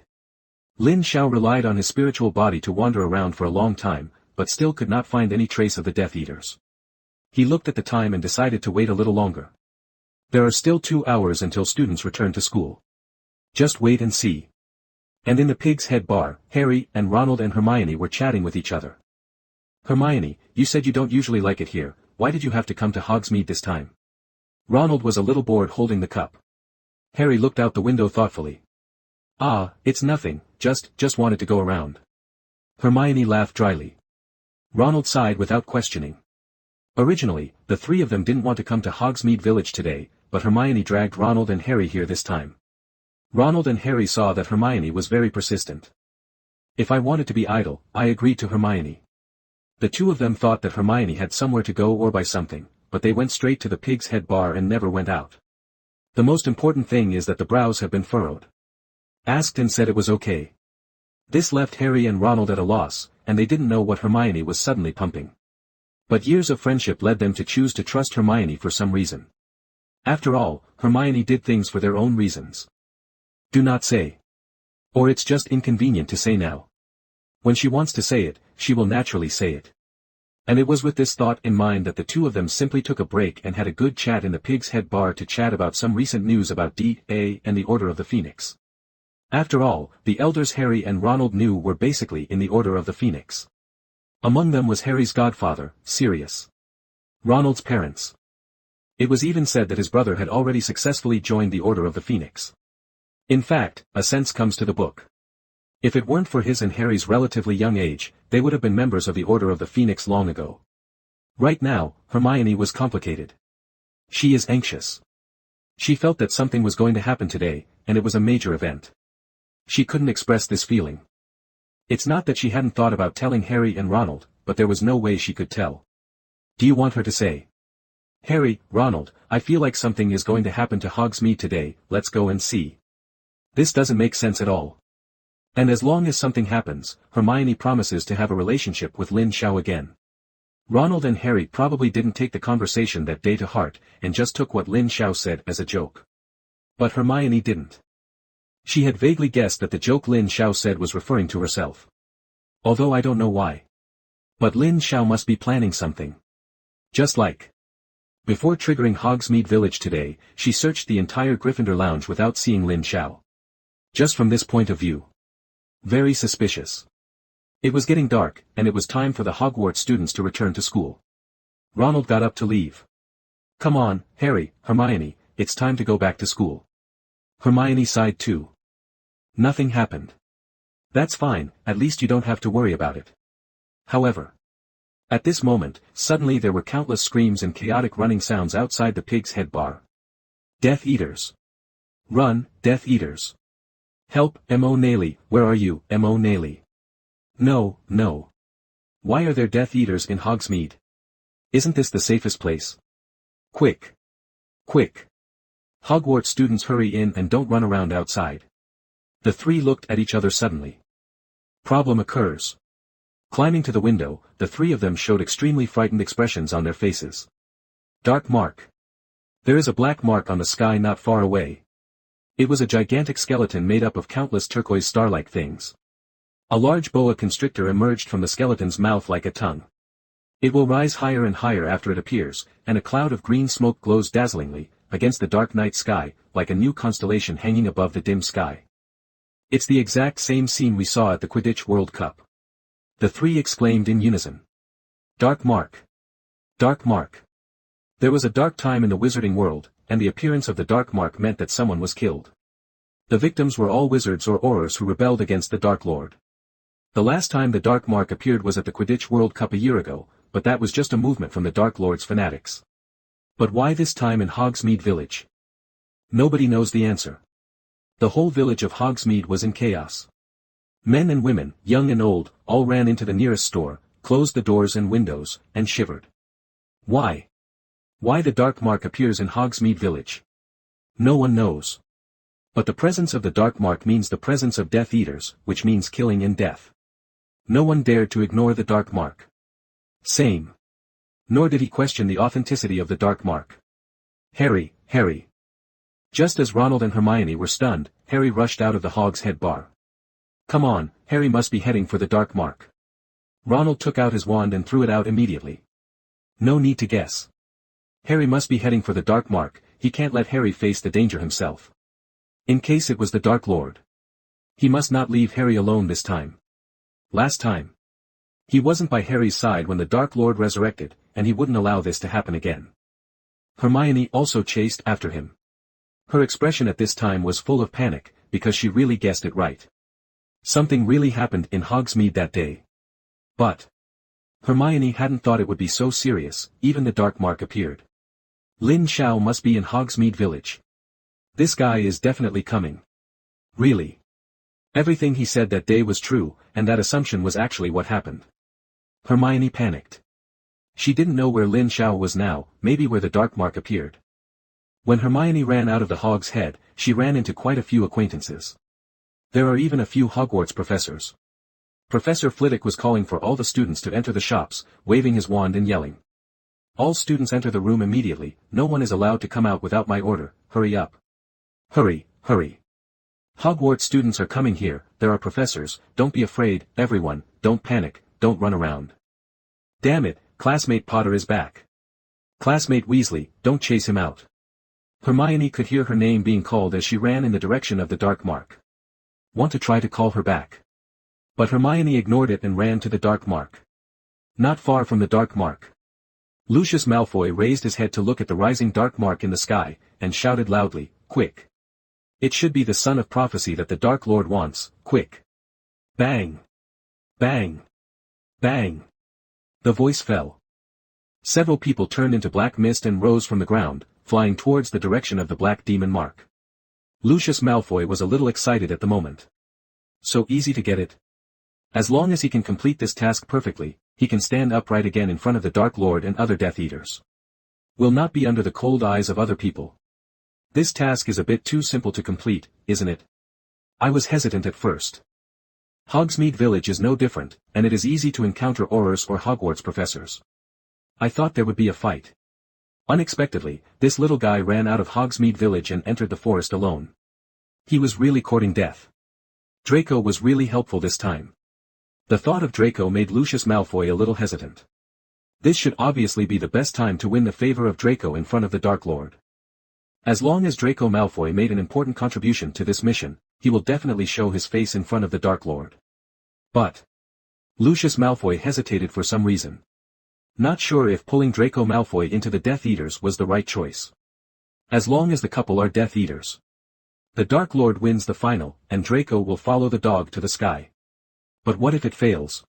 Lin Xiao relied on his spiritual body to wander around for a long time, but still could not find any trace of the Death Eaters. He looked at the time and decided to wait a little longer. There are still 2 hours until students return to school. Just wait and see. And in the Pig's Head bar, Harry and Ronald and Hermione were chatting with each other. Hermione, you said you don't usually like it here, why did you have to come to Hogsmeade this time? Ronald was a little bored holding the cup. Harry looked out the window thoughtfully. Ah, it's nothing, just wanted to go around. Hermione laughed dryly. Ronald sighed without questioning. Originally, the 3 of them didn't want to come to Hogsmeade Village today, but Hermione dragged Ronald and Harry here this time. Ronald and Harry saw that Hermione was very persistent. If I wanted to be idle, I agreed to Hermione. The 2 of them thought that Hermione had somewhere to go or buy something, but they went straight to the Pig's Head bar and never went out. The most important thing is that the brows have been furrowed. Asked and said it was okay. This left Harry and Ronald at a loss, and they didn't know what Hermione was suddenly pumping. But years of friendship led them to choose to trust Hermione for some reason. After all, Hermione did things for their own reasons. Do not say. Or it's just inconvenient to say now. When she wants to say it, she will naturally say it. And it was with this thought in mind that the 2 of them simply took a break and had a good chat in the Pig's Head bar to chat about some recent news about D.A. and the Order of the Phoenix. After all, the elders Harry and Ronald knew were basically in the Order of the Phoenix. Among them was Harry's godfather, Sirius. Ronald's parents. It was even said that his brother had already successfully joined the Order of the Phoenix. In fact, a sense comes to the book. If it weren't for his and Harry's relatively young age, they would have been members of the Order of the Phoenix long ago. Right now, Hermione was complicated. She is anxious. She felt that something was going to happen today, and it was a major event. She couldn't express this feeling. It's not that she hadn't thought about telling Harry and Ronald, but there was no way she could tell. Do you want her to say? Harry, Ronald, I feel like something is going to happen to Hogsmeade today, let's go and see. This doesn't make sense at all. And as long as something happens, Hermione promises to have a relationship with Lin Xiao again. Ronald and Harry probably didn't take the conversation that day to heart, and just took what Lin Xiao said as a joke. But Hermione didn't. She had vaguely guessed that the joke Lin Xiao said was referring to herself. Although I don't know why. But Lin Xiao must be planning something. Just like. Before triggering Hogsmeade Village today, she searched the entire Gryffindor lounge without seeing Lin Xiao. Just from this point of view. Very suspicious. It was getting dark, and it was time for the Hogwarts students to return to school. Ronald got up to leave. Come on, Harry, Hermione, it's time to go back to school. Hermione sighed too. Nothing happened. That's fine, at least you don't have to worry about it. However. At this moment, suddenly there were countless screams and chaotic running sounds outside the Pig's Head bar. Death Eaters. Run, Death Eaters. Help, M.O. Nailey, where are you, M.O. Nailey? No, no. Why are there Death Eaters in Hogsmeade? Isn't this the safest place? Quick. Quick. Hogwarts students hurry in and don't run around outside. The 3 looked at each other suddenly. Problem occurs. Climbing to the window, the 3 of them showed extremely frightened expressions on their faces. Dark mark. There is a black mark on the sky not far away. It was a gigantic skeleton made up of countless turquoise star-like things. A large boa constrictor emerged from the skeleton's mouth like a tongue. It will rise higher and higher after it appears, and a cloud of green smoke glows dazzlingly, against the dark night sky, like a new constellation hanging above the dim sky. It's the exact same scene we saw at the Quidditch World Cup. The 3 exclaimed in unison. Dark mark. Dark mark. There was a dark time in the wizarding world, and the appearance of the dark mark meant that someone was killed. The victims were all wizards or aurors who rebelled against the Dark Lord. The last time the Dark Mark appeared was at the Quidditch World Cup a year ago, but that was just a movement from the Dark Lord's fanatics. But why this time in Hogsmeade Village? Nobody knows the answer. The whole village of Hogsmeade was in chaos. Men and women, young and old, all ran into the nearest store, closed the doors and windows, and shivered. Why? Why the Dark Mark appears in Hogsmeade Village? No one knows. But the presence of the Dark Mark means the presence of Death Eaters, which means killing and death. No one dared to ignore the Dark Mark. Same. Nor did he question the authenticity of the Dark Mark. Harry. Just as Ronald and Hermione were stunned, Harry rushed out of the Hog's Head bar. Come on, Harry must be heading for the Dark Mark. Ronald took out his wand and threw it out immediately. No need to guess. Harry must be heading for the Dark Mark, he can't let Harry face the danger himself. In case it was the Dark Lord. He must not leave Harry alone this time. Last time. He wasn't by Harry's side when the Dark Lord resurrected, and he wouldn't allow this to happen again. Hermione also chased after him. Her expression at this time was full of panic, because she really guessed it right. Something really happened in Hogsmeade that day. But Hermione hadn't thought it would be so serious, even the Dark Mark appeared. Lin Xiao must be in Hogsmeade Village. This guy is definitely coming. Really. Everything he said that day was true, and that assumption was actually what happened. Hermione panicked. She didn't know where Lin Xiao was now, maybe where the Dark Mark appeared. When Hermione ran out of the Hog's Head, she ran into quite a few acquaintances. There are even a few Hogwarts professors. Professor Flitwick was calling for all the students to enter the shops, waving his wand and yelling. All students enter the room immediately, no one is allowed to come out without my order, hurry up. Hurry. Hogwarts students are coming here, there are professors, don't be afraid, everyone, don't panic, don't run around. Damn it, classmate Potter is back. Classmate Weasley, don't chase him out. Hermione could hear her name being called as she ran in the direction of the Dark Mark. Want to try to call her back. But Hermione ignored it and ran to the Dark Mark. Not far from the Dark Mark. Lucius Malfoy raised his head to look at the rising Dark Mark in the sky, and shouted loudly, quick. It should be the son of prophecy that the Dark Lord wants, quick. Bang! Bang! Bang! The voice fell. Several people turned into black mist and rose from the ground, flying towards the direction of the Black Demon Mark. Lucius Malfoy was a little excited at the moment. So easy to get it. As long as he can complete this task perfectly, he can stand upright again in front of the Dark Lord and other Death Eaters. Will not be under the cold eyes of other people. This task is a bit too simple to complete, isn't it? I was hesitant at first. Hogsmeade Village is no different, and it is easy to encounter Aurors or Hogwarts professors. I thought there would be a fight. Unexpectedly, this little guy ran out of Hogsmeade Village and entered the forest alone. He was really courting death. Draco was really helpful this time. The thought of Draco made Lucius Malfoy a little hesitant. This should obviously be the best time to win the favor of Draco in front of the Dark Lord. As long as Draco Malfoy made an important contribution to this mission, he will definitely show his face in front of the Dark Lord. But Lucius Malfoy hesitated for some reason. Not sure if pulling Draco Malfoy into the Death Eaters was the right choice. As long as the couple are Death Eaters. The Dark Lord wins the final, and Draco will follow the dog to the sky. But what if it fails?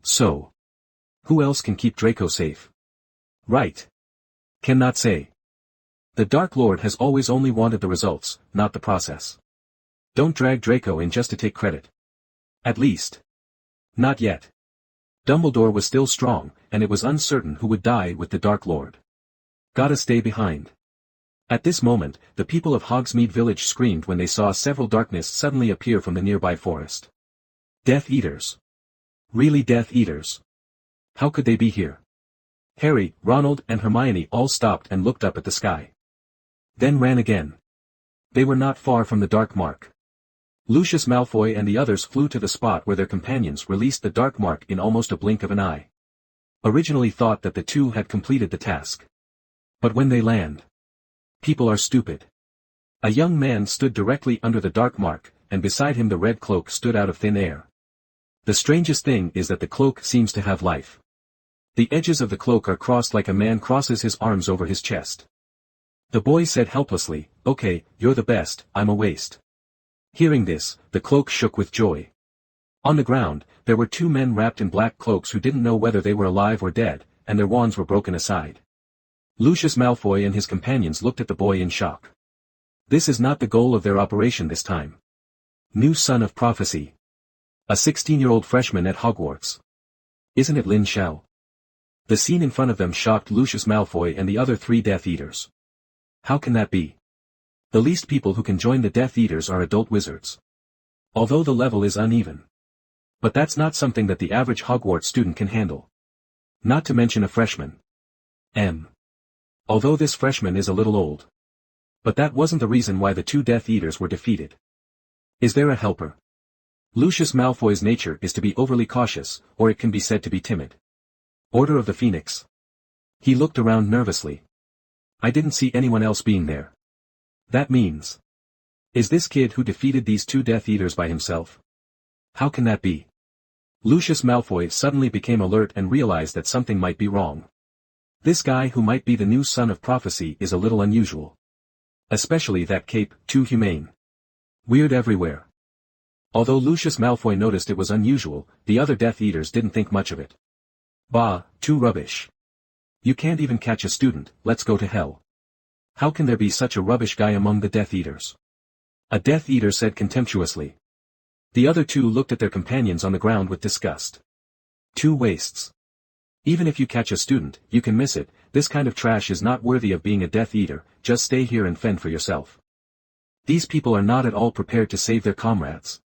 So, who else can keep Draco safe? Right. Cannot say. The Dark Lord has always only wanted the results, not the process. Don't drag Draco in just to take credit. At least. Not yet. Dumbledore was still strong, and it was uncertain who would die with the Dark Lord. Gotta stay behind. At this moment, the people of Hogsmeade Village screamed when they saw several darkness suddenly appear from the nearby forest. Death Eaters. Really Death Eaters. How could they be here? Harry, Ronald and Hermione all stopped and looked up at the sky. Then ran again. They were not far from the Dark Mark. Lucius Malfoy and the others flew to the spot where their companions released the Dark Mark in almost a blink of an eye. Originally thought that the two had completed the task. But when they land, people are stupid. A young man stood directly under the Dark Mark, and beside him the red cloak stood out of thin air. The strangest thing is that the cloak seems to have life. The edges of the cloak are crossed like a man crosses his arms over his chest. The boy said helplessly, "Okay, you're the best, I'm a waste." Hearing this, the cloak shook with joy. On the ground, there were two men wrapped in black cloaks who didn't know whether they were alive or dead, and their wands were broken aside. Lucius Malfoy and his companions looked at the boy in shock. This is not the goal of their operation this time. New son of prophecy. A 16-year-old freshman at Hogwarts. Isn't it Lin Xiao? The scene in front of them shocked Lucius Malfoy and the other three Death Eaters. How can that be? The least people who can join the Death Eaters are adult wizards. Although the level is uneven. But that's not something that the average Hogwarts student can handle. Not to mention a freshman. Although this freshman is a little old. But that wasn't the reason why the two Death Eaters were defeated. Is there a helper? Lucius Malfoy's nature is to be overly cautious, or it can be said to be timid. Order of the Phoenix. He looked around nervously. I didn't see anyone else being there. That means. Is this kid who defeated these two Death Eaters by himself? How can that be? Lucius Malfoy suddenly became alert and realized that something might be wrong. This guy who might be the new son of prophecy is a little unusual. Especially that cape, too humane. Weird everywhere. Although Lucius Malfoy noticed it was unusual, the other Death Eaters didn't think much of it. Bah, too rubbish. You can't even catch a student, let's go to hell. How can there be such a rubbish guy among the Death Eaters? A Death Eater said contemptuously. The other two looked at their companions on the ground with disgust. Two wastes. Even if you catch a student, you can miss it. This kind of trash is not worthy of being a Death Eater, just stay here and fend for yourself. These people are not at all prepared to save their comrades.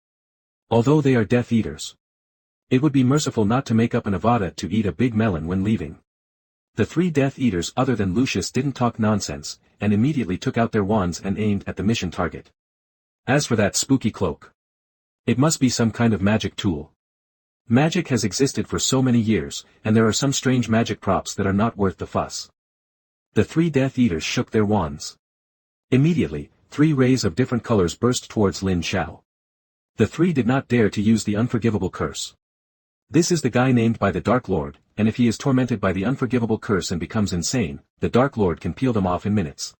Although they are Death Eaters. It would be merciful not to make up an avada to eat a big melon when leaving. The three Death Eaters other than Lucius didn't talk nonsense, and immediately took out their wands and aimed at the mission target. As for that spooky cloak. It must be some kind of magic tool. Magic has existed for so many years, and there are some strange magic props that are not worth the fuss. The three Death Eaters shook their wands. Immediately, three rays of different colors burst towards Lin Xiao. The three did not dare to use the unforgivable curse. This is the guy named by the Dark Lord, and if he is tormented by the unforgivable curse and becomes insane, the Dark Lord can peel them off in minutes.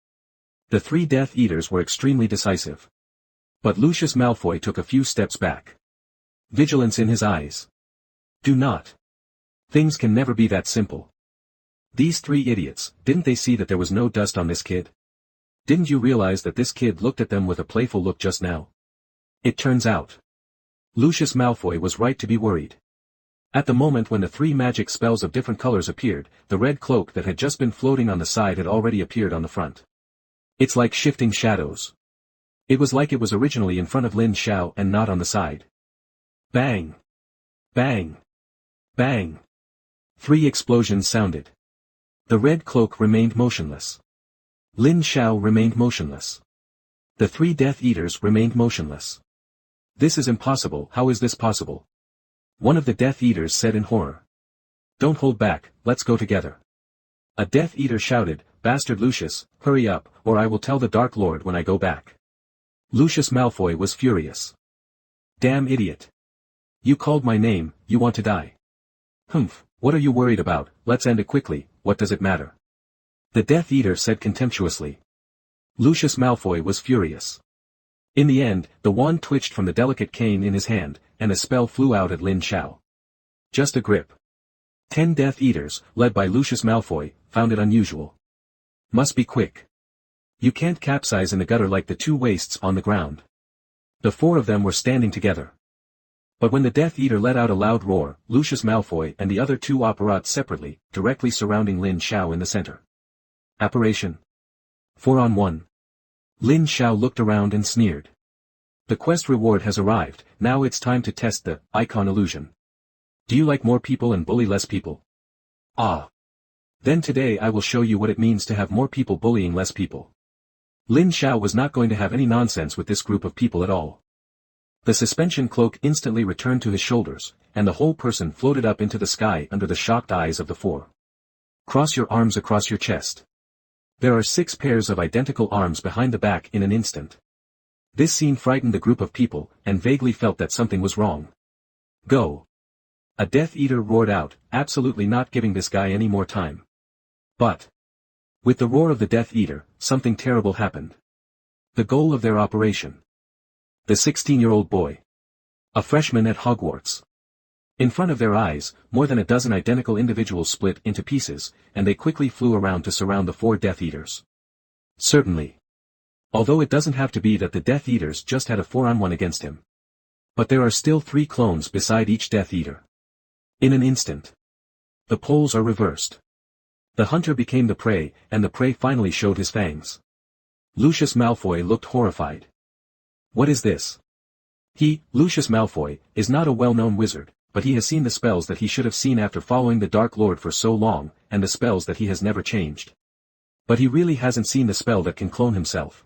The three Death Eaters were extremely decisive. But Lucius Malfoy took a few steps back. Vigilance in his eyes. Do not. Things can never be that simple. These three idiots, didn't they see that there was no dust on this kid? Didn't you realize that this kid looked at them with a playful look just now? It turns out. Lucius Malfoy was right to be worried. At the moment when the three magic spells of different colors appeared, the red cloak that had just been floating on the side had already appeared on the front. It's like shifting shadows. It was like it was originally in front of Lin Xiao and not on the side. Bang! Bang! Bang! Three explosions sounded. The red cloak remained motionless. Lin Xiao remained motionless. The three Death Eaters remained motionless. This is impossible. How is this possible? One of the Death Eaters said in horror. Don't hold back, let's go together. A Death Eater shouted, Bastard Lucius, hurry up, or I will tell the Dark Lord when I go back. Lucius Malfoy was furious. Damn idiot. You called my name, you want to die. Humph, what are you worried about? Let's end it quickly, what does it matter? The Death Eater said contemptuously. Lucius Malfoy was furious. In the end, the wand twitched from the delicate cane in his hand, and a spell flew out at Lin Xiao. Just a grip. 10 Death Eaters, led by Lucius Malfoy, found it unusual. Must be quick. You can't capsize in the gutter like the two wastes on the ground. The four of them were standing together. But when the Death Eater let out a loud roar, Lucius Malfoy and the other two operate separately, directly surrounding Lin Xiao in the center. Apparition. 4-on-1. Lin Xiao looked around and sneered. The quest reward has arrived, now it's time to test the icon illusion. Do you like more people and bully less people? Ah. Then today I will show you what it means to have more people bullying less people. Lin Xiao was not going to have any nonsense with this group of people at all. The suspension cloak instantly returned to his shoulders, and the whole person floated up into the sky under the shocked eyes of the four. Cross your arms across your chest. There are 6 pairs of identical arms behind the back in an instant. This scene frightened the group of people, and vaguely felt that something was wrong. Go. A Death Eater roared out, absolutely not giving this guy any more time. But. With the roar of the Death Eater, something terrible happened. The goal of their operation. The 16-year-old boy. A freshman at Hogwarts. In front of their eyes, more than a dozen identical individuals split into pieces, and they quickly flew around to surround the 4 Death Eaters. Certainly. Although it doesn't have to be that the Death Eaters just had a 4-on-1 against him. But there are still 3 clones beside each Death Eater. In an instant. The poles are reversed. The hunter became the prey, and the prey finally showed his fangs. Lucius Malfoy looked horrified. What is this? He, Lucius Malfoy, is not a well-known wizard, but he has seen the spells that he should have seen after following the Dark Lord for so long, and the spells that he has never changed. But he really hasn't seen the spell that can clone himself.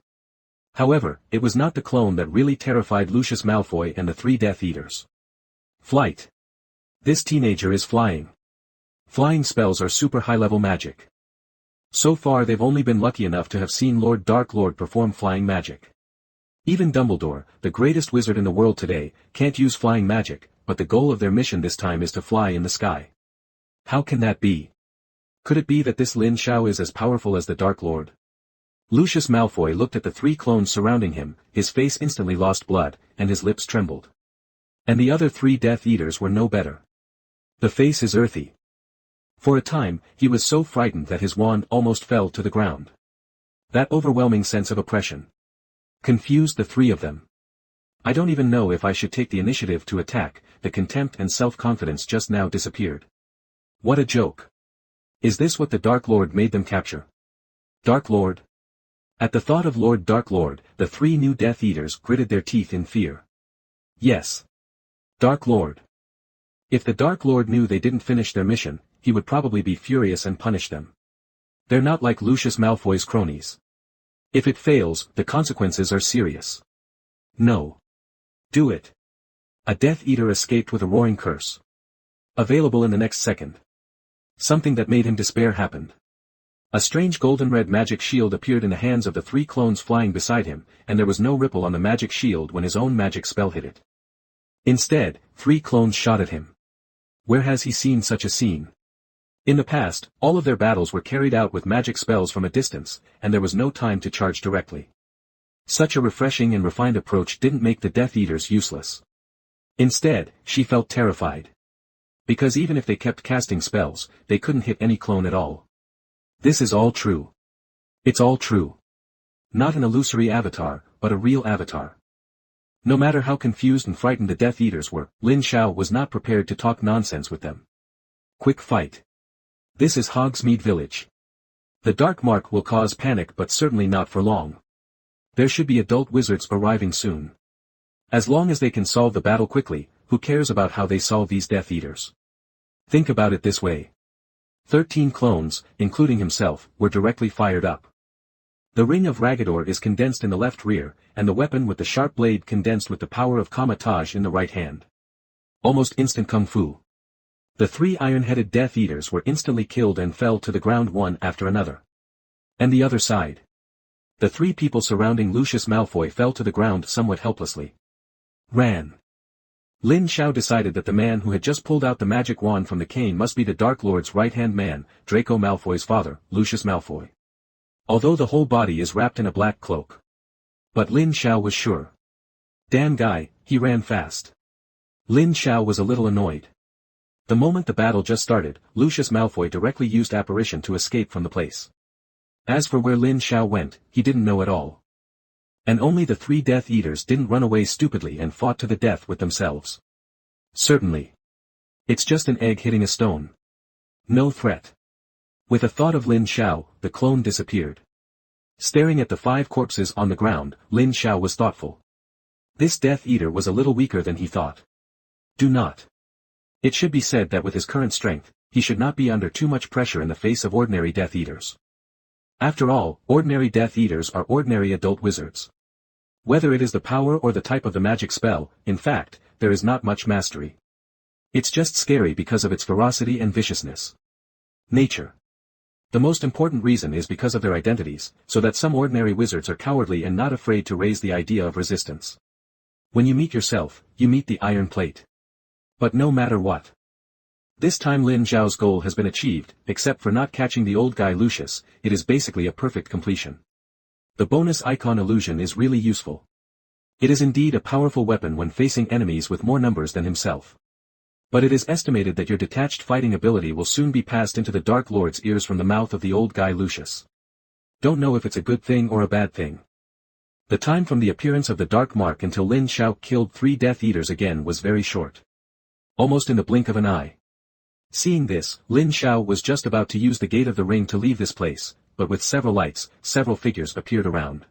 However, it was not the clone that really terrified Lucius Malfoy and the 3 Death Eaters. Flight. This teenager is flying. Flying spells are super high-level magic. So far they've only been lucky enough to have seen Lord Dark Lord perform flying magic. Even Dumbledore, the greatest wizard in the world today, can't use flying magic, but the goal of their mission this time is to fly in the sky. How can that be? Could it be that this Lin Xiao is as powerful as the Dark Lord? Lucius Malfoy looked at the 3 clones surrounding him, his face instantly lost blood, and his lips trembled. And the other 3 Death Eaters were no better. The face is earthy. For a time, he was so frightened that his wand almost fell to the ground. That overwhelming sense of oppression confused the 3 of them. I don't even know if I should take the initiative to attack, the contempt and self-confidence just now disappeared. What a joke. Is this what the Dark Lord made them capture? Dark Lord? At the thought of Lord Dark Lord, the 3 new Death Eaters gritted their teeth in fear. Yes. Dark Lord. If the Dark Lord knew they didn't finish their mission, he would probably be furious and punish them. They're not like Lucius Malfoy's cronies. If it fails, the consequences are serious. No. Do it. A Death Eater escaped with a roaring curse. Available in the next second. Something that made him despair happened. A strange golden-red magic shield appeared in the hands of the 3 clones flying beside him, and there was no ripple on the magic shield when his own magic spell hit it. Instead, 3 clones shot at him. Where has he seen such a scene? In the past, all of their battles were carried out with magic spells from a distance, and there was no time to charge directly. Such a refreshing and refined approach didn't make the Death Eaters useless. Instead, she felt terrified. Because even if they kept casting spells, they couldn't hit any clone at all. This is all true. It's all true. Not an illusory avatar, but a real avatar. No matter how confused and frightened the Death Eaters were, Lin Xiao was not prepared to talk nonsense with them. Quick fight. This is Hogsmeade Village. The Dark Mark will cause panic but certainly not for long. There should be adult wizards arriving soon. As long as they can solve the battle quickly, who cares about how they solve these Death Eaters? Think about it this way. 13 clones, including himself, were directly fired up. The ring of Ragador is condensed in the left rear, and the weapon with the sharp blade condensed with the power of Kamatage in the right hand. Almost instant kung fu. The 3 iron-headed Death Eaters were instantly killed and fell to the ground one after another. And the other side. The 3 people surrounding Lucius Malfoy fell to the ground somewhat helplessly. Ran. Lin Xiao decided that the man who had just pulled out the magic wand from the cane must be the Dark Lord's right-hand man, Draco Malfoy's father, Lucius Malfoy. Although the whole body is wrapped in a black cloak. But Lin Xiao was sure. Damn guy, he ran fast. Lin Xiao was a little annoyed. The moment the battle just started, Lucius Malfoy directly used apparition to escape from the place. As for where Lin Xiao went, he didn't know at all. And only the 3 Death Eaters didn't run away stupidly and fought to the death with themselves. Certainly. It's just an egg hitting a stone. No threat. With a thought of Lin Xiao, the clone disappeared. Staring at the 5 corpses on the ground, Lin Xiao was thoughtful. This Death Eater was a little weaker than he thought. Do not. It should be said that with his current strength, he should not be under too much pressure in the face of ordinary Death Eaters. After all, ordinary Death Eaters are ordinary adult wizards. Whether it is the power or the type of the magic spell, in fact, there is not much mastery. It's just scary because of its ferocity and viciousness. Nature. The most important reason is because of their identities, so that some ordinary wizards are cowardly and not afraid to raise the idea of resistance. When you meet yourself, you meet the iron plate. But no matter what. This time Lin Xiao's goal has been achieved, except for not catching the old guy Lucius, it is basically a perfect completion. The bonus icon illusion is really useful. It is indeed a powerful weapon when facing enemies with more numbers than himself. But it is estimated that your detached fighting ability will soon be passed into the Dark Lord's ears from the mouth of the old guy Lucius. Don't know if it's a good thing or a bad thing. The time from the appearance of the Dark Mark until Lin Xiao killed 3 Death Eaters again was very short. Almost in the blink of an eye. Seeing this, Lin Xiao was just about to use the gate of the ring to leave this place, but with several lights, several figures appeared around.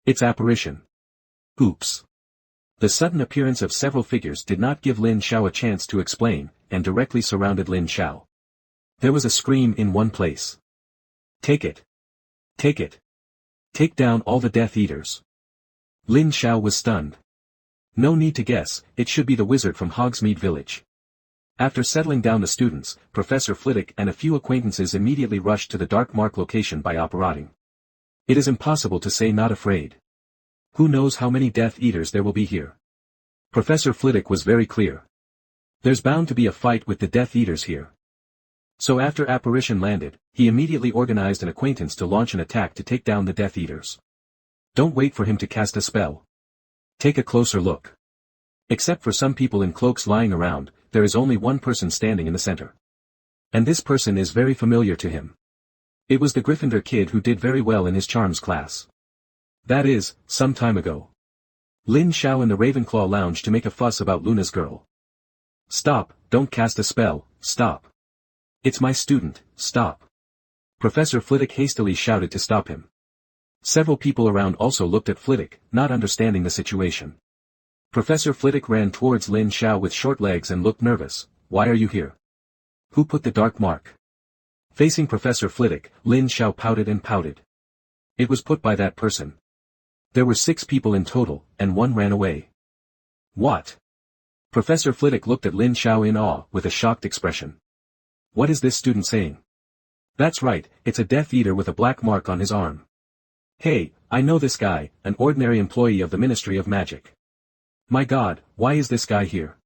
Its apparition. Oops. The sudden appearance of several figures did not give Lin Xiao a chance to explain, and directly surrounded Lin Xiao. There was a scream in one place. Take it. Take it. Take down all the Death Eaters. Lin Xiao was stunned. No need to guess, it should be the wizard from Hogsmeade Village. After settling down the students, Professor Flitwick and a few acquaintances immediately rushed to the Dark Mark location by operating. It is impossible to say not afraid. Who knows how many Death Eaters there will be here? Professor Flitwick was very clear. There's bound to be a fight with the Death Eaters here. So after apparition landed, he immediately organized an acquaintance to launch an attack to take down the Death Eaters. Don't wait for him to cast a spell. Take a closer look. Except for some people in cloaks lying around, there is only one person standing in the center. And this person is very familiar to him. It was the Gryffindor kid who did very well in his charms class. That is, some time ago. Lin Xiao in the Ravenclaw lounge to make a fuss about Luna's girl. Stop, don't cast a spell, stop. It's my student, stop. Professor Flitwick hastily shouted to stop him. Several people around also looked at Flitwick, not understanding the situation. Professor Flitwick ran towards Lin Xiao with short legs and looked nervous. Why are you here? Who put the Dark Mark? Facing Professor Flitwick, Lin Xiao pouted and pouted. It was put by that person. There were 6 people in total, and 1 ran away. What? Professor Flitwick looked at Lin Xiao in awe, with a shocked expression. What is this student saying? That's right, it's a Death Eater with a black mark on his arm. Hey, I know this guy, an ordinary employee of the Ministry of Magic. My God, why is this guy here?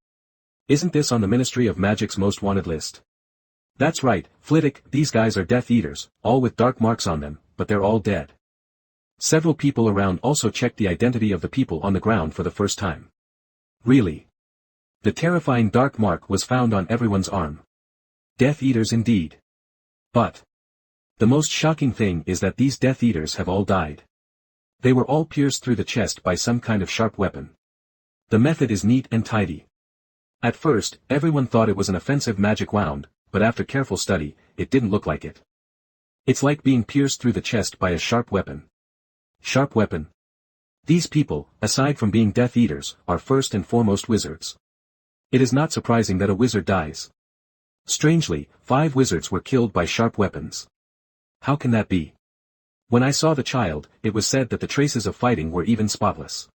Isn't this on the Ministry of Magic's most wanted list? That's right, Flitwick, these guys are Death Eaters, all with dark marks on them, but they're all dead. Several people around also checked the identity of the people on the ground for the first time. Really? The terrifying dark mark was found on everyone's arm. Death Eaters indeed. But the most shocking thing is that these Death Eaters have all died. They were all pierced through the chest by some kind of sharp weapon. The method is neat and tidy. At first, everyone thought it was an offensive magic wand, but after careful study, it didn't look like it. It's like being pierced through the chest by a sharp weapon. Sharp weapon. These people, aside from being Death Eaters, are first and foremost wizards. It is not surprising that a wizard dies. Strangely, 5 wizards were killed by sharp weapons. How can that be? When I saw the child, it was said that the traces of fighting were even spotless.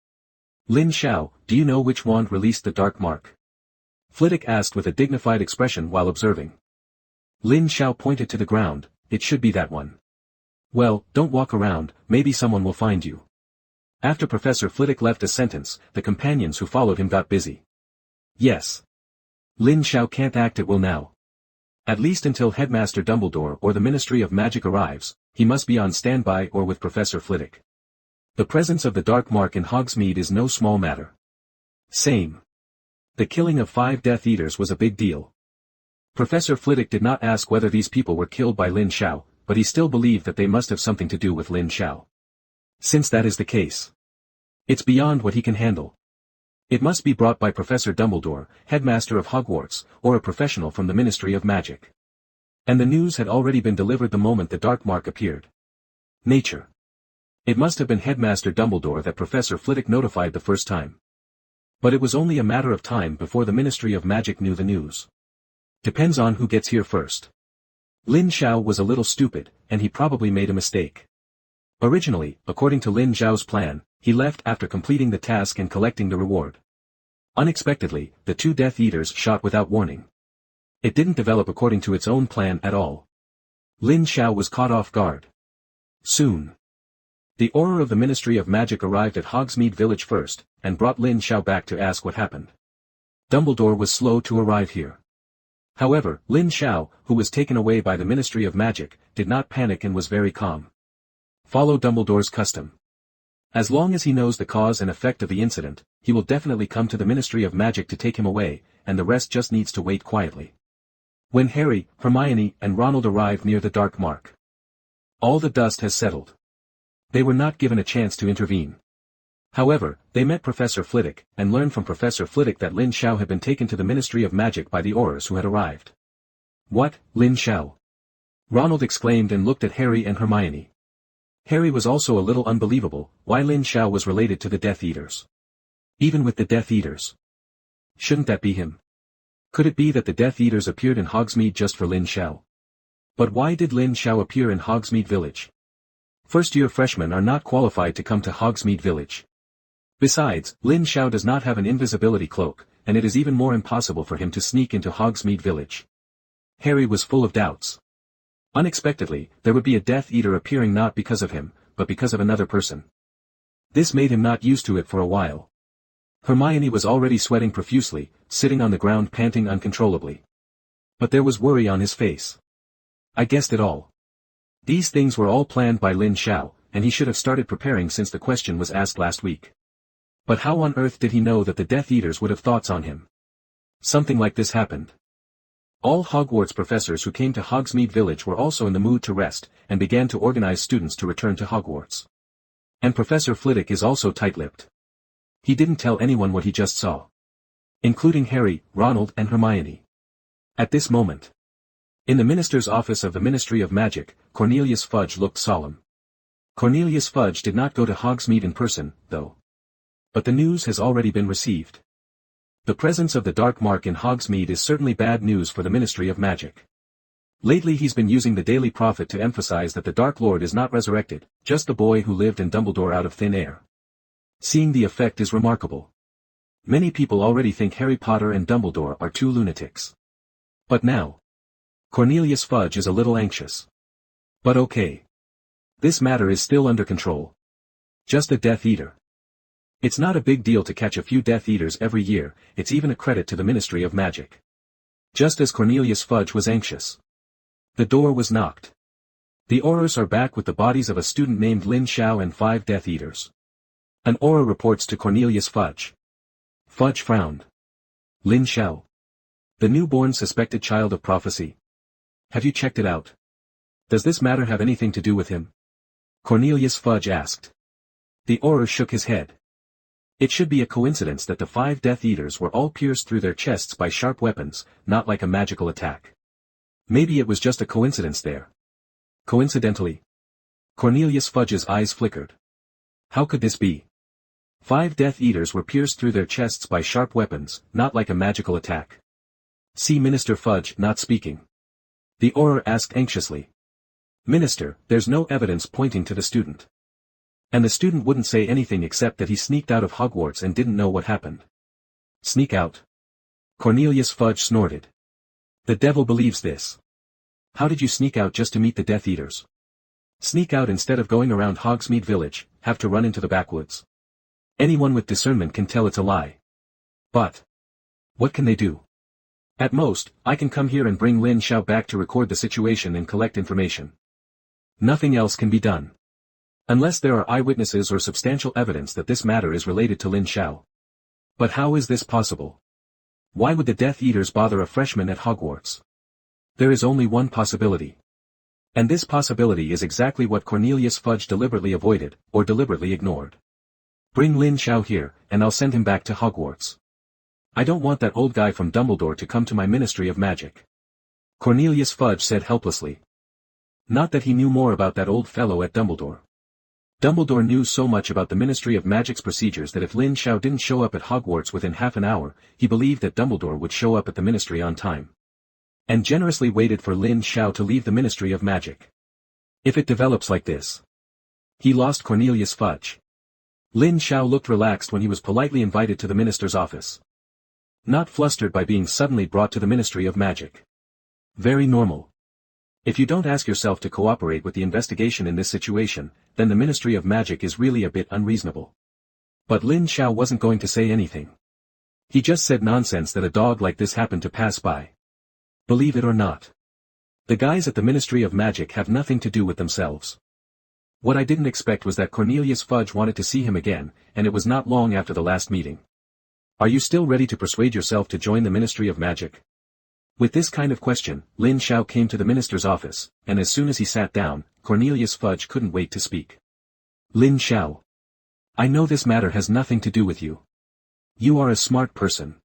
Lin Xiao, do you know which wand released the dark mark? Flitwick asked with a dignified expression while observing. Lin Xiao pointed to the ground. It should be that one. Well, don't walk around, maybe someone will find you. After Professor Flitwick left a sentence, the companions who followed him got busy. Yes. Lin Xiao can't act at will now. At least until Headmaster Dumbledore or the Ministry of Magic arrives, he must be on standby or with Professor Flitwick. The presence of the Dark Mark in Hogsmeade is no small matter. Same. The killing of 5 Death Eaters was a big deal. Professor Flitwick did not ask whether these people were killed by Lin Xiao, but he still believed that they must have something to do with Lin Xiao. Since that is the case, it's beyond what he can handle. It must be brought by Professor Dumbledore, headmaster of Hogwarts, or a professional from the Ministry of Magic. And the news had already been delivered the moment the dark mark appeared. Nature. It must have been Headmaster Dumbledore that Professor Flitwick notified the first time. But it was only a matter of time before the Ministry of Magic knew the news. Depends on who gets here first. Lin Xiao was a little stupid, and he probably made a mistake. Originally, according to Lin Xiao's plan, he left after completing the task and collecting the reward. Unexpectedly, the 2 Death Eaters shot without warning. It didn't develop according to its own plan at all. Lin Xiao was caught off guard. Soon. The Auror of the Ministry of Magic arrived at Hogsmeade Village first, and brought Lin Xiao back to ask what happened. Dumbledore was slow to arrive here. However, Lin Xiao, who was taken away by the Ministry of Magic, did not panic and was very calm. Follow Dumbledore's custom. As long as he knows the cause and effect of the incident, he will definitely come to the Ministry of Magic to take him away, and the rest just needs to wait quietly. When Harry, Hermione, and Ronald arrive near the dark mark, all the dust has settled. They were not given a chance to intervene. However, they met Professor Flitwick, and learned from Professor Flitwick that Lin Xiao had been taken to the Ministry of Magic by the Aurors who had arrived. What, Lin Xiao? Ronald exclaimed and looked at Harry and Hermione. Harry was also a little unbelievable, why Lin Xiao was related to the Death Eaters. Even with the Death Eaters. Shouldn't that be him? Could it be that the Death Eaters appeared in Hogsmeade just for Lin Xiao? But why did Lin Xiao appear in Hogsmeade Village? First-year freshmen are not qualified to come to Hogsmeade Village. Besides, Lin Xiao does not have an invisibility cloak, and it is even more impossible for him to sneak into Hogsmeade Village. Harry was full of doubts. Unexpectedly, there would be a Death Eater appearing not because of him, but because of another person. This made him not used to it for a while. Hermione was already sweating profusely, sitting on the ground panting uncontrollably. But there was worry on his face. I guessed it all. These things were all planned by Lin Xiao, and he should have started preparing since the question was asked last week. But how on earth did he know that the Death Eaters would have thoughts on him? Something like this happened. All Hogwarts professors who came to Hogsmeade Village were also in the mood to rest, and began to organize students to return to Hogwarts. And Professor Flitwick is also tight-lipped. He didn't tell anyone what he just saw. Including Harry, Ronald and Hermione. At this moment. In the minister's office of the Ministry of Magic, Cornelius Fudge looked solemn. Cornelius Fudge did not go to Hogsmeade in person, though. But the news has already been received. The presence of the Dark Mark in Hogsmeade is certainly bad news for the Ministry of Magic. Lately he's been using the Daily Prophet to emphasize that the Dark Lord is not resurrected, just the boy who lived in Dumbledore out of thin air. Seeing the effect is remarkable. Many people already think Harry Potter and Dumbledore are two lunatics. But now, Cornelius Fudge is a little anxious. But okay. This matter is still under control. Just a Death Eater. It's not a big deal to catch a few Death Eaters every year, it's even a credit to the Ministry of Magic. Just as Cornelius Fudge was anxious. The door was knocked. The Aurors are back with the bodies of a student named Lin Xiao and 5 Death Eaters. An Auror reports to Cornelius Fudge. Fudge frowned. Lin Xiao. The newborn suspected child of prophecy. Have you checked it out? Does this matter have anything to do with him? Cornelius Fudge asked. The Auror shook his head. It should be a coincidence that the 5 Death Eaters were all pierced through their chests by sharp weapons, not like a magical attack. Maybe it was just a coincidence there. Coincidentally. Cornelius Fudge's eyes flickered. How could this be? 5 Death Eaters were pierced through their chests by sharp weapons, not like a magical attack. See Minister Fudge not speaking. The Auror asked anxiously. Minister, there's no evidence pointing to the student. And the student wouldn't say anything except that he sneaked out of Hogwarts and didn't know what happened. Sneak out? Cornelius Fudge snorted. The devil believes this. How did you sneak out just to meet the Death Eaters? Sneak out instead of going around Hogsmeade Village, have to run into the backwoods. Anyone with discernment can tell it's a lie. But what can they do? At most, I can come here and bring Lin Xiao back to record the situation and collect information. Nothing else can be done. Unless there are eyewitnesses or substantial evidence that this matter is related to Lin Xiao. But how is this possible? Why would the Death Eaters bother a freshman at Hogwarts? There is only one possibility. And this possibility is exactly what Cornelius Fudge deliberately avoided, or deliberately ignored. Bring Lin Xiao here, and I'll send him back to Hogwarts. I don't want that old guy from Dumbledore to come to my Ministry of Magic. Cornelius Fudge said helplessly. Not that he knew more about that old fellow at Dumbledore. Dumbledore knew so much about the Ministry of Magic's procedures that if Lin Xiao didn't show up at Hogwarts within half an hour, he believed that Dumbledore would show up at the Ministry on time. And generously waited for Lin Xiao to leave the Ministry of Magic. If it develops like this. He lost Cornelius Fudge. Lin Xiao looked relaxed when he was politely invited to the minister's office. Not flustered by being suddenly brought to the Ministry of Magic. Very normal. If you don't ask yourself to cooperate with the investigation in this situation, then the Ministry of Magic is really a bit unreasonable. But Lin Xiao wasn't going to say anything. He just said nonsense that a dog like this happened to pass by. Believe it or not. The guys at the Ministry of Magic have nothing to do with themselves. What I didn't expect was that Cornelius Fudge wanted to see him again, and it was not long after the last meeting. Are you still ready to persuade yourself to join the Ministry of Magic? With this kind of question, Lin Xiao came to the minister's office, and as soon as he sat down, Cornelius Fudge couldn't wait to speak. Lin Xiao. I know this matter has nothing to do with you. You are a smart person.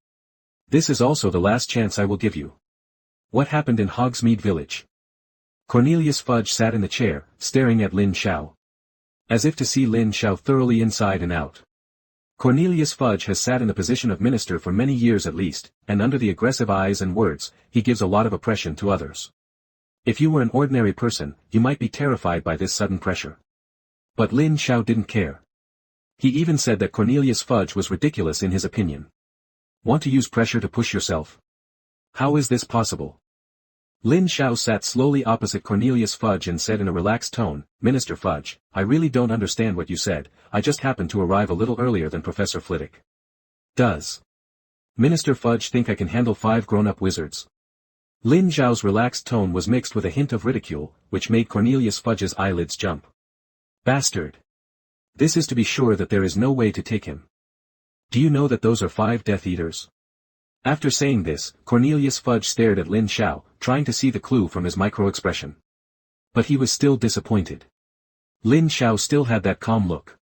This is also the last chance I will give you. What happened in Hogsmeade Village? Cornelius Fudge sat in the chair, staring at Lin Xiao. As if to see Lin Xiao thoroughly inside and out. Cornelius Fudge has sat in the position of minister for many years at least, and under the aggressive eyes and words, he gives a lot of oppression to others. If you were an ordinary person, you might be terrified by this sudden pressure. But Lin Xiao didn't care. He even said that Cornelius Fudge was ridiculous in his opinion. Want to use pressure to push yourself? How is this possible? Lin Xiao sat slowly opposite Cornelius Fudge and said in a relaxed tone, Minister Fudge, I really don't understand what you said, I just happened to arrive a little earlier than Professor Flitwick. Does Minister Fudge think I can handle 5 grown-up wizards? Lin Xiao's relaxed tone was mixed with a hint of ridicule, which made Cornelius Fudge's eyelids jump. Bastard! This is to be sure that there is no way to take him. Do you know that those are 5 Death Eaters? After saying this, Cornelius Fudge stared at Lin Xiao, trying to see the clue from his micro-expression. But he was still disappointed. Lin Xiao still had that calm look.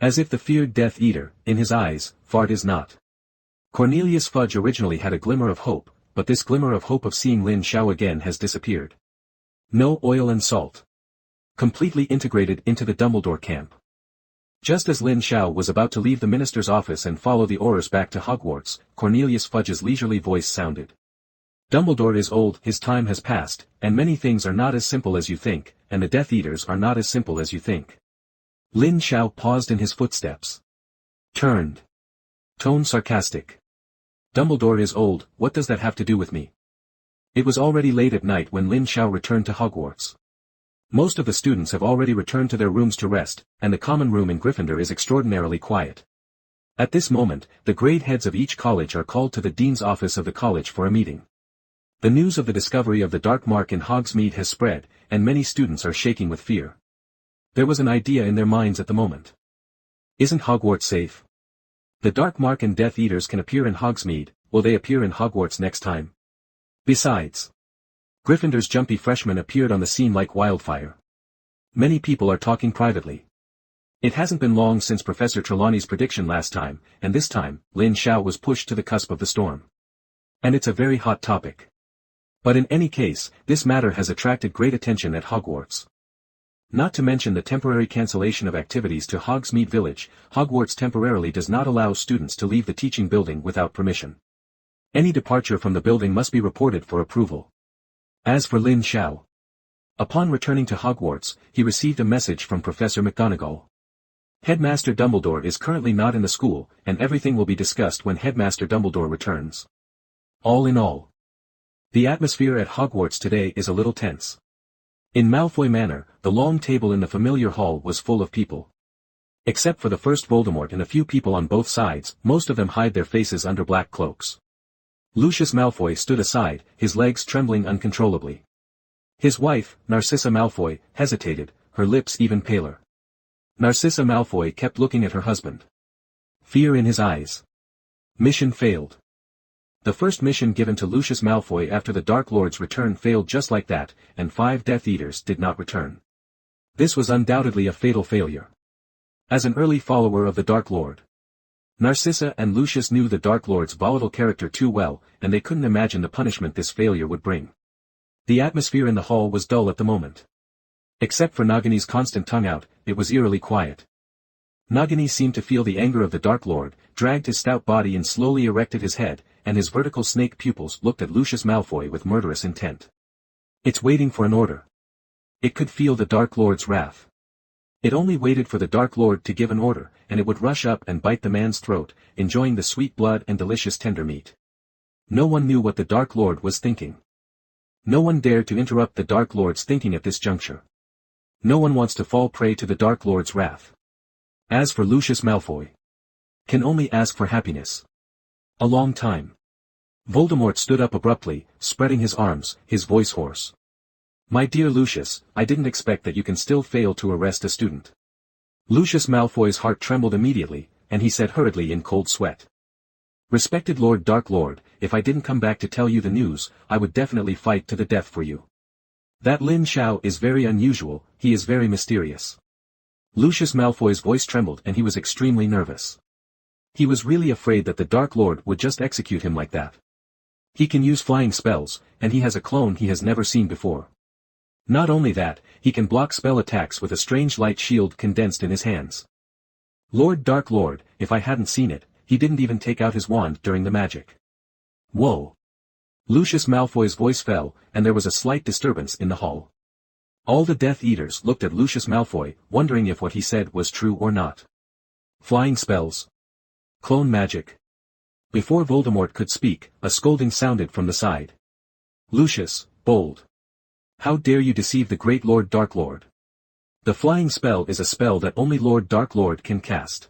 As if the feared Death Eater, in his eyes, fart is not. Cornelius Fudge originally had a glimmer of hope, but this glimmer of hope of seeing Lin Xiao again has disappeared. No oil and salt. Completely integrated into the Dumbledore camp. Just as Lin Xiao was about to leave the minister's office and follow the Aurors back to Hogwarts, Cornelius Fudge's leisurely voice sounded. Dumbledore is old, his time has passed, and many things are not as simple as you think, and the Death Eaters are not as simple as you think. Lin Xiao paused in his footsteps. Turned. Tone sarcastic. Dumbledore is old, what does that have to do with me? It was already late at night when Lin Xiao returned to Hogwarts. Most of the students have already returned to their rooms to rest, and the common room in Gryffindor is extraordinarily quiet. At this moment, the grade heads of each college are called to the dean's office of the college for a meeting. The news of the discovery of the dark mark in Hogsmeade has spread, and many students are shaking with fear. There was an idea in their minds at the moment. Isn't Hogwarts safe? The dark mark and Death Eaters can appear in Hogsmeade, will they appear in Hogwarts next time? Besides, Gryffindor's jumpy freshman appeared on the scene like wildfire. Many people are talking privately. It hasn't been long since Professor Trelawney's prediction last time, and this time, Lin Xiao was pushed to the cusp of the storm. And it's a very hot topic. But in any case, this matter has attracted great attention at Hogwarts. Not to mention the temporary cancellation of activities to Hogsmeade Village, Hogwarts temporarily does not allow students to leave the teaching building without permission. Any departure from the building must be reported for approval. As for Lin Xiao, upon returning to Hogwarts, he received a message from Professor McGonagall. Headmaster Dumbledore is currently not in the school, and everything will be discussed when Headmaster Dumbledore returns. All in all, the atmosphere at Hogwarts today is a little tense. In Malfoy Manor, the long table in the familiar hall was full of people. Except for the first Voldemort and a few people on both sides, most of them hide their faces under black cloaks. Lucius Malfoy stood aside, his legs trembling uncontrollably. His wife, Narcissa Malfoy, hesitated, her lips even paler. Narcissa Malfoy kept looking at her husband. Fear in his eyes. Mission failed. The first mission given to Lucius Malfoy after the Dark Lord's return failed just like that, and 5 Death Eaters did not return. This was undoubtedly a fatal failure. As an early follower of the Dark Lord, Narcissa and Lucius knew the Dark Lord's volatile character too well, and they couldn't imagine the punishment this failure would bring. The atmosphere in the hall was dull at the moment. Except for Nagini's constant tongue out, it was eerily quiet. Nagini seemed to feel the anger of the Dark Lord, dragged his stout body and slowly erected his head, and his vertical snake pupils looked at Lucius Malfoy with murderous intent. It's waiting for an order. It could feel the Dark Lord's wrath. It only waited for the Dark Lord to give an order, and it would rush up and bite the man's throat, enjoying the sweet blood and delicious tender meat. No one knew what the Dark Lord was thinking. No one dared to interrupt the Dark Lord's thinking at this juncture. No one wants to fall prey to the Dark Lord's wrath. As for Lucius Malfoy, can only ask for happiness. A long time. Voldemort stood up abruptly, spreading his arms, his voice hoarse. My dear Lucius, I didn't expect that you can still fail to arrest a student. Lucius Malfoy's heart trembled immediately, and he said hurriedly in cold sweat. Respected Lord Dark Lord, if I didn't come back to tell you the news, I would definitely fight to the death for you. That Lin Xiao is very unusual, he is very mysterious. Lucius Malfoy's voice trembled and he was extremely nervous. He was really afraid that the Dark Lord would just execute him like that. He can use flying spells, and he has a clone he has never seen before. Not only that, he can block spell attacks with a strange light shield condensed in his hands. Lord Dark Lord, if I hadn't seen it, he didn't even take out his wand during the magic. Whoa! Lucius Malfoy's voice fell, and there was a slight disturbance in the hall. All the Death Eaters looked at Lucius Malfoy, wondering if what he said was true or not. Flying spells. Clone magic. Before Voldemort could speak, a scolding sounded from the side. Lucius, bold. How dare you deceive the great Lord Dark Lord? The flying spell is a spell that only Lord Dark Lord can cast.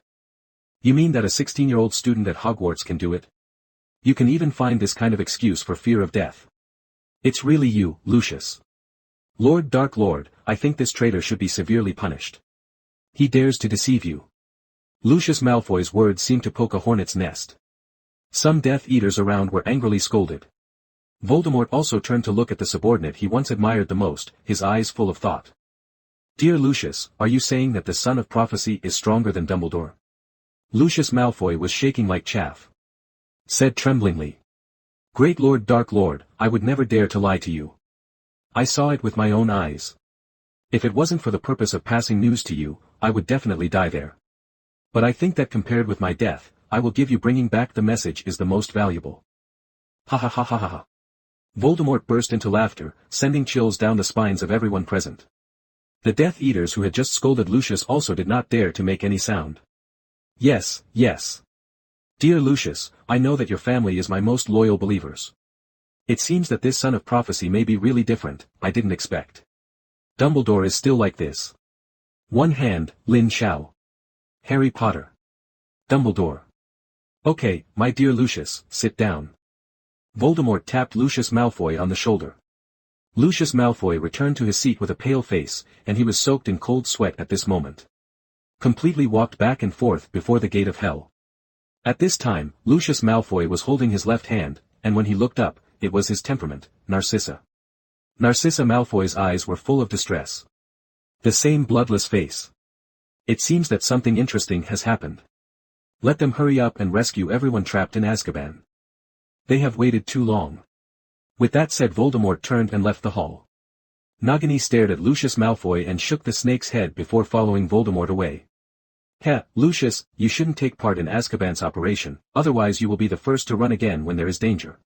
You mean that a 16-year-old student at Hogwarts can do it? You can even find this kind of excuse for fear of death. It's really you, Lucius. Lord Dark Lord, I think this traitor should be severely punished. He dares to deceive you. Lucius Malfoy's words seemed to poke a hornet's nest. Some Death Eaters around were angrily scolded. Voldemort also turned to look at the subordinate he once admired the most, his eyes full of thought. Dear Lucius, are you saying that the son of prophecy is stronger than Dumbledore? Lucius Malfoy was shaking like chaff. Said tremblingly. Great Lord Dark Lord, I would never dare to lie to you. I saw it with my own eyes. If it wasn't for the purpose of passing news to you, I would definitely die there. But I think that compared with my death, I will give you bringing back the message is the most valuable. Ha ha ha ha ha ha. Voldemort burst into laughter, sending chills down the spines of everyone present. The Death Eaters who had just scolded Lucius also did not dare to make any sound. Yes, yes. Dear Lucius, I know that your family is my most loyal believers. It seems that this son of prophecy may be really different, I didn't expect. Dumbledore is still like this. One hand, Lin Xiao. Harry Potter. Dumbledore. Okay, my dear Lucius, sit down. Voldemort tapped Lucius Malfoy on the shoulder. Lucius Malfoy returned to his seat with a pale face, and he was soaked in cold sweat at this moment. Completely walked back and forth before the gate of hell. At this time, Lucius Malfoy was holding his left hand, and when he looked up, it was his temperament, Narcissa. Narcissa Malfoy's eyes were full of distress. The same bloodless face. It seems that something interesting has happened. Let them hurry up and rescue everyone trapped in Azkaban. They have waited too long. With that said, Voldemort turned and left the hall. Nagini stared at Lucius Malfoy and shook the snake's head before following Voldemort away. Heh, Lucius, you shouldn't take part in Azkaban's operation, otherwise you will be the first to run again when there is danger.